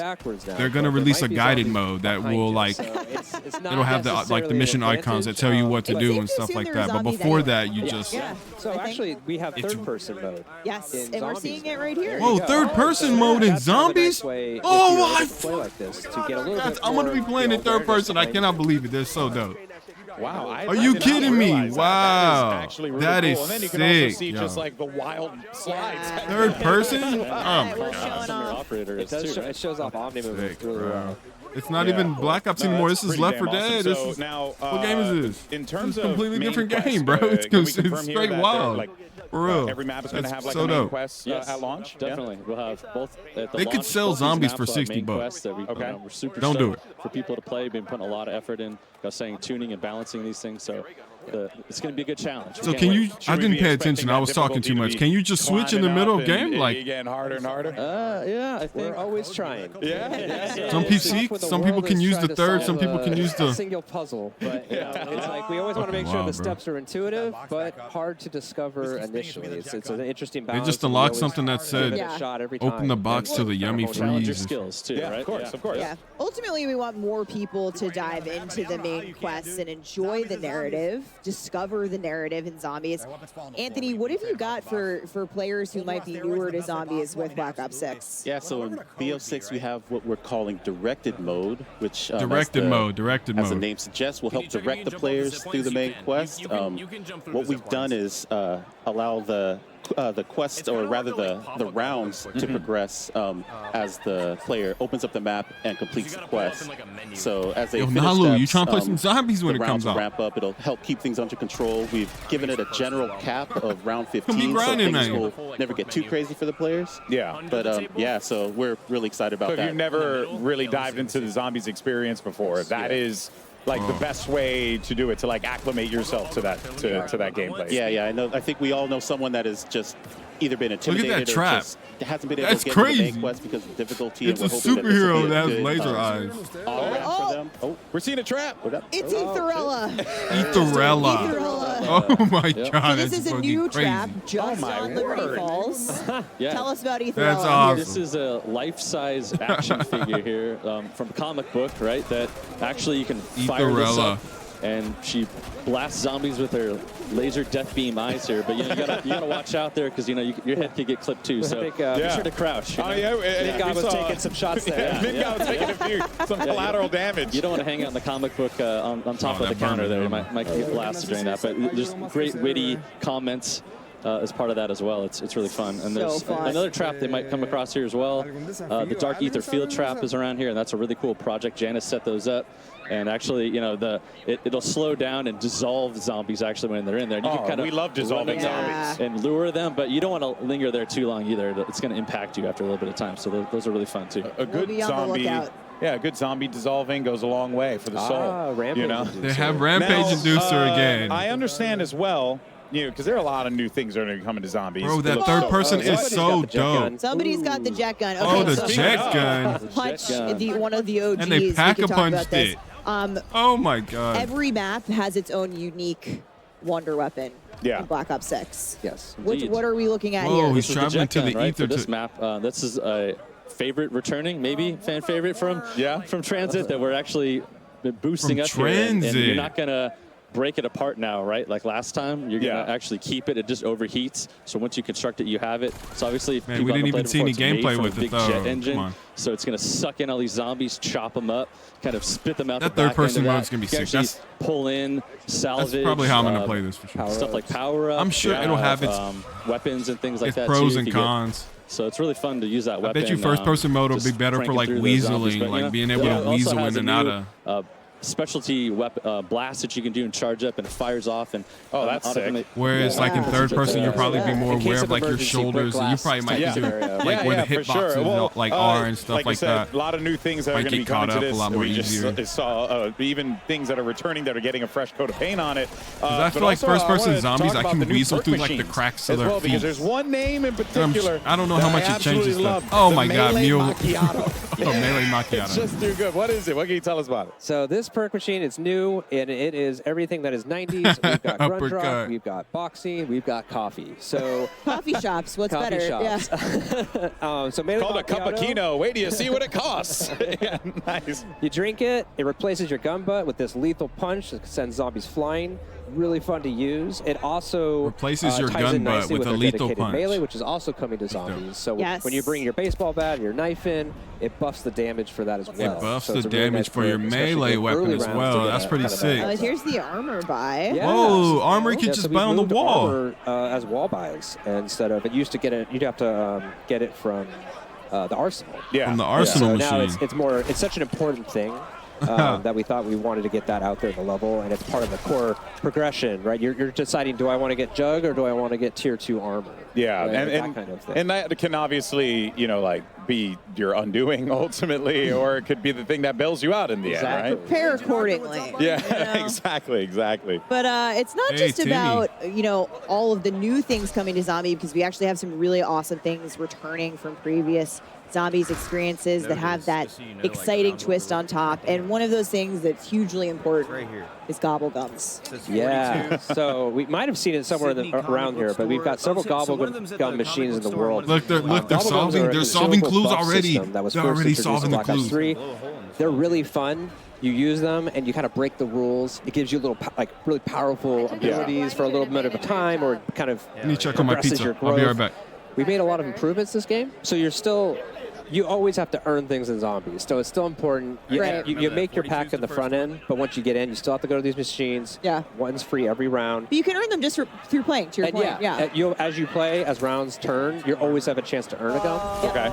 [SPEAKER 3] they're gonna release a guided mode that will like it'll have the like the mission icons that tell you what to do and stuff like that. But before that, you just
[SPEAKER 6] So actually, we have third-person mode.
[SPEAKER 1] Yes,
[SPEAKER 6] in
[SPEAKER 1] and we're
[SPEAKER 6] zombies
[SPEAKER 1] seeing it
[SPEAKER 6] now.
[SPEAKER 1] right here.
[SPEAKER 3] oh, third-person mode in zombies. Oh my!
[SPEAKER 6] Play like this to get a little bit
[SPEAKER 3] I'm gonna be playing in third person. I cannot believe it. They're so dope.
[SPEAKER 4] Wow.
[SPEAKER 3] Are you kidding me? Wow.
[SPEAKER 4] That is actually really
[SPEAKER 3] That
[SPEAKER 4] cool.
[SPEAKER 3] is
[SPEAKER 4] And then you can also
[SPEAKER 3] sick,
[SPEAKER 4] see
[SPEAKER 3] yo.
[SPEAKER 4] just like the wild slides.
[SPEAKER 3] Third person? Oh my
[SPEAKER 2] Awesome
[SPEAKER 3] god.
[SPEAKER 2] your operator
[SPEAKER 6] It
[SPEAKER 2] is
[SPEAKER 6] does.
[SPEAKER 2] too,
[SPEAKER 6] It shows off Omni movement
[SPEAKER 3] Sick,
[SPEAKER 6] really
[SPEAKER 3] bro.
[SPEAKER 6] well.
[SPEAKER 3] It's not even Black Ops anymore. This is Left 4 Dead. This is
[SPEAKER 4] now,
[SPEAKER 3] what game is this?
[SPEAKER 4] In terms
[SPEAKER 3] It's a
[SPEAKER 4] of
[SPEAKER 3] completely
[SPEAKER 4] main
[SPEAKER 3] different
[SPEAKER 4] quest,
[SPEAKER 3] game, bro. It's
[SPEAKER 4] can we confirm here
[SPEAKER 3] straight
[SPEAKER 4] that
[SPEAKER 3] wild.
[SPEAKER 4] like,
[SPEAKER 3] For real.
[SPEAKER 4] every map is going to
[SPEAKER 3] That's
[SPEAKER 4] have like
[SPEAKER 3] so
[SPEAKER 4] a main
[SPEAKER 3] dope.
[SPEAKER 4] quest
[SPEAKER 2] Yes,
[SPEAKER 4] at launch?
[SPEAKER 2] Definitely. We'll have both at the
[SPEAKER 3] They could
[SPEAKER 2] launch,
[SPEAKER 3] sell
[SPEAKER 2] both these
[SPEAKER 3] zombies
[SPEAKER 2] maps
[SPEAKER 3] for
[SPEAKER 2] will have
[SPEAKER 3] 60
[SPEAKER 2] main
[SPEAKER 3] bucks.
[SPEAKER 2] quests that we're super
[SPEAKER 3] Don't do
[SPEAKER 2] stoked for people to play. Been putting a lot of effort in. I was saying tuning and balancing these things. So it's going to be a good challenge.
[SPEAKER 3] So can you? I didn't pay attention. I was talking too much. Can you just switch in the middle of game? Like
[SPEAKER 4] getting harder and harder.
[SPEAKER 2] Yeah, I think
[SPEAKER 6] We're always trying.
[SPEAKER 4] Yeah.
[SPEAKER 3] some people can use the third. Some people can use
[SPEAKER 6] a
[SPEAKER 3] the.
[SPEAKER 6] single puzzle, but it's like we always want to make sure
[SPEAKER 3] Wow,
[SPEAKER 6] the
[SPEAKER 3] bro.
[SPEAKER 6] steps are intuitive, but hard to discover initially. It's an interesting
[SPEAKER 3] They
[SPEAKER 6] balance.
[SPEAKER 3] just
[SPEAKER 6] and we
[SPEAKER 3] unlocked
[SPEAKER 6] always
[SPEAKER 3] something that
[SPEAKER 6] give it
[SPEAKER 3] said,
[SPEAKER 6] a shot every
[SPEAKER 3] "Open
[SPEAKER 6] time.
[SPEAKER 3] the box to the yummy
[SPEAKER 2] challenge your
[SPEAKER 3] freeze."
[SPEAKER 2] skills too,
[SPEAKER 4] Yeah,
[SPEAKER 2] right?
[SPEAKER 4] of course, of course.
[SPEAKER 1] Yeah. Ultimately, we want more people to dive into the main quests and enjoy the narrative, discover the narrative in zombies. Anthony, what have you got for players who might be newer to zombies with Black Ops 6?
[SPEAKER 22] Yeah, so in BO6 we have what we're calling directed mode, which
[SPEAKER 3] Directed mode.
[SPEAKER 22] as the name suggests, will help direct the players through the main quest. What we've done is allow the quest, or rather the rounds, to progress as the player opens up the map and completes the quest. So as they
[SPEAKER 3] Yo,
[SPEAKER 22] finish
[SPEAKER 3] Nalu, you
[SPEAKER 22] steps,
[SPEAKER 3] trying to play some zombies when
[SPEAKER 22] the
[SPEAKER 3] it
[SPEAKER 22] rounds
[SPEAKER 3] comes
[SPEAKER 22] will
[SPEAKER 3] out?
[SPEAKER 22] ramp up. It'll help keep things under control. We've given it a general cap of round 15, so
[SPEAKER 3] grinding,
[SPEAKER 22] things
[SPEAKER 3] man.
[SPEAKER 22] will never get too crazy for the players.
[SPEAKER 4] Yeah.
[SPEAKER 22] But yeah, so we're really excited about
[SPEAKER 4] So if
[SPEAKER 22] that.
[SPEAKER 4] you've never really dived into the zombies experience before, that is like the best way to do it, to like acclimate yourself to that to that gameplay.
[SPEAKER 22] Yeah, I know. I think we all know someone that has just either been intimidated or
[SPEAKER 3] trap.
[SPEAKER 22] just hasn't been able
[SPEAKER 3] That's
[SPEAKER 22] to get into the
[SPEAKER 3] crazy.
[SPEAKER 22] main quest because of difficulty.
[SPEAKER 3] It's
[SPEAKER 22] and
[SPEAKER 3] a
[SPEAKER 22] we're hoping this will
[SPEAKER 3] superhero
[SPEAKER 22] be a
[SPEAKER 3] that has
[SPEAKER 22] good,
[SPEAKER 3] laser eyes.
[SPEAKER 22] all-around for them. Oh,
[SPEAKER 4] we're seeing a trap.
[SPEAKER 1] It's Etherella.
[SPEAKER 3] Etherella. Oh my
[SPEAKER 1] So
[SPEAKER 3] god,
[SPEAKER 1] this
[SPEAKER 3] that's
[SPEAKER 1] is a
[SPEAKER 3] fucking
[SPEAKER 1] new
[SPEAKER 3] crazy.
[SPEAKER 1] trap just on Liberty Falls.
[SPEAKER 2] Yeah.
[SPEAKER 1] Tell us about Etherella.
[SPEAKER 3] That's awesome.
[SPEAKER 2] This is a life-size action figure here from a comic book, right? That actually you can fire this
[SPEAKER 3] Etherella.
[SPEAKER 2] up, and she blasts zombies with her laser death beam eyes here. But you gotta watch out there because your head could get clipped too. So be sure to crouch.
[SPEAKER 4] Oh yeah,
[SPEAKER 6] Big guy was taking some shots there.
[SPEAKER 4] Big guy was taking some collateral damage.
[SPEAKER 2] You don't want to hang out in the comic book on top of the counter there. You might get blasted during that. But there's great witty comments as part of that as well. It's really fun. And there's another trap they might come across here as well. The Dark Ether Field Trap is around here, and that's a really cool project. Janice set those up. And actually, it'll slow down and dissolve zombies actually when they're in there. And you can kind of
[SPEAKER 4] we love dissolving zombies
[SPEAKER 2] and lure them, but you don't want to linger there too long either. It's going to impact you after a little bit of time. So those are really fun too.
[SPEAKER 4] A good zombie. Yeah, a good zombie dissolving goes a long way for the soul.
[SPEAKER 6] Rampage
[SPEAKER 3] They have Rampage Inducer again.
[SPEAKER 4] I understand as well, because there are a lot of new things that are going to be coming to zombies.
[SPEAKER 3] Bro, that third person is so dope.
[SPEAKER 1] Somebody's got the jet gun.
[SPEAKER 3] Oh,
[SPEAKER 1] Okay,
[SPEAKER 3] the
[SPEAKER 1] so
[SPEAKER 3] jet gun.
[SPEAKER 1] Hutch, one of the OGs.
[SPEAKER 3] And they
[SPEAKER 1] we
[SPEAKER 3] pack
[SPEAKER 1] can
[SPEAKER 3] a
[SPEAKER 1] talk
[SPEAKER 3] punched
[SPEAKER 1] about this.
[SPEAKER 3] it. Oh my god.
[SPEAKER 1] Every map has its own unique wonder weapon in Black Ops 6.
[SPEAKER 6] Yes.
[SPEAKER 1] What are we looking at
[SPEAKER 3] Whoa,
[SPEAKER 1] here?
[SPEAKER 3] he's
[SPEAKER 2] This is
[SPEAKER 3] traveling to
[SPEAKER 2] jet
[SPEAKER 3] the
[SPEAKER 2] gun, right,
[SPEAKER 3] ether
[SPEAKER 2] for this
[SPEAKER 3] to-
[SPEAKER 2] map. This is a favorite returning, maybe fan favorite from Transit that we're actually boosting
[SPEAKER 3] From
[SPEAKER 2] up here. And
[SPEAKER 3] Transit.
[SPEAKER 2] you're not gonna break it apart now, right? Like last time, you're going to actually keep it. It just overheats. So once you construct it, you have it. So obviously,
[SPEAKER 3] man, we didn't even see any gameplay with it, though.
[SPEAKER 2] Jet engine. So it's going to suck in all these zombies, chop them up, kind of spit them out.
[SPEAKER 3] That third-person mode's going to be sick.
[SPEAKER 2] That's pull in, salvage.
[SPEAKER 3] That's probably how I'm going to play this for sure.
[SPEAKER 2] Stuff like power-ups.
[SPEAKER 3] I'm sure it'll have its
[SPEAKER 2] weapons and things like that.
[SPEAKER 3] Pros and cons.
[SPEAKER 2] So it's really fun to use that weapon.
[SPEAKER 3] I bet you first-person mode will be better for like weaseling, like being able to weasel in and out of.
[SPEAKER 2] Specialty blast that you can do and charge up, and it fires off. And
[SPEAKER 4] that's sick.
[SPEAKER 3] Whereas like in third person, you'll probably be more aware of like your shoulders, and you probably might do like where the hitboxes, like R and stuff like that.
[SPEAKER 4] A lot of new things that are going to be coming to this. We just saw even things that are returning that are getting a fresh coat of paint on it.
[SPEAKER 3] I feel like first person zombies, I can weasel through like the cracks of their feet.
[SPEAKER 4] Because there's one name in particular.
[SPEAKER 3] I don't know how much it changes stuff. Oh my God, Melee Macchiato.
[SPEAKER 4] It's just too good. What is it? What can you tell us about it?
[SPEAKER 6] So this perk machine, it's new, and it is everything that is 90s. We've got Grunt Drop, we've got boxing, we've got coffee. So
[SPEAKER 1] coffee shops, what's
[SPEAKER 6] coffee
[SPEAKER 1] better?
[SPEAKER 6] Shops.
[SPEAKER 1] Yeah.
[SPEAKER 6] So Melee
[SPEAKER 4] called a cup of Kino. Wait till you see what it costs. Yeah, nice.
[SPEAKER 6] You drink it, it replaces your gun butt with this lethal punch that sends zombies flying. Really fun to use. It also
[SPEAKER 3] replaces your
[SPEAKER 6] ties
[SPEAKER 3] gun
[SPEAKER 6] in
[SPEAKER 3] butt
[SPEAKER 6] nicely
[SPEAKER 3] with a
[SPEAKER 6] their
[SPEAKER 3] lethal
[SPEAKER 6] dedicated
[SPEAKER 3] punch.
[SPEAKER 6] Melee, which is also coming to zombies. So when you bring your baseball bat, your knife in, it buffs the damage for that as well.
[SPEAKER 3] It buffs
[SPEAKER 6] so
[SPEAKER 3] the damage for your melee weapon as well. That's pretty sick.
[SPEAKER 1] Here's the armor buy.
[SPEAKER 6] Yeah.
[SPEAKER 3] Whoa, armor you can just buy on the wall.
[SPEAKER 6] Armor, as wall buys instead of, it used to get it, you'd have to get it from the arsenal.
[SPEAKER 4] Yeah.
[SPEAKER 3] From the arsenal machine.
[SPEAKER 6] Now it's such an important thing. That we thought we wanted to get that out there at the level, and it's part of the core progression, right? You're deciding, do I want to get Jug or do I want to get tier 2 armor?
[SPEAKER 4] Yeah,
[SPEAKER 6] right?
[SPEAKER 4] and
[SPEAKER 6] that kind of thing.
[SPEAKER 4] And that can obviously, like be your undoing ultimately, or it could be the thing that bails you out in the end, right?
[SPEAKER 1] Prepare accordingly.
[SPEAKER 4] Yeah, exactly.
[SPEAKER 1] But it's not just about, all of the new things coming to Zombie, because we actually have some really awesome things returning from previous Zombies experiences that have that exciting twist on top. And one of those things that's hugely important is gobble gums.
[SPEAKER 6] Yeah, so we might have seen it somewhere around here, but we've got several gum machines in the world.
[SPEAKER 3] Look, they're solving clues already. They're already solving the clues.
[SPEAKER 6] They're really fun. You use them and you kind of break the rules. It gives you little really powerful abilities for a little bit of a time, or kind of
[SPEAKER 3] Let me check on my pizza. I'll be right back.
[SPEAKER 6] We made a lot of improvements this game, so you always have to earn things in Zombies, so it's still important. You make your pack in the front end, but once you get in, you still have to go to these machines.
[SPEAKER 1] Yeah.
[SPEAKER 6] One's free every round.
[SPEAKER 1] But you can earn them just through playing, to your point. Yeah.
[SPEAKER 6] As you play, as rounds turn, you always have a chance to earn a gum.
[SPEAKER 4] Okay.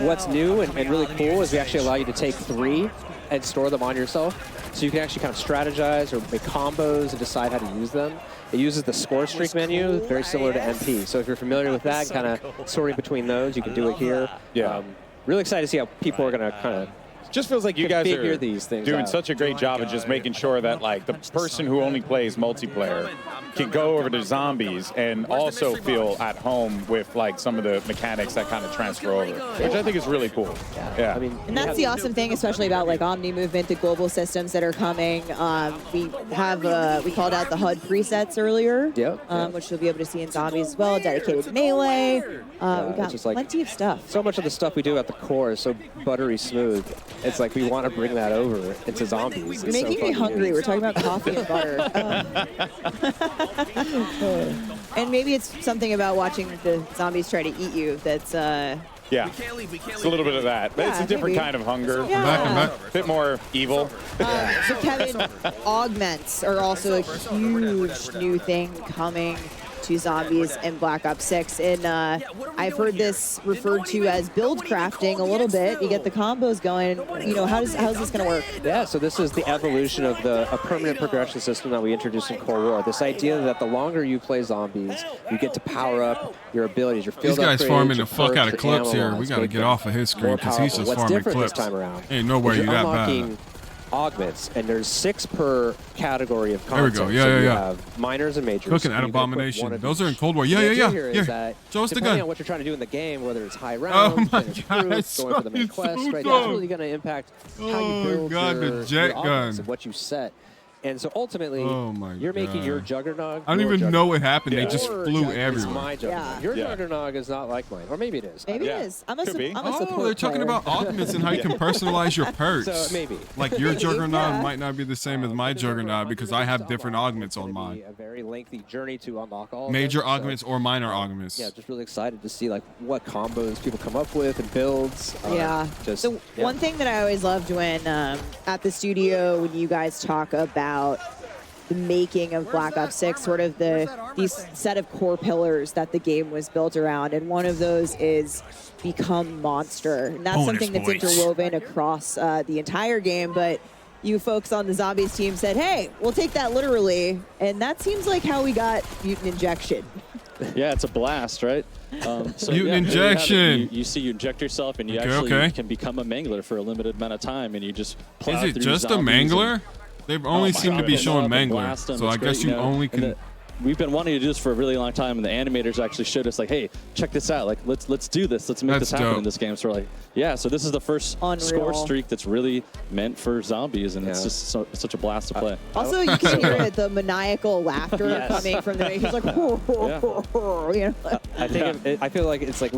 [SPEAKER 6] What's new and really cool is we actually allow you to take 3 and store them on yourself, so you can actually kind of strategize or make combos and decide how to use them. It uses the score streak menu, very similar to MP. So if you're familiar with that, kind of sorting between those, you can do it here.
[SPEAKER 4] Yeah.
[SPEAKER 6] Really excited to see how people are going to kind of
[SPEAKER 4] just feels like you guys are
[SPEAKER 6] these things
[SPEAKER 4] doing
[SPEAKER 6] out.
[SPEAKER 4] such a great job of just making sure that like the person who only plays multiplayer can go over to Zombies and also feel at home with like some of the mechanics that kind of transfer over, which I think is really cool. Yeah.
[SPEAKER 6] I mean,
[SPEAKER 1] and that's the awesome thing, especially about like Omni movement, the global systems that are coming. We have we called out the HUD presets earlier, which you'll be able to see in Zombies as well. Dedicated melee. We've got plenty of stuff.
[SPEAKER 6] So much of the stuff we do at the core is so buttery smooth. It's like we want to bring that over into Zombies.
[SPEAKER 1] You're making me hungry. We're talking about coffee and butter. And maybe it's something about watching the zombies try to eat you that's...
[SPEAKER 4] Yeah, it's a little bit of that, but it's a different kind of hunger.
[SPEAKER 1] Yeah.
[SPEAKER 4] A bit more evil.
[SPEAKER 1] So Kevin, augments are also a huge new thing coming to Zombies and Black Ops 6. And I've heard this referred to as build crafting a little bit. You get the combos going. How's this going to work?
[SPEAKER 6] Yeah, so this is the evolution of a permanent progression system that we introduced in Cold War. This idea that the longer you play Zombies, you get to power up your abilities, your field
[SPEAKER 3] These guys
[SPEAKER 6] upgrades,
[SPEAKER 3] farming
[SPEAKER 6] your
[SPEAKER 3] the fuck
[SPEAKER 6] perks,
[SPEAKER 3] out of
[SPEAKER 6] your
[SPEAKER 3] clips
[SPEAKER 6] ammo
[SPEAKER 3] here.
[SPEAKER 6] lines,
[SPEAKER 3] We got to
[SPEAKER 6] make
[SPEAKER 3] get
[SPEAKER 6] them
[SPEAKER 3] off of his screen
[SPEAKER 6] more
[SPEAKER 3] because he's
[SPEAKER 6] powerful.
[SPEAKER 3] just
[SPEAKER 6] What's
[SPEAKER 3] farming
[SPEAKER 6] different
[SPEAKER 3] clips.
[SPEAKER 6] this time around?
[SPEAKER 3] Ain't nowhere you
[SPEAKER 6] you're
[SPEAKER 3] that
[SPEAKER 6] unlocking
[SPEAKER 3] bad.
[SPEAKER 6] augments, and there's 6 per category of
[SPEAKER 3] There we
[SPEAKER 6] content.
[SPEAKER 3] go.
[SPEAKER 6] So you
[SPEAKER 3] Yeah.
[SPEAKER 6] have minors and majors.
[SPEAKER 3] Cooking at
[SPEAKER 6] You can equip one
[SPEAKER 3] Abomination.
[SPEAKER 6] of
[SPEAKER 3] Those
[SPEAKER 6] each.
[SPEAKER 3] are in Cold War.
[SPEAKER 6] The idea
[SPEAKER 3] Yeah.
[SPEAKER 6] here is that
[SPEAKER 3] Show us the
[SPEAKER 6] depending
[SPEAKER 3] gun.
[SPEAKER 6] on what you're trying to do in the game, whether it's high
[SPEAKER 3] Oh
[SPEAKER 6] rounds,
[SPEAKER 3] my
[SPEAKER 6] finish
[SPEAKER 3] God,
[SPEAKER 6] proof,
[SPEAKER 3] it's
[SPEAKER 6] going for the main
[SPEAKER 3] so
[SPEAKER 6] quest, right?
[SPEAKER 3] dope.
[SPEAKER 6] That's really going to impact how you build
[SPEAKER 3] God, the
[SPEAKER 6] your
[SPEAKER 3] jet
[SPEAKER 6] augments
[SPEAKER 3] gun.
[SPEAKER 6] and what you set. And so ultimately,
[SPEAKER 3] Oh my
[SPEAKER 6] you're making
[SPEAKER 3] God.
[SPEAKER 6] your Juggernog.
[SPEAKER 3] I don't
[SPEAKER 6] your
[SPEAKER 3] even know what
[SPEAKER 6] Juggernog.
[SPEAKER 3] happened. They just
[SPEAKER 6] Your
[SPEAKER 3] flew
[SPEAKER 6] Juggernog is
[SPEAKER 3] everywhere.
[SPEAKER 6] my Juggernog. Your Juggernog is not like mine. Or maybe it is.
[SPEAKER 1] Maybe it is. I'm a support
[SPEAKER 3] Oh, they're talking
[SPEAKER 1] player.
[SPEAKER 3] about augments and how you can personalize your perks.
[SPEAKER 6] So maybe.
[SPEAKER 3] Like your
[SPEAKER 6] Maybe,
[SPEAKER 3] Juggernaut
[SPEAKER 6] yeah.
[SPEAKER 3] might not be the same as my Juggernaut because I have different augments on mine.
[SPEAKER 6] A very lengthy journey to unlock all of
[SPEAKER 3] Major
[SPEAKER 6] them, so,
[SPEAKER 3] augments or minor augments.
[SPEAKER 6] Yeah, just really excited to see like what combos people come up with and builds.
[SPEAKER 1] Yeah.
[SPEAKER 6] Just
[SPEAKER 1] One thing that I always loved when at the studio, when you guys talk about the making of Black Ops 6, sort of these set of core pillars that the game was built around, and one of those is become monster. And that's
[SPEAKER 3] Bonus
[SPEAKER 1] something that's
[SPEAKER 3] points.
[SPEAKER 1] interwoven across the entire game, but you folks on the Zombies team said, hey, we'll take that literally, and that seems like how we got Mutant Injection.
[SPEAKER 2] Yeah, it's a blast, right? So
[SPEAKER 3] Mutant
[SPEAKER 2] yeah, there you have it.
[SPEAKER 3] Injection.
[SPEAKER 2] You see, you inject yourself, and you
[SPEAKER 3] Okay,
[SPEAKER 2] actually
[SPEAKER 3] okay.
[SPEAKER 2] can become a mangler for a limited amount of time, and you just plow
[SPEAKER 3] Is it
[SPEAKER 2] through
[SPEAKER 3] just a
[SPEAKER 2] zombies
[SPEAKER 3] mangler?
[SPEAKER 2] and-
[SPEAKER 3] They've only
[SPEAKER 2] my
[SPEAKER 3] seemed to
[SPEAKER 2] God,
[SPEAKER 3] be
[SPEAKER 2] they
[SPEAKER 3] showing
[SPEAKER 2] love and
[SPEAKER 3] mangler,
[SPEAKER 2] blast 'em.
[SPEAKER 3] so
[SPEAKER 2] It's
[SPEAKER 3] I guess
[SPEAKER 2] great,
[SPEAKER 3] you
[SPEAKER 2] know,
[SPEAKER 3] only
[SPEAKER 2] and
[SPEAKER 3] can.
[SPEAKER 2] we've been wanting to do this for a really long time, and the animators actually showed us like, hey, check this out. Like, let's do this. Let's make
[SPEAKER 3] That's
[SPEAKER 2] this happen
[SPEAKER 3] dope.
[SPEAKER 2] in this game. So we're like, yeah. So this is the first
[SPEAKER 1] Unreal.
[SPEAKER 2] score streak that's really meant for zombies, and it's just such a blast to play.
[SPEAKER 1] Also, you can hear it, the maniacal laughter
[SPEAKER 6] Yes.
[SPEAKER 1] coming from the. He's like, you know.
[SPEAKER 6] I think I feel like it's like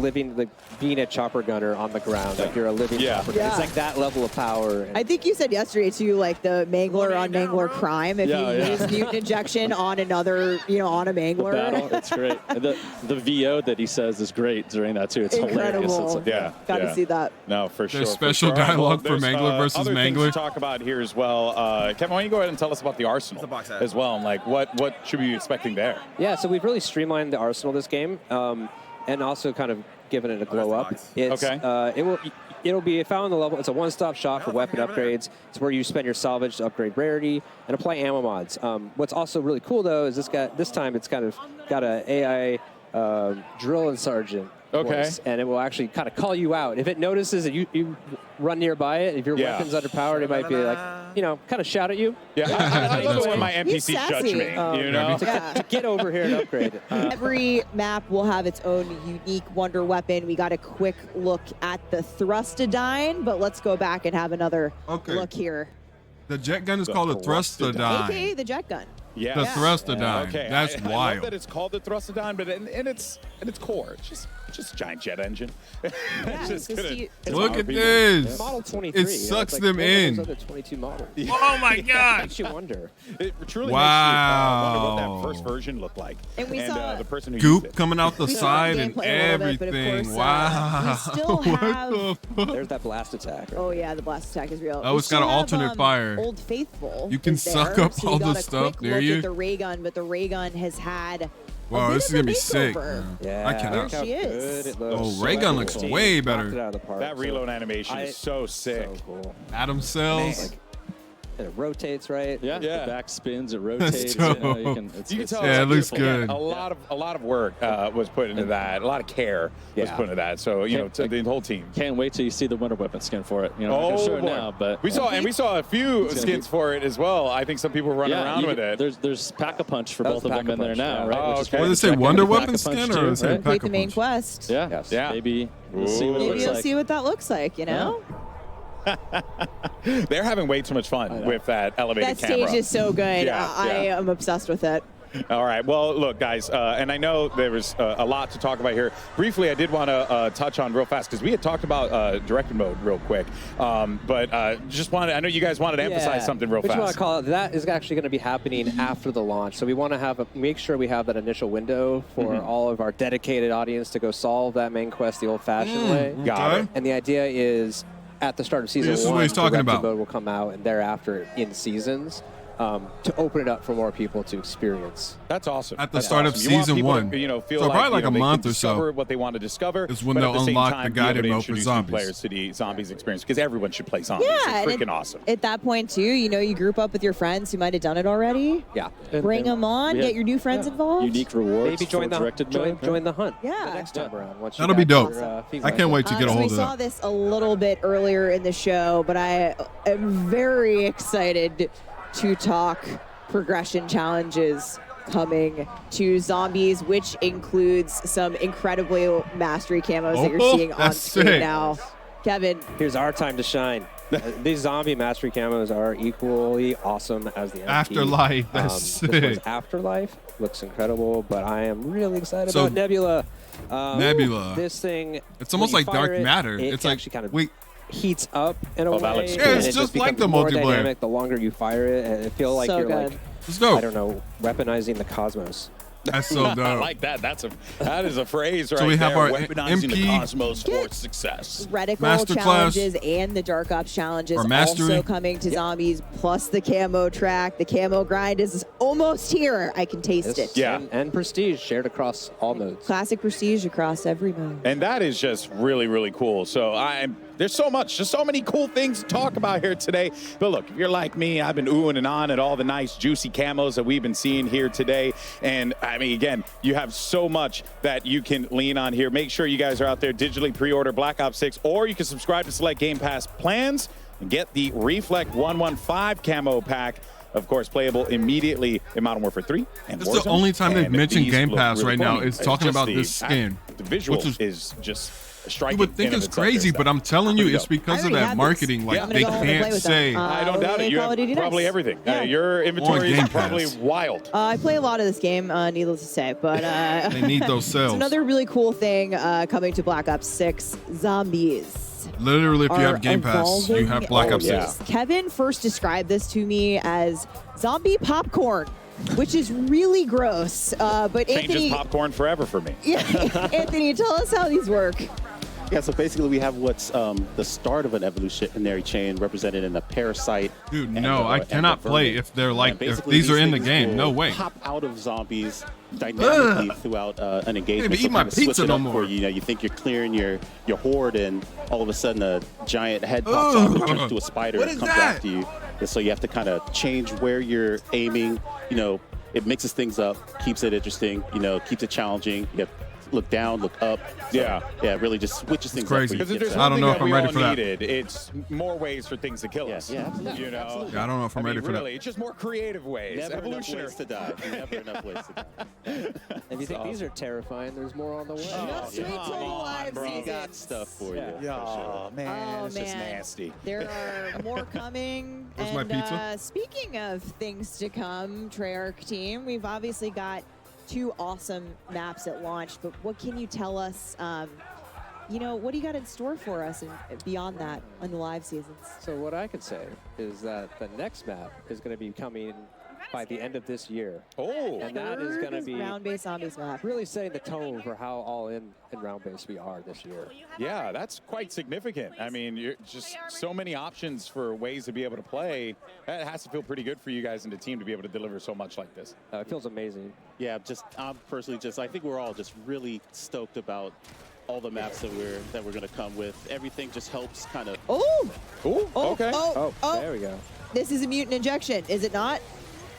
[SPEAKER 6] being a chopper gunner on the ground. Like you're a living chopper gunner. It's
[SPEAKER 1] Yeah.
[SPEAKER 6] like that level of power. And
[SPEAKER 1] I think you said yesterday too, like the mangler on mangler crime. If
[SPEAKER 2] Yeah,
[SPEAKER 1] you
[SPEAKER 2] yeah.
[SPEAKER 1] use mutant injection on another, on a mangler.
[SPEAKER 2] Battle, it's great. And the VO that he says is great during that too. It's hilarious.
[SPEAKER 1] Incredible.
[SPEAKER 2] It's like,
[SPEAKER 4] Yeah.
[SPEAKER 1] Got to
[SPEAKER 4] yeah.
[SPEAKER 1] see that.
[SPEAKER 4] No, for sure.
[SPEAKER 3] There's
[SPEAKER 4] for
[SPEAKER 3] special
[SPEAKER 4] sure. All right,
[SPEAKER 3] dialogue for
[SPEAKER 4] there's,
[SPEAKER 3] Mangler versus
[SPEAKER 4] other things
[SPEAKER 3] Mangler.
[SPEAKER 4] to talk about here as well. Kevin, why don't you go ahead and tell us about the Arsenal as well, and like what should we be expecting there?
[SPEAKER 6] Yeah, so we've really streamlined the arsenal this game, and also kind of given it a glow up. It's,
[SPEAKER 4] Okay.
[SPEAKER 6] It'll be found on the level. It's a one-stop shop for weapon upgrades. It's where you spend your salvage to upgrade rarity and apply ammo mods. What's also really cool though is this time it's kind of got a AI drill and sergeant.
[SPEAKER 4] Okay.
[SPEAKER 6] Voice, and it will actually kind of call you out. If it notices that you run nearby it, if your
[SPEAKER 4] Yeah.
[SPEAKER 6] weapon's underpowered, it might be like, kind of shout at you.
[SPEAKER 4] Yeah, I love it when my
[SPEAKER 1] He's
[SPEAKER 4] NPCs judge
[SPEAKER 1] sassy.
[SPEAKER 4] me. You know.
[SPEAKER 6] To get over here and upgrade.
[SPEAKER 1] Every map will have its own unique wonder weapon. We got a quick look at the Thrustodyne, but let's go back and have another look here.
[SPEAKER 3] The jet gun is called a Thrustodyne.
[SPEAKER 1] AKA the jet gun.
[SPEAKER 4] Yeah.
[SPEAKER 3] The Thrustodyne.
[SPEAKER 4] Okay.
[SPEAKER 3] That's
[SPEAKER 4] I
[SPEAKER 3] wild.
[SPEAKER 4] love that it's called the Thrustodyne, but in its core, it's just a giant jet engine. It's just
[SPEAKER 1] it's
[SPEAKER 4] gonna-
[SPEAKER 1] cute.
[SPEAKER 4] it's
[SPEAKER 3] Look
[SPEAKER 4] power
[SPEAKER 3] at
[SPEAKER 4] people.
[SPEAKER 3] this.
[SPEAKER 6] Model 23.
[SPEAKER 3] It sucks them in.
[SPEAKER 6] Other 22 models.
[SPEAKER 3] Oh my God.
[SPEAKER 6] Makes you wonder.
[SPEAKER 4] It truly
[SPEAKER 3] Wow.
[SPEAKER 4] makes you wonder what that first version looked like.
[SPEAKER 1] And we saw
[SPEAKER 4] the person who used
[SPEAKER 3] Goop
[SPEAKER 4] it.
[SPEAKER 3] coming out the
[SPEAKER 1] We saw
[SPEAKER 3] side
[SPEAKER 1] the
[SPEAKER 3] and
[SPEAKER 1] gameplay a little bit, but of
[SPEAKER 3] everything.
[SPEAKER 1] course,
[SPEAKER 3] Wow.
[SPEAKER 1] we still
[SPEAKER 3] What
[SPEAKER 1] have-
[SPEAKER 3] the fuck?
[SPEAKER 6] There's that blast attack. Right?
[SPEAKER 1] Oh yeah, the blast attack is real.
[SPEAKER 3] Oh,
[SPEAKER 1] We
[SPEAKER 3] it's got
[SPEAKER 1] still
[SPEAKER 3] an
[SPEAKER 1] have,
[SPEAKER 3] alternate fire.
[SPEAKER 1] Old Faithful.
[SPEAKER 3] You can
[SPEAKER 1] is
[SPEAKER 3] suck
[SPEAKER 1] there.
[SPEAKER 3] up
[SPEAKER 1] So
[SPEAKER 3] all
[SPEAKER 1] we got
[SPEAKER 3] the
[SPEAKER 1] a
[SPEAKER 3] stuff
[SPEAKER 1] quick
[SPEAKER 3] near
[SPEAKER 1] look
[SPEAKER 3] you.
[SPEAKER 1] At the ray gun, but the ray gun has had.
[SPEAKER 3] Wow, this is gonna be sick.
[SPEAKER 1] makeover.
[SPEAKER 3] man.
[SPEAKER 6] Yeah.
[SPEAKER 3] I cannot.
[SPEAKER 1] There she is.
[SPEAKER 6] It looks.
[SPEAKER 3] Oh, ray gun looks way better.
[SPEAKER 6] Knocked it out of the park.
[SPEAKER 4] That reload animation is so sick.
[SPEAKER 6] So cool.
[SPEAKER 3] Adam cells.
[SPEAKER 6] Like, and it rotates, right?
[SPEAKER 2] Yeah,
[SPEAKER 4] Yeah.
[SPEAKER 2] the back spins, it rotates.
[SPEAKER 3] dope.
[SPEAKER 2] You can, it's,
[SPEAKER 4] You can
[SPEAKER 2] it's-
[SPEAKER 4] tell.
[SPEAKER 3] Yeah, it
[SPEAKER 4] it's
[SPEAKER 3] looks
[SPEAKER 4] beautiful.
[SPEAKER 3] good.
[SPEAKER 4] A lot of work was put into that. A lot of care was
[SPEAKER 6] Yeah.
[SPEAKER 4] put into that. So to the whole team.
[SPEAKER 2] Can't wait till you see the winter weapon skin for it. I'm not gonna show it
[SPEAKER 4] boy.
[SPEAKER 2] now, but
[SPEAKER 4] we saw a few
[SPEAKER 2] It's gonna
[SPEAKER 4] skins
[SPEAKER 2] be-
[SPEAKER 4] for it as well. I think some people were running around
[SPEAKER 2] you
[SPEAKER 4] with
[SPEAKER 2] can-
[SPEAKER 4] it.
[SPEAKER 2] There's Pack-a-Punch for
[SPEAKER 6] That
[SPEAKER 2] both
[SPEAKER 6] was
[SPEAKER 2] of them in there
[SPEAKER 6] Pack-a-Punch,
[SPEAKER 2] now,
[SPEAKER 6] yeah.
[SPEAKER 2] right?
[SPEAKER 4] Oh,
[SPEAKER 2] Which is
[SPEAKER 4] okay.
[SPEAKER 2] great.
[SPEAKER 3] What did it say?
[SPEAKER 2] Jack
[SPEAKER 3] Wonder
[SPEAKER 2] and
[SPEAKER 3] Weapon
[SPEAKER 2] Pack-a-Punch
[SPEAKER 3] skin
[SPEAKER 2] too,
[SPEAKER 3] or is it
[SPEAKER 2] right?
[SPEAKER 1] Complete the main
[SPEAKER 3] Pack-a-Punch?
[SPEAKER 1] quest.
[SPEAKER 2] Yeah.
[SPEAKER 4] Yes. Yeah.
[SPEAKER 2] Maybe we'll see what it
[SPEAKER 1] Maybe
[SPEAKER 2] looks
[SPEAKER 1] you'll
[SPEAKER 2] like.
[SPEAKER 1] see what that looks like. You know.
[SPEAKER 4] They're having way too much fun with that elevated
[SPEAKER 1] That
[SPEAKER 4] camera.
[SPEAKER 1] stage is so good.
[SPEAKER 4] Yeah,
[SPEAKER 1] I
[SPEAKER 4] yeah.
[SPEAKER 1] am obsessed with it.
[SPEAKER 4] All right. Well, look, guys, and I know there was a lot to talk about here. Briefly, I did want to touch on real fast because we had talked about directed mode real quick, but just wanted. I know you guys wanted to emphasize something real
[SPEAKER 6] We just want
[SPEAKER 4] fast.
[SPEAKER 6] to call it that is actually going to be happening after the launch. So we want to make sure we have that initial window for all of our dedicated audience to go solve that main quest the old-fashioned way.
[SPEAKER 4] Got it.
[SPEAKER 6] And the idea is at the start of season
[SPEAKER 3] This is what
[SPEAKER 6] one,
[SPEAKER 3] he's talking
[SPEAKER 6] directed
[SPEAKER 3] about.
[SPEAKER 6] mode will come out, and thereafter in seasons. To open it up for more people to experience.
[SPEAKER 4] That's awesome.
[SPEAKER 3] At the
[SPEAKER 4] That's
[SPEAKER 3] start of
[SPEAKER 4] awesome. You want
[SPEAKER 3] season
[SPEAKER 4] people
[SPEAKER 3] one.
[SPEAKER 4] To, feel
[SPEAKER 3] So
[SPEAKER 4] like,
[SPEAKER 3] probably like a
[SPEAKER 4] they
[SPEAKER 3] month
[SPEAKER 4] can
[SPEAKER 3] or so
[SPEAKER 4] discover what they want to discover.
[SPEAKER 3] is when
[SPEAKER 4] but
[SPEAKER 3] they'll
[SPEAKER 4] at the same
[SPEAKER 3] unlock
[SPEAKER 4] time,
[SPEAKER 3] the
[SPEAKER 4] be able
[SPEAKER 3] guided
[SPEAKER 4] to
[SPEAKER 3] mode for
[SPEAKER 4] introduce new
[SPEAKER 3] zombies.
[SPEAKER 4] players to the zombies experience because everyone should play zombies.
[SPEAKER 1] Yeah,
[SPEAKER 4] it's
[SPEAKER 1] and
[SPEAKER 4] freaking awesome.
[SPEAKER 1] At that point too, you group up with your friends who might have done it already.
[SPEAKER 6] Yeah.
[SPEAKER 1] Bring them on.
[SPEAKER 2] we
[SPEAKER 1] Get
[SPEAKER 2] have
[SPEAKER 1] your new friends involved.
[SPEAKER 2] Unique rewards
[SPEAKER 6] Maybe join
[SPEAKER 2] for
[SPEAKER 6] the
[SPEAKER 2] directed mode.
[SPEAKER 6] join the hunt.
[SPEAKER 1] Yeah.
[SPEAKER 6] The next time around. Once you
[SPEAKER 3] That'll be
[SPEAKER 6] got
[SPEAKER 3] dope.
[SPEAKER 6] your, feet
[SPEAKER 3] I
[SPEAKER 6] wet.
[SPEAKER 3] can't wait to get a
[SPEAKER 1] So we
[SPEAKER 3] hold of
[SPEAKER 1] saw
[SPEAKER 3] that.
[SPEAKER 1] this a little bit earlier in the show, but I am very excited to talk progression challenges coming to zombies, which includes some incredibly mastery camos that you're
[SPEAKER 3] Oh,
[SPEAKER 1] seeing on
[SPEAKER 3] that's
[SPEAKER 1] screen
[SPEAKER 3] sick.
[SPEAKER 1] now. Kevin,
[SPEAKER 6] Here's our time to shine. These zombie mastery camos are equally awesome as the NFT.
[SPEAKER 3] Afterlife, that's sick.
[SPEAKER 6] This one's Afterlife looks incredible, but I am really excited about Nebula.
[SPEAKER 3] Nebula.
[SPEAKER 6] This thing,
[SPEAKER 3] it's almost like dark matter.
[SPEAKER 6] It's like kind of heats up in a way.
[SPEAKER 3] Yeah, it's just like the multiplayer.
[SPEAKER 6] Dynamic the longer you fire it, and it feels like you're like,
[SPEAKER 3] let's go.
[SPEAKER 6] I don't know, weaponizing the cosmos.
[SPEAKER 3] That's so dope.
[SPEAKER 4] I like that. That is a phrase right
[SPEAKER 3] So we have
[SPEAKER 4] there.
[SPEAKER 3] our
[SPEAKER 4] Weaponizing the
[SPEAKER 3] MP
[SPEAKER 4] cosmos for success.
[SPEAKER 1] Reticle challenges and the Dark Ops challenges also coming to zombies, plus the camo track. The camo grind is almost here. I can taste it.
[SPEAKER 4] Yeah.
[SPEAKER 6] And prestige shared across all modes.
[SPEAKER 1] Classic prestige across every mode.
[SPEAKER 4] And that is just really, really cool. So there's so much, just so many cool things to talk about here today. But look, if you're like me, I've been oohing and on at all the nice juicy camos that we've been seeing here today. And I mean, again, you have so much that you can lean on here. Make sure you guys are out there digitally pre-order Black Ops 6, or you can subscribe to select Game Pass plans and get the Reflect 115 camo pack. Of course, playable immediately in Modern Warfare 3 and
[SPEAKER 3] It's
[SPEAKER 4] Warzone.
[SPEAKER 3] the only time they've
[SPEAKER 4] And
[SPEAKER 3] mentioned
[SPEAKER 4] these
[SPEAKER 3] Game
[SPEAKER 4] look
[SPEAKER 3] Pass
[SPEAKER 4] really
[SPEAKER 3] right now
[SPEAKER 4] funny.
[SPEAKER 3] is talking
[SPEAKER 4] Just
[SPEAKER 3] about
[SPEAKER 4] the
[SPEAKER 3] this skin.
[SPEAKER 4] The visual
[SPEAKER 3] which
[SPEAKER 4] is just striking.
[SPEAKER 3] You would think
[SPEAKER 4] in
[SPEAKER 3] it's
[SPEAKER 4] of itself.
[SPEAKER 3] crazy, but I'm telling you, it's because of that
[SPEAKER 1] have
[SPEAKER 3] marketing.
[SPEAKER 1] this.
[SPEAKER 3] Like
[SPEAKER 1] I'm
[SPEAKER 3] they
[SPEAKER 1] gonna go home and play
[SPEAKER 3] can't
[SPEAKER 1] with them.
[SPEAKER 3] say.
[SPEAKER 4] I don't doubt it. You
[SPEAKER 1] Call of Duty
[SPEAKER 4] have probably
[SPEAKER 1] next.
[SPEAKER 4] everything.
[SPEAKER 1] Yeah.
[SPEAKER 4] Your inventory is
[SPEAKER 3] Game
[SPEAKER 4] probably
[SPEAKER 3] Pass.
[SPEAKER 4] wild.
[SPEAKER 1] I play a lot of this game, needless to say, but
[SPEAKER 3] They need those sales.
[SPEAKER 1] it's another really cool thing coming to Black Ops 6, zombies.
[SPEAKER 3] Literally, if you
[SPEAKER 1] are
[SPEAKER 3] have Game Pass, you have
[SPEAKER 1] evolving
[SPEAKER 3] Black Ops 6.
[SPEAKER 1] Kevin first described this to me as zombie popcorn, which is really gross. But
[SPEAKER 4] Changes
[SPEAKER 1] Anthony,
[SPEAKER 4] popcorn forever for me.
[SPEAKER 1] Anthony, tell us how these work.
[SPEAKER 22] Yeah, so basically we have what's the start of an evolutionary chain represented in a parasite.
[SPEAKER 3] Dude,
[SPEAKER 22] and
[SPEAKER 3] no, I
[SPEAKER 22] and
[SPEAKER 3] cannot
[SPEAKER 22] the
[SPEAKER 3] play
[SPEAKER 22] vermin.
[SPEAKER 3] if they're like,
[SPEAKER 22] And
[SPEAKER 3] if
[SPEAKER 22] basically
[SPEAKER 3] these are in the
[SPEAKER 22] things
[SPEAKER 3] game.
[SPEAKER 22] will
[SPEAKER 3] No way.
[SPEAKER 22] Pop out of zombies dynamically throughout an engagement.
[SPEAKER 3] Hey, but eat
[SPEAKER 22] So
[SPEAKER 3] my
[SPEAKER 22] kind of switch
[SPEAKER 3] pizza
[SPEAKER 22] it
[SPEAKER 3] no
[SPEAKER 22] up
[SPEAKER 3] more.
[SPEAKER 22] For you. You know, you think you're clearing your horde, and all of a sudden a giant head pops off and turns into a spider
[SPEAKER 3] What
[SPEAKER 22] and
[SPEAKER 3] is
[SPEAKER 22] comes
[SPEAKER 3] that?
[SPEAKER 22] after you. And so you have to kind of change where you're aiming. You know, it mixes things up, keeps it interesting. You know, keeps it challenging. You have to look down, look up. So,
[SPEAKER 4] Yeah.
[SPEAKER 22] yeah, it really just switches things
[SPEAKER 3] crazy.
[SPEAKER 22] up.
[SPEAKER 4] Because if there's
[SPEAKER 3] I don't know if
[SPEAKER 4] something
[SPEAKER 3] I'm
[SPEAKER 4] that
[SPEAKER 3] ready
[SPEAKER 4] we
[SPEAKER 3] for
[SPEAKER 4] all
[SPEAKER 3] that.
[SPEAKER 4] needed, it's more ways for things to kill us.
[SPEAKER 22] Yeah, absolutely.
[SPEAKER 4] You know?
[SPEAKER 3] Yeah, I don't know if I'm ready for that.
[SPEAKER 4] really, it's just more creative ways.
[SPEAKER 22] Never enough
[SPEAKER 4] Evolutionary.
[SPEAKER 22] ways to die. Never enough ways to die.
[SPEAKER 6] If you think these are terrifying, there's more on the way.
[SPEAKER 1] Just wait till the live
[SPEAKER 22] We got
[SPEAKER 1] season.
[SPEAKER 22] stuff for you.
[SPEAKER 6] Yeah.
[SPEAKER 4] Oh, man,
[SPEAKER 1] Oh,
[SPEAKER 4] it's just
[SPEAKER 1] man.
[SPEAKER 4] nasty.
[SPEAKER 1] There are more coming.
[SPEAKER 3] Where's my
[SPEAKER 1] and
[SPEAKER 3] pizza?
[SPEAKER 1] Speaking of things to come, Treyarch team, we've obviously got 2 awesome maps at launch, but what can you tell us? You know, what do you got in store for us and beyond that on the live seasons?
[SPEAKER 6] So what I could say is that the next map is going to be coming by the end of this year.
[SPEAKER 4] Oh,
[SPEAKER 6] And that is going to be
[SPEAKER 1] round-based zombies map.
[SPEAKER 6] really setting the tone for how all in round-based we are this year.
[SPEAKER 4] yeah, that's quite significant. I mean, you're just so many options for ways to be able to play. That has to feel pretty good for you guys and the team to be able to deliver so much like this.
[SPEAKER 6] It feels amazing.
[SPEAKER 22] Yeah, I'm personally I think we're all just really stoked about all the maps that we're going to come with. Everything just helps kind of.
[SPEAKER 1] Oh!
[SPEAKER 4] Ooh, okay.
[SPEAKER 6] Oh, there we go.
[SPEAKER 1] This is a mutant injection, is it not?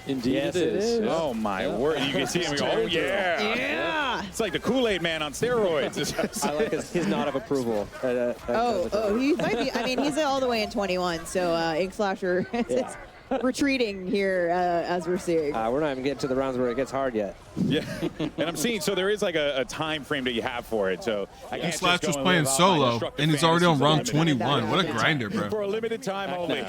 [SPEAKER 2] Indeed,
[SPEAKER 6] Yes,
[SPEAKER 2] it is. Yeah.
[SPEAKER 4] Oh my word! You can see him go, oh yeah,
[SPEAKER 1] Yeah!
[SPEAKER 4] It's like the Kool-Aid Man on steroids.
[SPEAKER 6] I like his nod of approval.
[SPEAKER 1] He might be. I mean, he's all the way in 21, so Ink Slasher is retreating here as we're seeing.
[SPEAKER 6] We're not even getting to the rounds where it gets hard yet.
[SPEAKER 4] Yeah, and I'm seeing, so there is like a time frame that you have for it. So I can't just go
[SPEAKER 3] Slasher's
[SPEAKER 4] and
[SPEAKER 3] playing
[SPEAKER 4] live out my
[SPEAKER 3] solo,
[SPEAKER 4] destructive
[SPEAKER 3] and he's already on
[SPEAKER 4] fantasies
[SPEAKER 3] round
[SPEAKER 4] for a limited
[SPEAKER 3] 21. What a grinder, bro.
[SPEAKER 4] For a limited time only.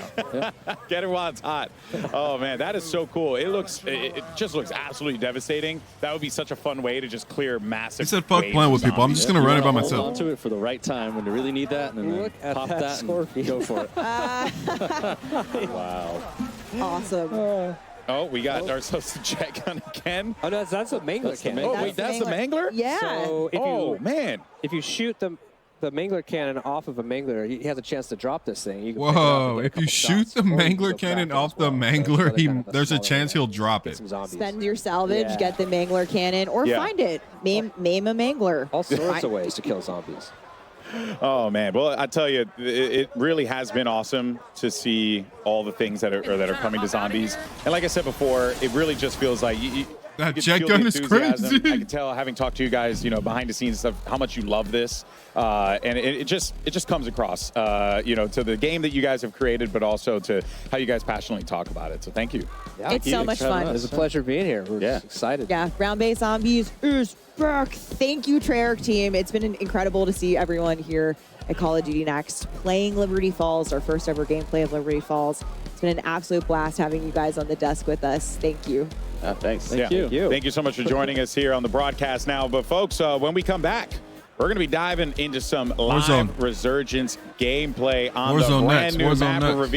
[SPEAKER 4] Get it while it's hot. Oh man, that is so cool. It just looks absolutely devastating. That would be such a fun way to just clear massive.
[SPEAKER 3] He said, "Fuck
[SPEAKER 4] waves
[SPEAKER 3] playing
[SPEAKER 4] of
[SPEAKER 3] with people. I'm
[SPEAKER 4] zombies.
[SPEAKER 3] just gonna run it by
[SPEAKER 2] Hold
[SPEAKER 3] myself."
[SPEAKER 2] on to it for the right time when you really need that, and then
[SPEAKER 6] Look at
[SPEAKER 2] pop
[SPEAKER 6] that
[SPEAKER 2] that and
[SPEAKER 6] Scorpion.
[SPEAKER 2] go for it.
[SPEAKER 4] Wow.
[SPEAKER 1] Awesome.
[SPEAKER 4] Oh, we got ourselves a jet gun again.
[SPEAKER 6] Oh no, that's a Mangler cannon.
[SPEAKER 4] Oh wait, that's the Mangler?
[SPEAKER 1] Yeah.
[SPEAKER 6] So if
[SPEAKER 4] man.
[SPEAKER 6] If you shoot the Mangler cannon off of a Mangler, he has a chance to drop this thing. You can pick it up
[SPEAKER 3] Whoa!
[SPEAKER 6] and get a
[SPEAKER 3] If you
[SPEAKER 6] couple
[SPEAKER 3] shoot
[SPEAKER 6] shots,
[SPEAKER 3] the
[SPEAKER 6] or you can
[SPEAKER 3] Mangler
[SPEAKER 6] go
[SPEAKER 3] cannon
[SPEAKER 6] crack it
[SPEAKER 3] off
[SPEAKER 6] as well.
[SPEAKER 3] the Mangler,
[SPEAKER 6] Really kind of a
[SPEAKER 3] there's a
[SPEAKER 6] smaller
[SPEAKER 3] chance he'll drop
[SPEAKER 6] get
[SPEAKER 3] it.
[SPEAKER 6] some zombies.
[SPEAKER 1] Spend your salvage,
[SPEAKER 6] Yeah.
[SPEAKER 1] get the Mangler cannon, or
[SPEAKER 4] Yeah.
[SPEAKER 1] find it. Maim a Mangler.
[SPEAKER 6] All sorts of ways to kill zombies.
[SPEAKER 4] Oh man, well I tell you, it really has been awesome to see all the things that are coming to zombies. And like I said before, it really just feels like
[SPEAKER 3] That
[SPEAKER 4] You can
[SPEAKER 3] jet
[SPEAKER 4] feel
[SPEAKER 3] gun
[SPEAKER 4] the
[SPEAKER 3] is
[SPEAKER 4] enthusiasm.
[SPEAKER 3] crazy.
[SPEAKER 4] I can tell, having talked to you guys, behind the scenes stuff, how much you love this, and it just comes across, to the game that you guys have created, but also to how you guys passionately talk about it. So thank you.
[SPEAKER 1] Yeah, it's so much fun.
[SPEAKER 6] It was a pleasure being here. We're excited.
[SPEAKER 1] Yeah, Ground-Based Zombies is back. Thank you, Treyarch team. It's been incredible to see everyone here at Call of Duty Next playing Liberty Falls, our first ever gameplay of Liberty Falls. It's been an absolute blast having you guys on the desk with us. Thank you.
[SPEAKER 22] Thanks.
[SPEAKER 4] Thank you. Thank you so much for joining us here on the broadcast now. But folks, when we come back, we're going to be diving into some live
[SPEAKER 3] Warzone.
[SPEAKER 4] Resurgence gameplay on
[SPEAKER 3] Warzone
[SPEAKER 4] the brand
[SPEAKER 3] next.
[SPEAKER 4] new
[SPEAKER 3] Warzone
[SPEAKER 4] map
[SPEAKER 3] next.
[SPEAKER 4] reveal.